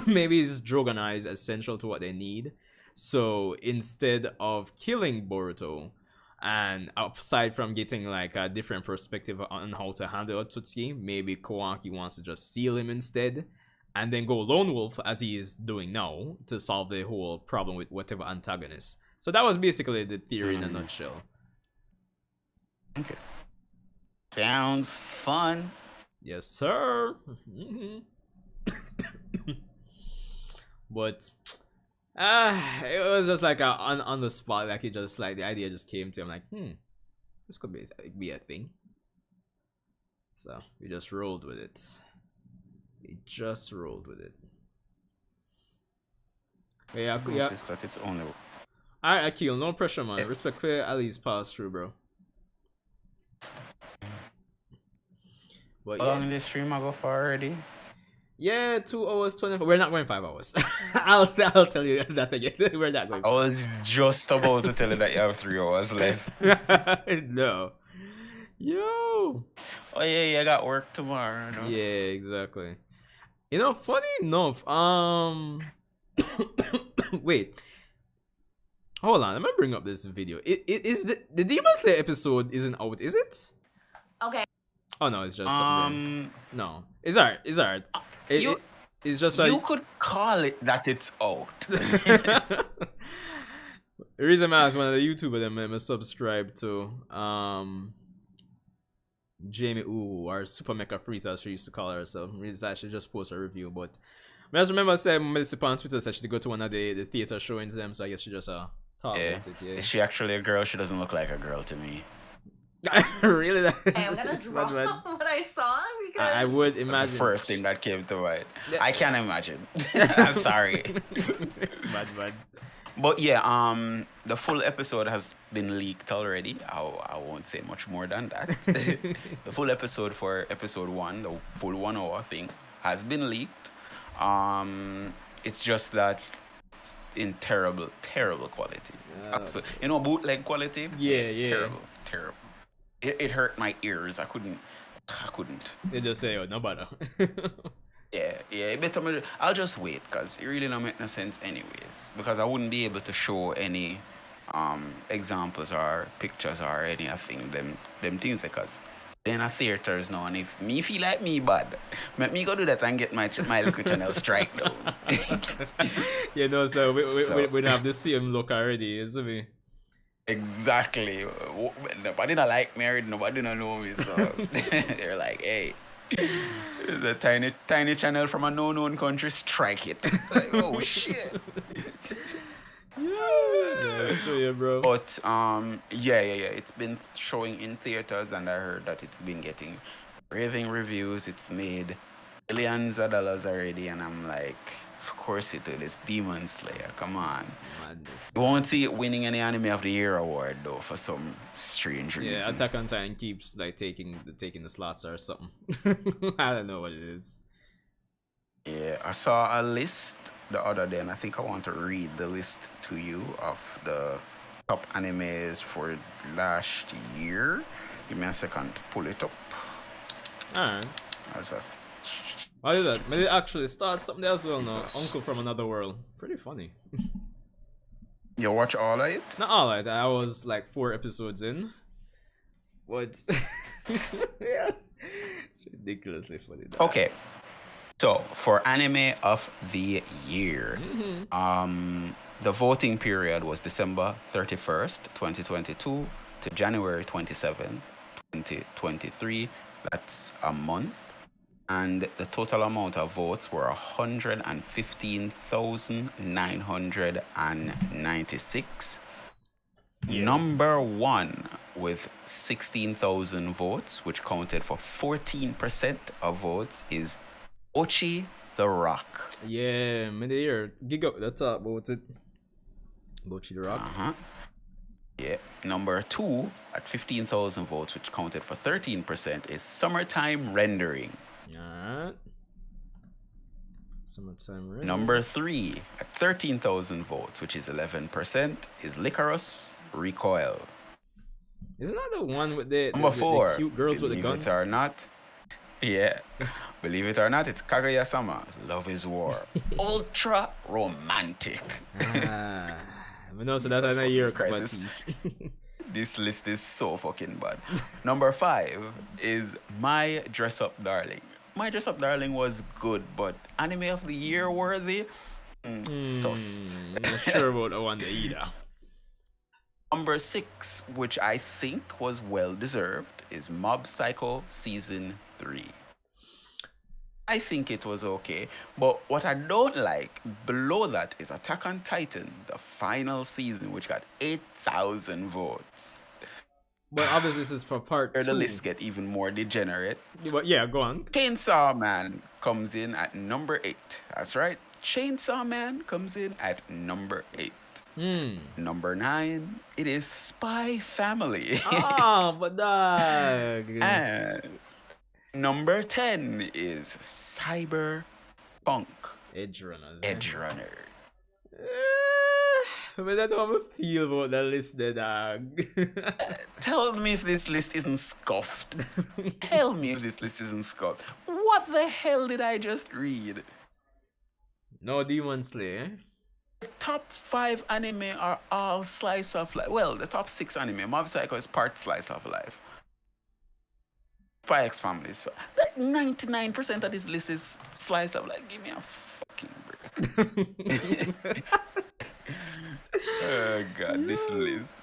maybe his Jogan eye is essential to what they need. So instead of killing Boruto, and aside from getting like a different perspective on how to handle Otsutsuki, maybe Kawaki wants to just seal him instead, and then go lone wolf as he is doing now to solve the whole problem with whatever antagonist. So that was basically the theory in a nutshell. Okay. Sounds fun. Yes, sir. But it was just like on the spot, like it just like the idea just came to him like, this could be a thing. So we just rolled with it. Yeah. Just that it's only. Alright, Akil, no pressure, man. Respect for Ali's pass through, bro. But how long this stream I go for already? Yeah, 2 hours 24. We're not going 5 hours. I'll tell you that again. We're not going. I was just about to tell you that you have 3 hours left. No. Yo. Oh yeah, I got work tomorrow. No? Yeah, exactly. Funny enough, wait. Hold on, let me bring up this video. It is the Demon Slayer episode isn't out, is it? Okay. Oh no, it's just something. No, it's alright. It's just you could call it that it's out. The reason I asked one of the YouTubers that I subscribe to, Jamie Ooh, or Super Mecha Freeze as she used to call herself. She just post a review, but I just remember saying Melissa on Twitter said she go to one of the theater showings them, so I guess she just talk about it. Yeah. Is she actually a girl? She doesn't look like a girl to me. Really? I'm gonna swap what I saw because I would imagine. That's the first thing that came to mind. I can't imagine. I'm sorry. It's bad. But yeah, the full episode has been leaked already. I won't say much more than that. The full episode for episode 1, the full 1 hour thing, has been leaked. It's just that in terrible quality. Absolutely. Bootleg quality? Yeah. Terrible. It hurt my ears. I couldn't. They just say, oh, no bother. Yeah. Better. I'll just wait, because it really don't make no sense anyways. Because I wouldn't be able to show any examples or pictures or anything, them things, because then a theaters now, and if me feel like me bad, let me go do that and get my little channel strike down. So we don't have the same look already, isn't it? Exactly. Nobody don't like me, nobody don't know me, so they're like, hey, the tiny channel from a known country, strike it. Like, oh shit. Yeah, show you, bro. But it's been showing in theaters, and I heard that it's been getting raving reviews. It's made billions of dollars already, and I'm like, Of course it will. It's Demon Slayer. Come on. Madness. You won't see it winning any Anime of the Year award though for some strange reason. Yeah, Attack on Titan keeps like taking the slots or something. I don't know what it is. Yeah, I saw a list the other day, and I think I want to read the list to you of the top animes for last year. Give me a second to pull it up. Alright. As a I did that. Maybe actually start something as well now. Uncle from Another World. Pretty funny. You watch all of it? Not all of it. I was like 4 episodes in. But yeah. It's ridiculously funny. That. Okay. So for Anime of the Year, the voting period was December 31st, 2022 to January 27th, 2023. That's a month. And the total amount of votes were 115,996. Yeah. Number 1 with 16,000 votes, which counted for 14% of votes, is Ochi the Rock. Yeah, mid-year. Gig up the top about it. Ochi the Rock. Yeah. Number 2 at 15,000 votes, which counted for 13%, is Summertime Rendering. Alright. Summertime Rendering. Number 3 at 13,000 votes, which is 11%, is Lycaros Recoil. Isn't that the one with the Number 4, the cute girls with the guns? Believe it or not, yeah. Believe it or not, it's Kaguya-sama, Love is War. Ultra romantic. I know, so that's a year. Crisis. This list is so fucking bad. Number 5 is My Dress Up Darling. My Dress Up Darling was good, but Anime of the Year worthy? Sus. I'm not sure about the one either. Number 6, which I think was well deserved, is Mob Psycho Season 3. I think it was okay, but what I don't like below that is Attack on Titan, the final season, which got 8,000 votes. But obviously this is for part 2. The list get even more degenerate. But yeah, go on. Chainsaw Man comes in at number 8. That's right. Chainsaw Man comes in at number 8. Number 9, it is Spy Family. Oh, but dog. And number 10 is Cyberpunk. Edge Runners. Edge Runner. But I don't have a feel about that list, there, dog. Tell me if this list isn't scuffed. Tell me if this list isn't scuffed. What the hell did I just read? No Demon Slayer. The top 5 anime are all slice of life. Well, the top 6 anime. Mob Psycho is part slice of life. Spy X Family is... Like 99% of this list is slice of life. Give me a fucking break. Oh god, this list.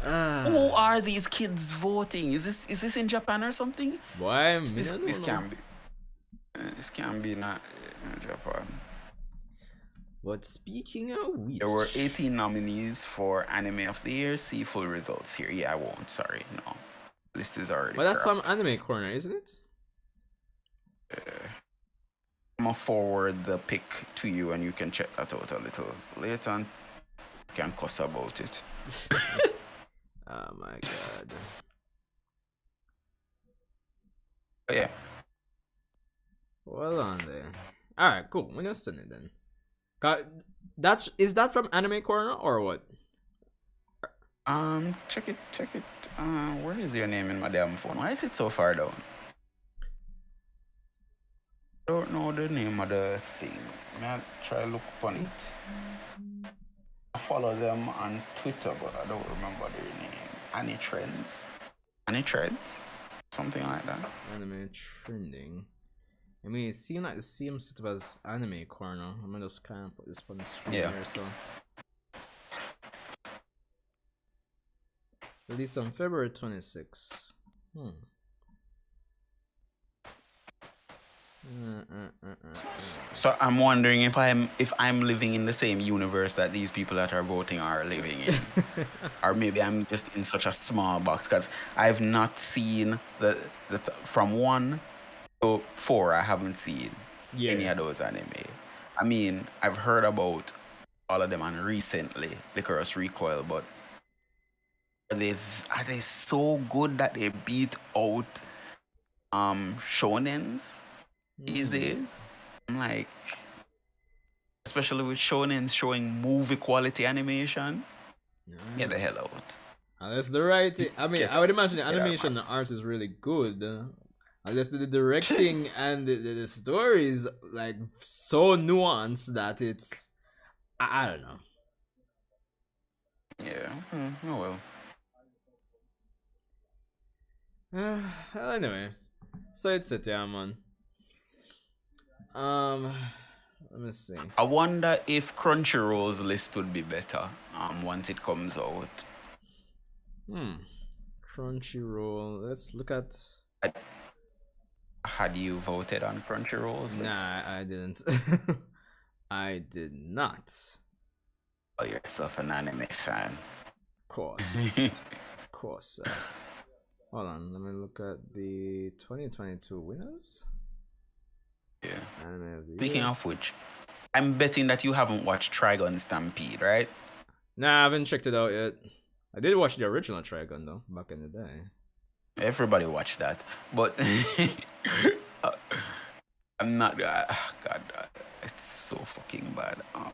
Who are these kids voting? Is this in Japan or something? Boy, this can't be. This can't be not Japan. But speaking of which, there were 18 nominees for Anime of the Year. See full results here. Yeah, I won't. Sorry, no. List is already. Well, that's from Anime Corner, isn't it? I'm gonna forward the pic to you, and you can check that out a little later. And you can cuss about it. Oh my god. But yeah. Well on there. Alright, cool. We're gonna send it then. Is that from Anime Corner or what? Check it. Where is your name in my damn phone? Why is it so far down? I don't know the name of the thing. May I try look upon it? I follow them on Twitter, but I don't remember their name. Any Trends? Something like that. Anime Trending. I mean, it seemed like the same setup as Anime Corner. I'm gonna just kind of put this on the screen here, so. Released on February 26th. So I'm wondering if I'm living in the same universe that these people that are voting are living in, or maybe I'm just in such a small box because I've not seen from 1 to 4. I haven't seen any of those anime. I mean, I've heard about all of them and recently Licorice Recoil, but are they so good that they beat out shonens these days? I'm like, especially with shonens showing movie quality animation. Get the hell out. Unless the writing, I mean, I would imagine the Get out, animation and the art is really good. Unless the directing and the story is like so nuanced that it's, I don't know. Yeah. Oh well. Anyway, so it's it, yeah, man. Let me see. I wonder if Crunchyroll's list would be better once it comes out. Crunchyroll. Let's look at. Had you voted on Crunchyroll's list? Nah, I didn't. I did not. Call yourself an anime fan. Of course. Of course. Hold on, let me look at the 2022 winners. Yeah. Anime of the Speaking year. of which, I'm betting that you haven't watched Trigun Stampede, right? Nah, I haven't checked it out yet. I did watch the original Trigun though, back in the day. Everybody watched that, but I'm not. God, it's so fucking bad. God.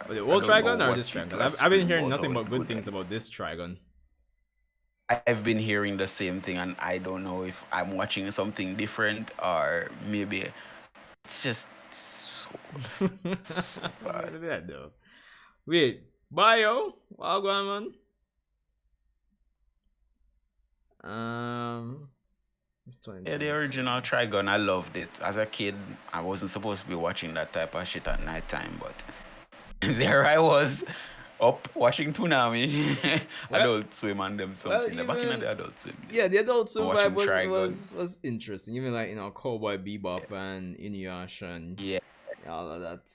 The old I don't know Trigun or what this people Trigun? are I've been hearing screaming nothing about but good good things at. about this Trigun. I've been hearing the same thing, and I don't know if I'm watching something different or maybe it's just so bad. Look at that though. Wait, bio? Wow, go on, man. It's 2020. Yeah, the original Trigun, I loved it. As a kid, I wasn't supposed to be watching that type of shit at nighttime, but there I was, up watching Toonami, Adult Swim and them something. Back in the Adult Swim. Yeah, the Adult Swim Watching vibe Trigun. was interesting. Even like, you know, Cowboy Bebop and Inuyasha and Yeah. all of that.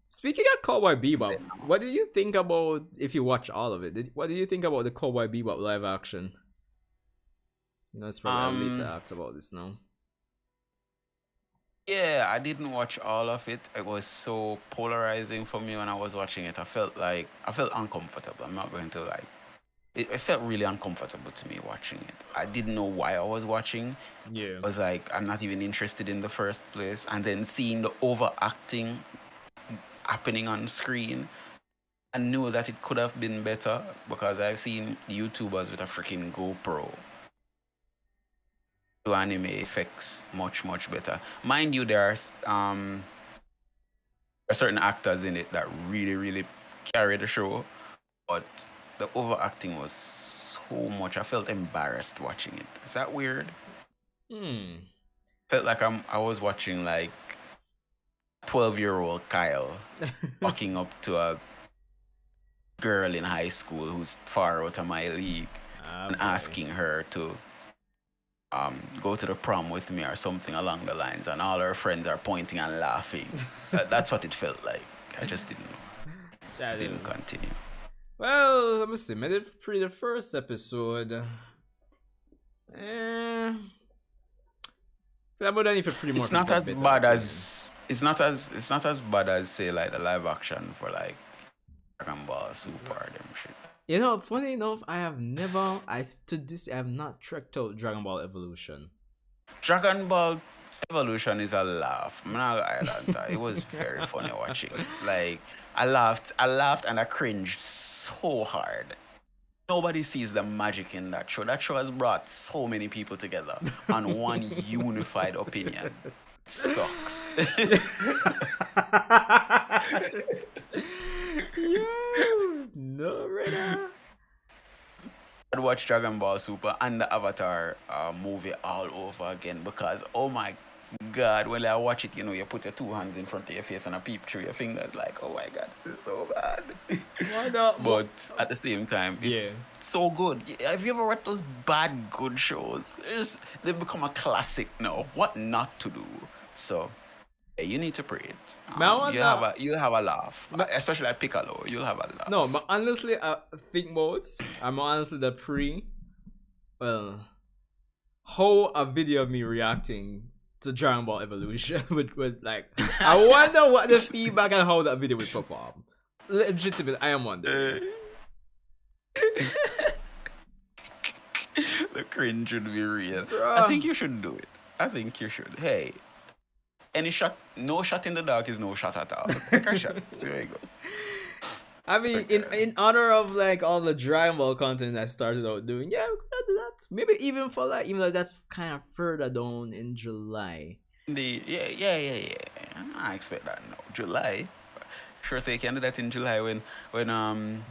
Speaking of Cowboy Bebop, what did you think about, if you watch all of it, what did you think about the Cowboy Bebop live action? You know, it's probably late to ask about this now. Yeah, I didn't watch all of it. It was so polarizing for me when I was watching it. I felt uncomfortable. I'm not going to lie. It felt really uncomfortable to me watching it. I didn't know why I was watching. Yeah. I was like, I'm not even interested in the first place. And then seeing the overacting happening on screen, I knew that it could have been better because I've seen YouTubers with a freaking GoPro do anime effects much better. Mind you, there are certain actors in it that really carry the show, but the overacting was so much. I felt embarrassed watching it. Is that weird? Felt like I was watching like 12-year-old Kyle walking up to a girl in high school who's far out of my league and asking her to go to the prom with me or something along the lines, and all her friends are pointing and laughing. That's what it felt like. I just didn't continue. Well, let me see. I did the first episode. I'm gonna need for pretty more. It's not as bad as say like the live action for like Dragon Ball Super or them shit. You know, funny enough, I have not checked out Dragon Ball Evolution. Dragon Ball Evolution is a laugh. I'm not gonna lie, that it was very funny watching. Like I laughed and I cringed so hard. Nobody sees the magic in that show. That show has brought so many people together on one unified opinion. Sucks. No, right. I'd watch Dragon Ball Super and the Avatar movie all over again because, oh my God, when I watch it, you know, you put your two hands in front of your face and a peep through your fingers like, oh my God, this is so bad. Why not? But at the same time, it's so good. Have you ever watched those bad, good shows? They've become a classic now. What not to do? So, yeah, you need to pray it. You'll have a laugh. Especially at Piccolo, you'll have a laugh. No, but honestly, think about I'm honestly how a video of me reacting to Dragon Ball Evolution with like I wonder what the feedback and how that video would perform. Legitimate, I am wondering. The cringe would be real. Bruh. I think you should do it. I think you should. Hey, any shot, no shot in the dark is no shot at all. Take a shot. There you go. I mean, in honor of like all the Dragon Ball content I started out doing, yeah, we could do that. Maybe even for like, even though that's kind of further down in July. Yeah. I expect that now. July. Sure, say you can do that in July when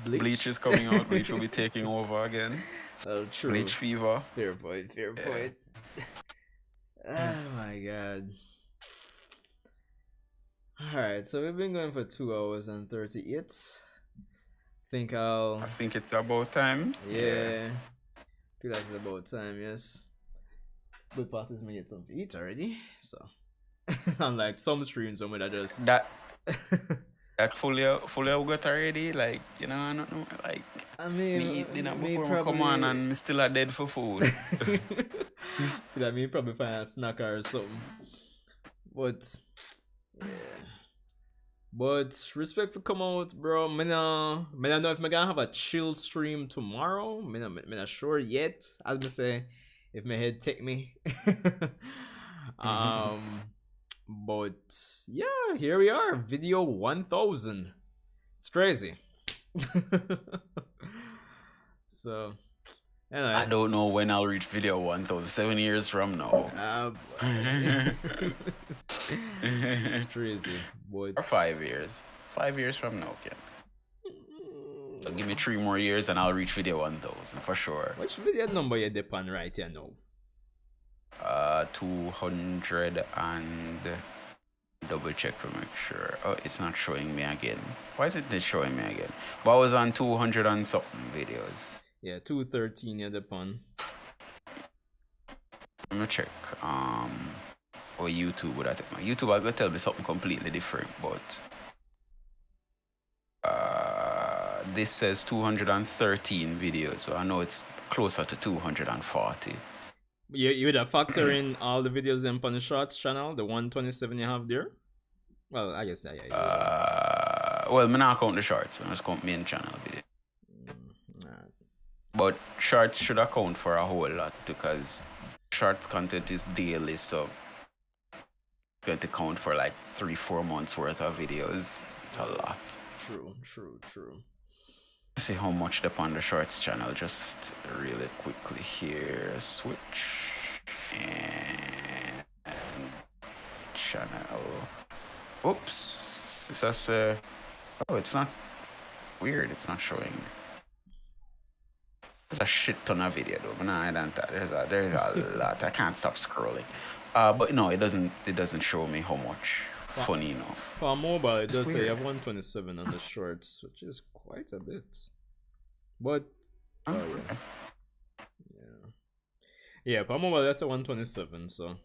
Bleach is coming out. Bleach will be taking over again. Oh, true. Bleach fever. Fair point. Oh my god. Alright, so we've been going for 2 hours and 38. I think it's about time. Yeah. Feel like it's about time, yes. Good part is we get something to eat already, so unlike some streams when I just that fully got already, like, you know, I don't know, like, I mean, me eat dinner me before probably... I come on and me still are dead for food. I mean, probably find a snack or something, but yeah. But respect for come out, bro. Me no know if me gonna have a chill stream tomorrow. Me not sure yet. As me say, if my head take me. But yeah, here we are. Video 1000. It's crazy. So anyway. I don't know when I'll reach video 1000. 7 years from now. It's crazy. But... Or 5 years. 5 years from now, Ken. So give me 3 more years and I'll reach video 1000 for sure. Which video number you depend right here now? 200 and double check to make sure. Oh, it's not showing me again. Why is it not showing me again? But I was on 200 and something videos. Yeah, 213 you depend. Let me check. Or YouTube would I take my YouTube I gonna tell me something completely different, but this says 213 videos, but I know it's closer to 240. You would have factor in all the videos in on the shorts channel, the 127 you have there? Well, I guess yeah. Well, I'm not count the shorts, I'm just count main channel video. But shorts should account for a whole lot because shorts content is daily, so going to count for like 3-4 months worth of videos. It's a lot. True. See how much they on the shorts channel. Just really quickly here. Switch and channel. Oops. This has oh, it's not weird. It's not showing. There's a shit ton of video though. But no, I don't. There's a lot. I can't stop scrolling. But no, it doesn't show me how much. Funny enough. For mobile, it does say you have 127 on the shorts, which is quite a bit. But yeah, for mobile that's a 127. So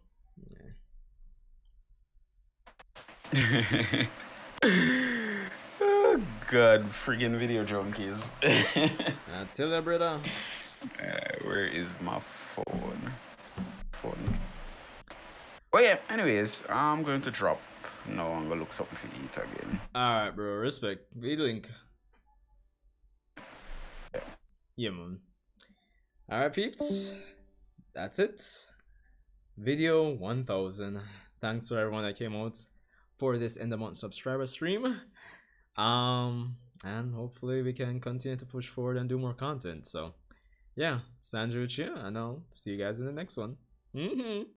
yeah. Oh God, friggin' video junkies. Tell her, brother. Where is my phone? Well, yeah, anyways, I'm going to drop. No, I'm gonna look something to eat again. Alright, bro, respect. V-Link. Yeah, man. Alright, peeps. That's it. Video 1000. Thanks to everyone that came out for this end of month subscriber stream. And hopefully we can continue to push forward and do more content. So, yeah, Sandra with you, and I'll see you guys in the next one.